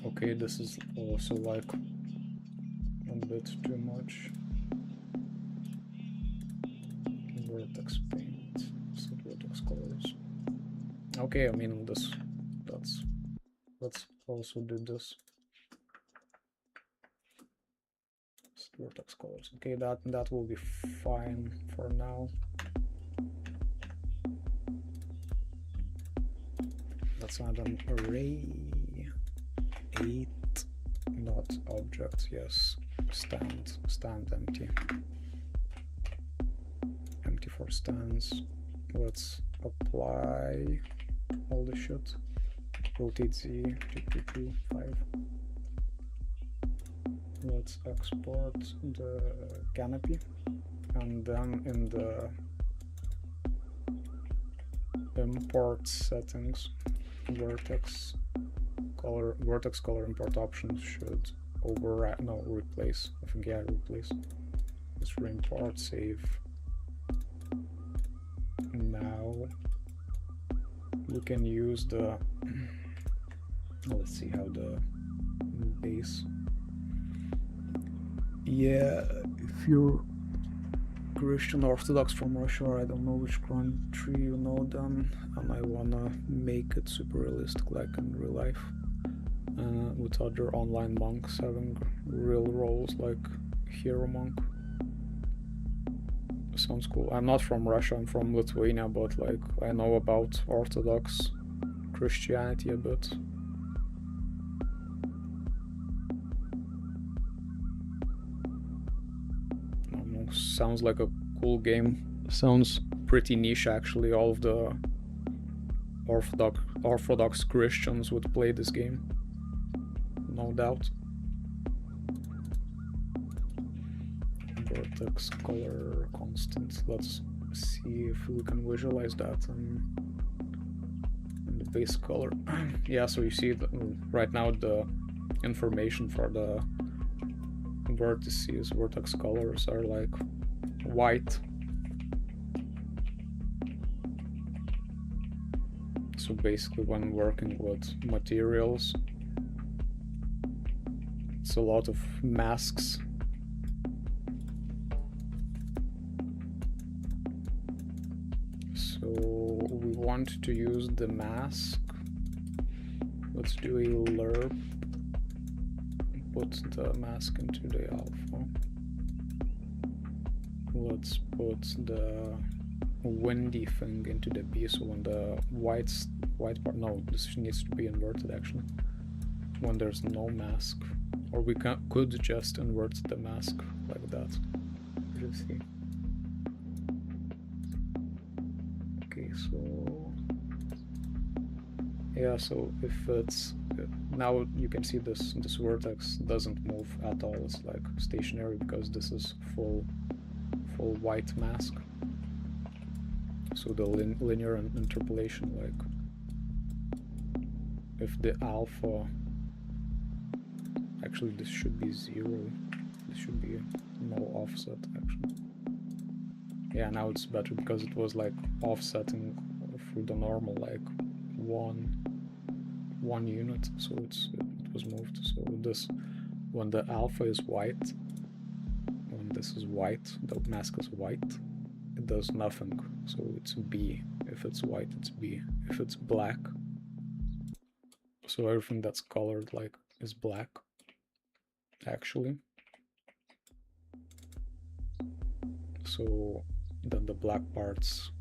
Okay, this is also like a bit too much. Vertex paint, set vertex colors. Okay, I mean let's also do this. Set vertex colors. Okay, that will be fine for now. Let's add an array. 8 dot object, yes, stand empty for stands. Let's apply all the shit. Rotate Z, GPP 5. Let's export the canopy, and then in the import settings, vertex color import options should override, no, replace, I think, yeah, replace. Let's reimport, save. Now we can use the, let's see how the base, yeah, if you're Christian Orthodox from Russia, or I don't know which country you know them, and I wanna make it super realistic like in real life, with other online monks having real roles like hero monk. Sounds cool. I'm not from Russia, I'm from Lithuania, but like I know about Orthodox Christianity a bit. sounds like a cool game. Sounds pretty niche actually. All of the Orthodox Christians would play this game, no doubt. Vertex color constant. Let's see if we can visualize that in the base color. Yeah, so you see that right now the information for the vertices, vertex colors are like white. So basically when working with materials, it's a lot of masks. So we want to use the mask. Let's do a lerp. Put the mask into the alpha. Let's put the windy thing into the B, so when the white part, no, this needs to be inverted actually, when there's no mask, or we could just invert the mask like that. Let's see. Okay, so yeah, so if it's now you can see this vertex doesn't move at all, it's like stationary because this is full white mask. So the linear interpolation, like if the alpha, actually this should be 0, this should be no offset actually. Yeah, now it's better because it was like offsetting through the normal like one unit, so it was moved. So this, when the alpha is white, when this is white, the mask is white, it does nothing. So it's B. If it's white, it's B. If it's black, so everything that's colored like is black actually. So then the black part's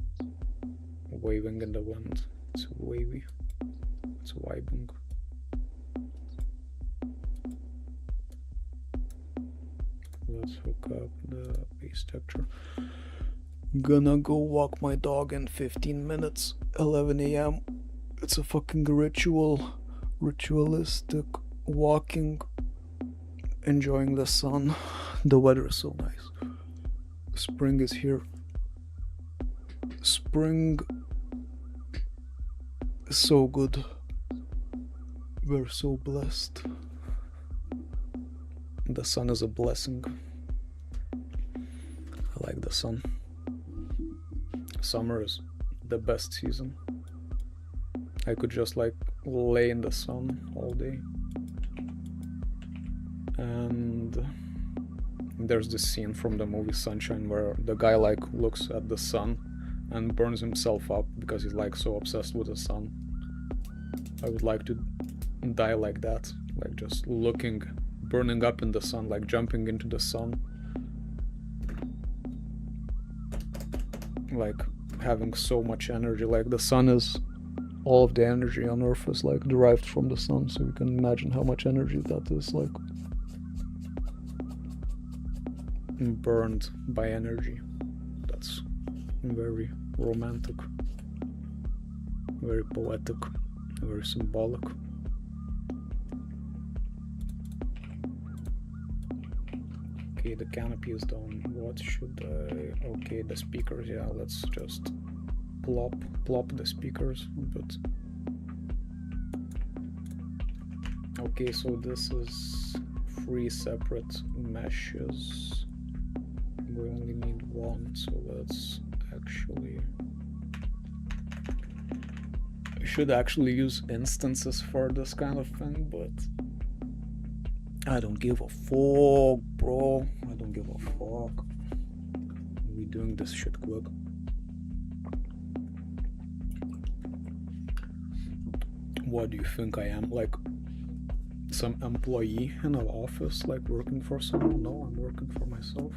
waving in the wind. It's wavy. It's vibing. Let's hook up the base texture. Gonna go walk my dog in 15 minutes, 11 AM. It's a fucking ritualistic walking, enjoying the sun. The weather is so nice. Spring is here. Spring is so good. We're so blessed. The sun is a blessing. I like the sun. Summer is the best season. I could just like lay in the sun all day. And there's this scene from the movie Sunshine where the guy like looks at the sun and burns himself up because he's like so obsessed with the sun. I would like to die like that, like just looking, burning up in the sun, like jumping into the sun, like having so much energy. Like the sun is, all of the energy on Earth is like derived from the sun, so you can imagine how much energy that is, like burned by energy. That's very romantic, very poetic, very symbolic. Okay, the canopy is done. What should I... Okay, the speakers, yeah, let's just plop the speakers. But okay, so this is 3 separate meshes. We only need 1, so let's actually... I should actually use instances for this kind of thing, but I don't give a fuck, bro. I don't give a fuck. We doing this shit quick. What do you think I am? Like some employee in an office, like working for someone? No, I'm working for myself.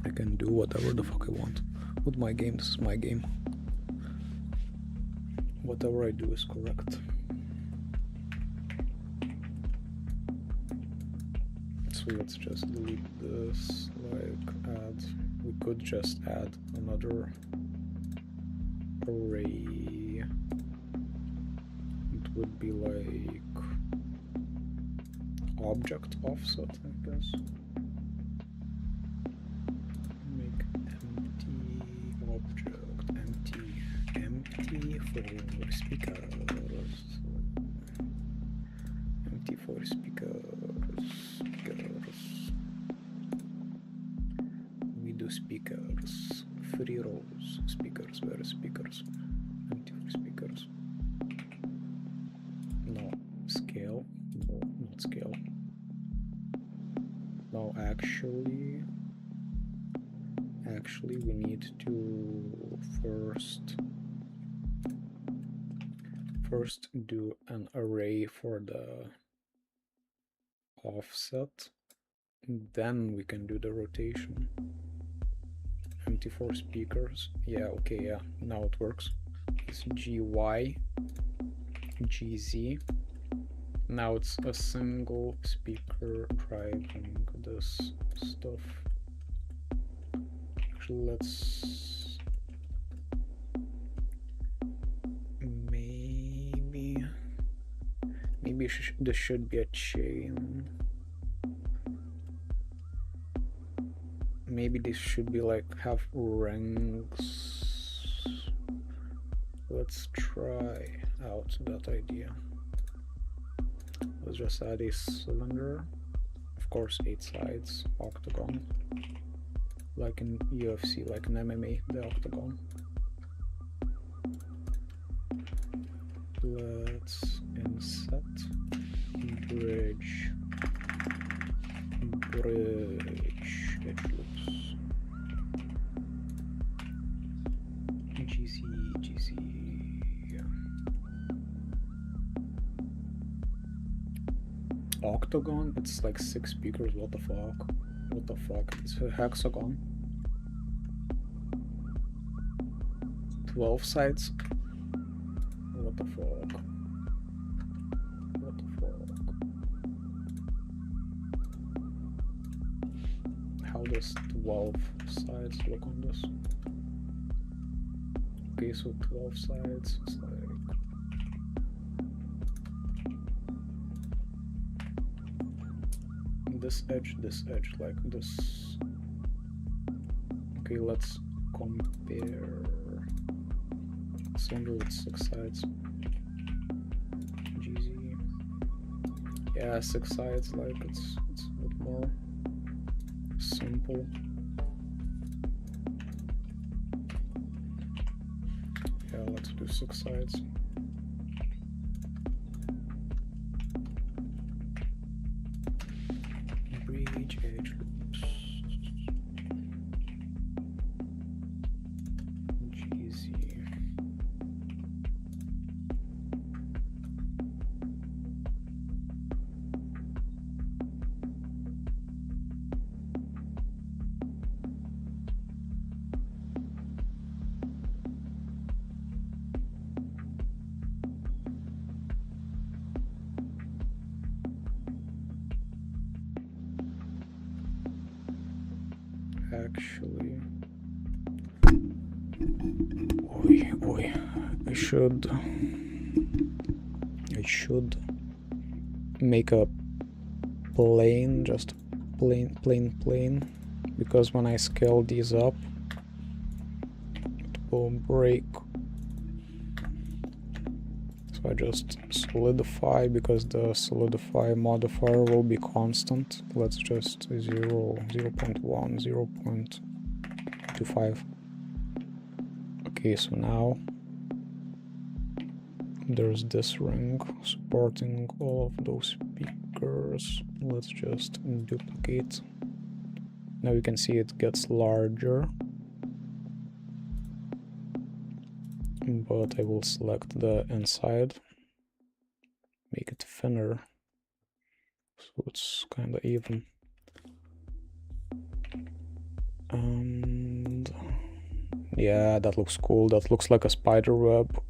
I can do whatever the fuck I want with my game. This is my game. Whatever I do is correct. So let's just delete this, like add, we could just add another array. It would be like object offset, I guess. Make empty object, empty for speakers, empty for speakers, we do speakers, free rows, speakers, where is speakers, empty for speakers, no, scale, no, not scale, no, actually we need to first do an array for the offset, then we can do the rotation. Empty for speakers, yeah, okay, yeah, now it works. It's GY, GZ, now it's a single speaker driving this stuff. Actually, let's maybe this should be a chain. Maybe this should be like have rings. Let's try out that idea. Let's just add a cylinder, of course 8 sides, octagon, like in UFC, like in MMA, the octagon. Let's inset bridge edge loops, GZ, yeah. Octagon, it's like 6 speakers, what the fuck, it's a hexagon, 12 sides, what the fuck. How does 12 sides look on this? Okay, so 12 sides, it's like this edge, like this. Okay, let's compare cylinder with 6 sides. GZ. Yeah, 6 sides, like it's a bit more simple. Yeah, let's do 6 sides. Bridge edge loops. GZ. Actually, oi, I should make a plane, just plane, because when I scale these up, it will break. So I just solidify, because the solidify modifier will be constant. Let's just 0, 0.1, 0.25. Okay, so now there's this ring supporting all of those speakers. Let's just duplicate. Now you can see it gets larger, but I will select the inside, make it thinner, so it's kind of even. And yeah, that looks cool. That looks like a spider web.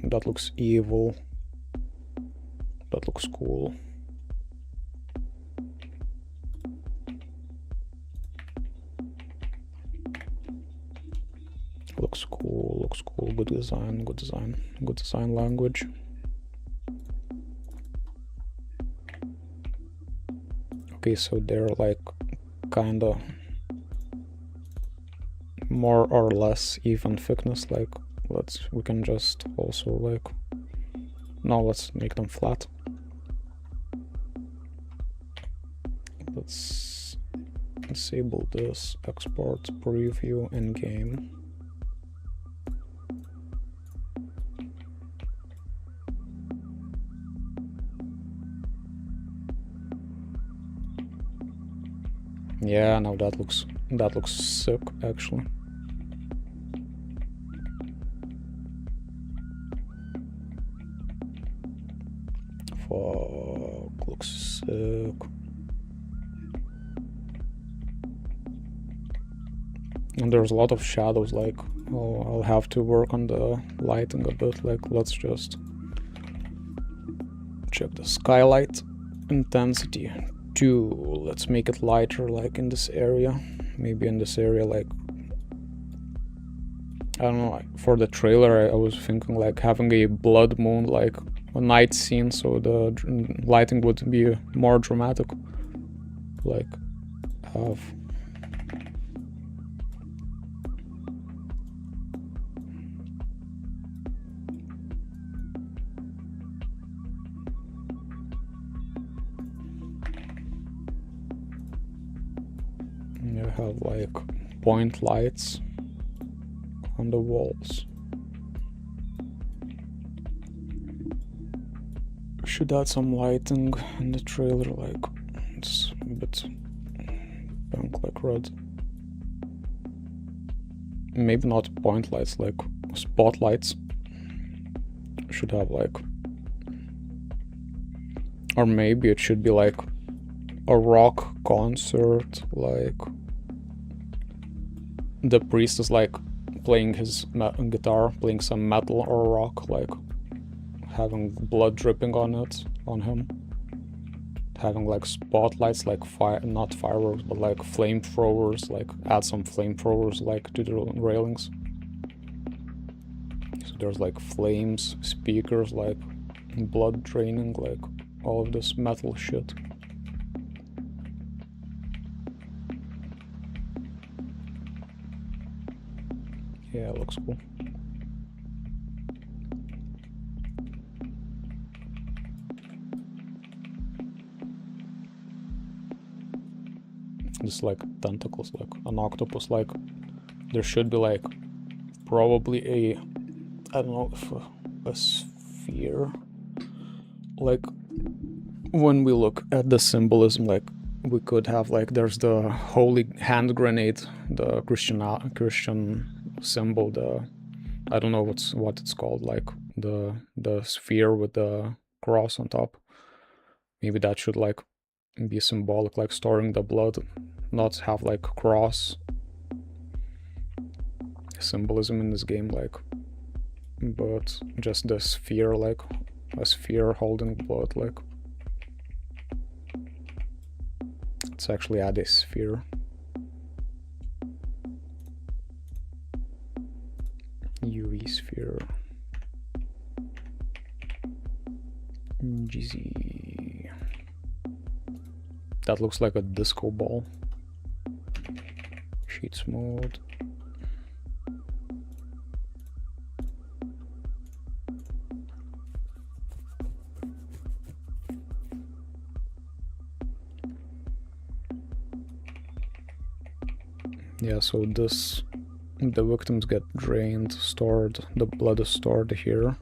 That looks evil. That looks cool. Looks cool, good design, good design language. Okay, so they're like kinda more or less even thickness, like we can just also like, no, let's make them flat. Let's disable this, export preview in game. Yeah, now that looks sick actually. Fuck, looks sick. And there's a lot of shadows, like I'll have to work on the lighting a bit. Like, let's just check the skylight intensity 2. Let's make it lighter, like in this area. Maybe in this area, like, I don't know, for the trailer I was thinking like having a blood moon, like a night scene, so the lighting would be more dramatic. Like, have like point lights on the walls. Should add some lighting in the trailer, like it's a bit pink, like red. Maybe not point lights, like spotlights. Should have like, or maybe it should be like a rock concert, like the priest is like playing his guitar, playing some metal or rock, like having blood dripping on him, having like spotlights, like not fireworks, but like flamethrowers, like add some flamethrowers like to the railings. So there's like flames, speakers, like blood draining, like all of this metal shit. Yeah, it looks cool. It's like tentacles, like an octopus, like there should be like probably a, I don't know, if a sphere. Like when we look at the symbolism, like we could have like, there's the holy hand grenade, the Christian symbol, the, I don't know what it's called, like the sphere with the cross on top. Maybe that should like be symbolic, like storing the blood, not have like cross symbolism in this game, like, but just the sphere, like a sphere holding blood, like let's actually add a sphere. UV sphere. GZ. That looks like a disco ball. Sheets mode. Yeah, so this, the victims get drained, stored, the blood is stored here.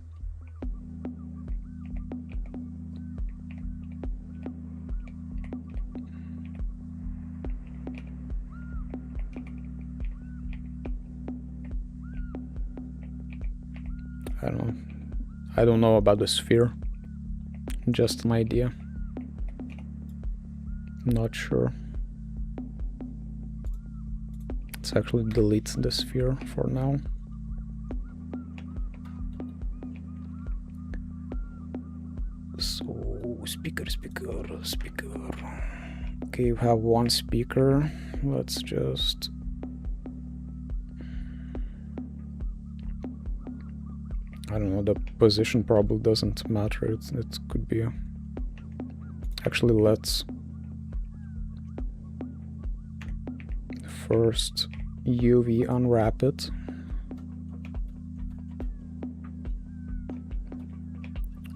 I don't know about the sphere. Just an idea. Not sure. Let's actually delete the sphere for now. So, speaker. Okay, we have one speaker. Let's just don't know, the position probably doesn't matter. It could be... Actually, let's first UV unwrap it.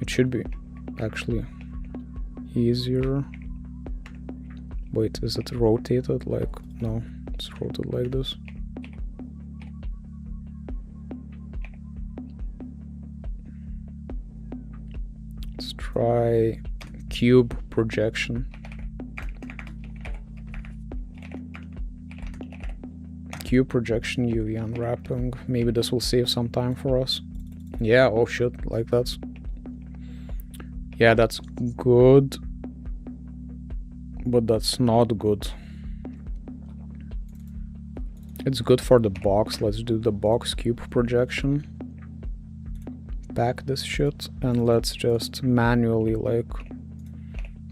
It should be actually easier. Wait, is it rotated? Like, no, it's rotated like this. Let's try cube projection. Cube projection, UV unwrapping. Maybe this will save some time for us. Yeah, oh shit, like that's... Yeah, that's good. But that's not good. It's good for the box. Let's do the box cube projection. Pack this shit and let's just manually, like,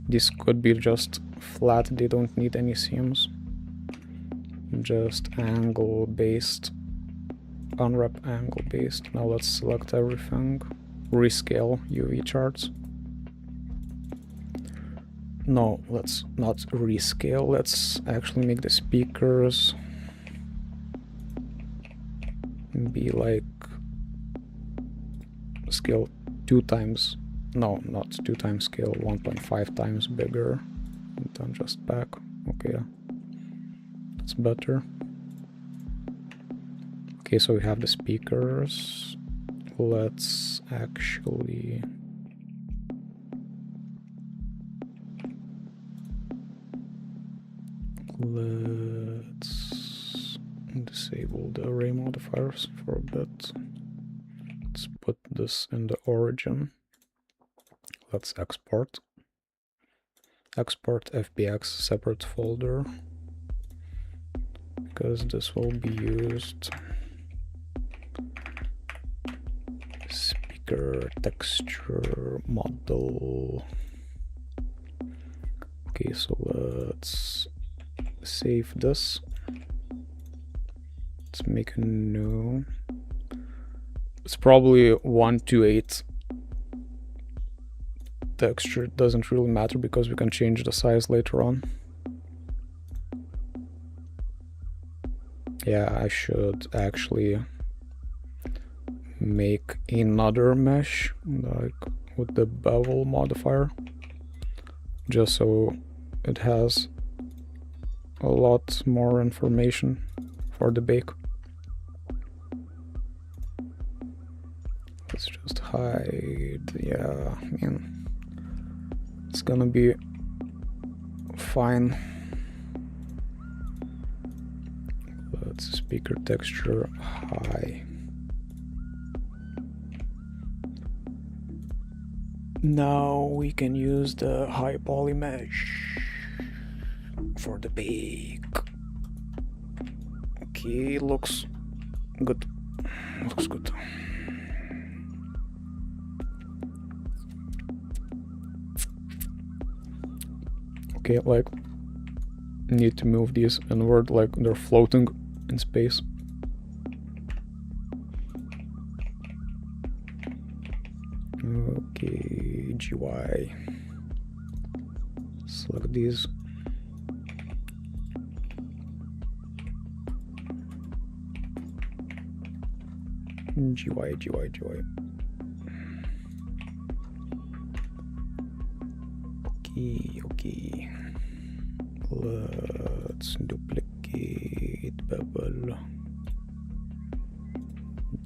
this could be just flat, they don't need any seams. Just angle based, unwrap angle based. Now let's select everything. Rescale UV charts. No, let's not rescale. Let's actually make the speakers be like scale 2 times, no, not 2 times scale, 1.5 times bigger, and then just back. Okay, yeah. That's better. Okay, so we have the speakers. Let's actually let's disable the array modifiers for a bit. Let's put this in the origin. Let's export. Export FBX separate folder, because this will be used. Speaker texture model. Okay, so let's save this. Let's make a new. It's probably 128 texture. It doesn't really matter because we can change the size later on. Yeah, I should actually make another mesh, like with the bevel modifier, just so it has a lot more information for the bake. Let's just hide. Yeah, I mean, it's gonna be fine. Let's speaker texture high. Now we can use the high poly mesh for the bake. Okay, looks good. Looks good. Okay, like, need to move these inward, like they're floating in space. Okay, GY. Select these. GY. Okay. Let's duplicate bevel.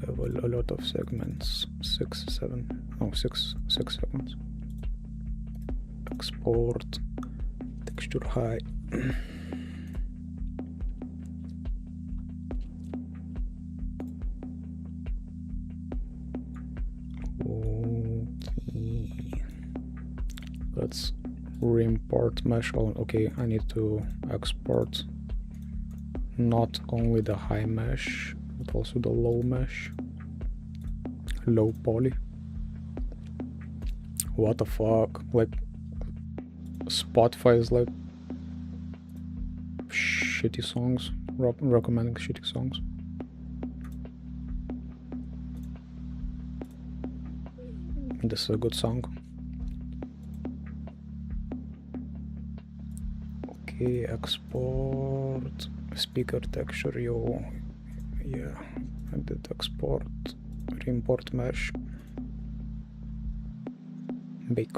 A lot of segments. 6 segments. Export texture high. Okay. Let's re-import mesh. Okay, I need to export not only the high mesh but also the low mesh. Low poly. What the fuck? Like, Spotify is like shitty songs, recommending shitty songs. This is a good song. Okay, export speaker texture. Yo, yeah, I did export, re-import mesh, bake.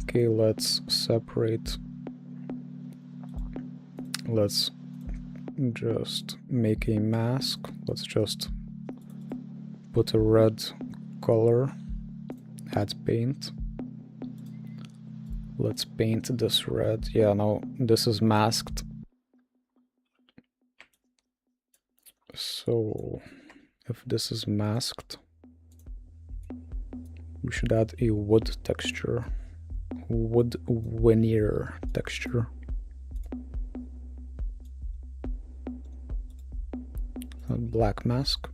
Okay, let's separate. Let's just make a mask. Let's just put a red color, add paint. Let's paint this red. Yeah, now this is masked. So if this is masked, we should add a wood texture, wood veneer texture. A black mask,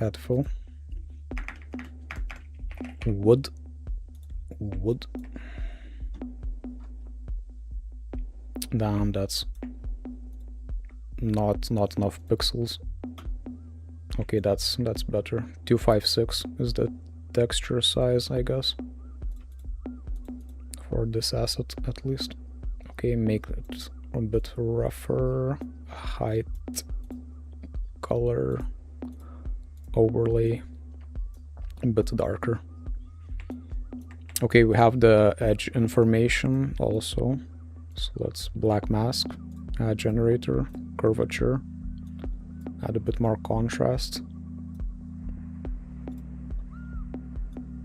add fill, wood. Damn, that's not enough pixels. Okay, that's better. 256 is the texture size, I guess, for this asset at least. Okay, make it a bit rougher. Height, color, overlay, a bit darker. Okay, we have the edge information also. So let's black mask, add generator, curvature, add a bit more contrast,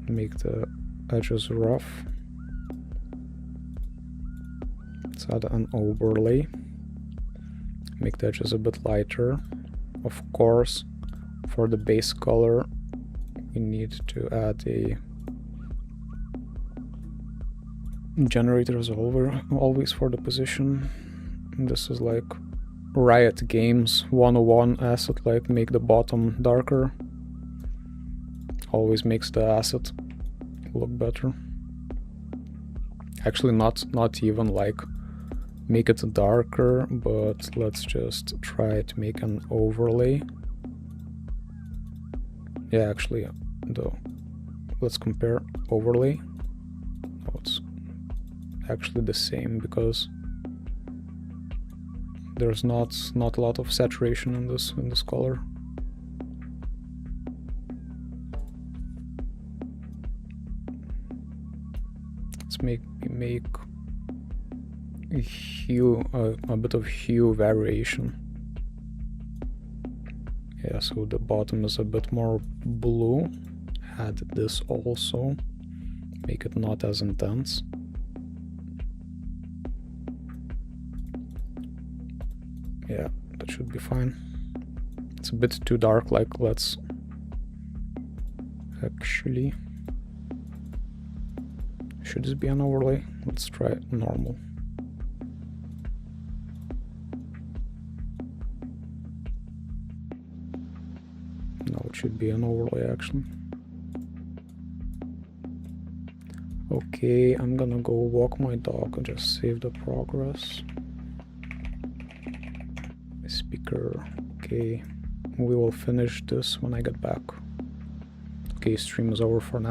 make the edges rough. Let's add an overlay, make the edges a bit lighter. Of course, for the base color, we need to add a generator as always for the position. This is like Riot Games 101 asset, like make the bottom darker. Always makes the asset look better. Actually, not even like make it darker, but let's just try to make an overlay. Yeah, actually, let's compare overlay. No, it's actually the same because there's not a lot of saturation in this color. Let's make a hue, a bit of hue variation. Yeah, so the bottom is a bit more blue. Add this also, make it not as intense. Yeah, that should be fine. It's a bit too dark, like let's actually... Should this be an overlay? Let's try normal. No, it should be an overlay actually. Okay, I'm gonna go walk my dog and just save the progress. Speaker. Okay, we will finish this when I get back. Okay, stream is over for now.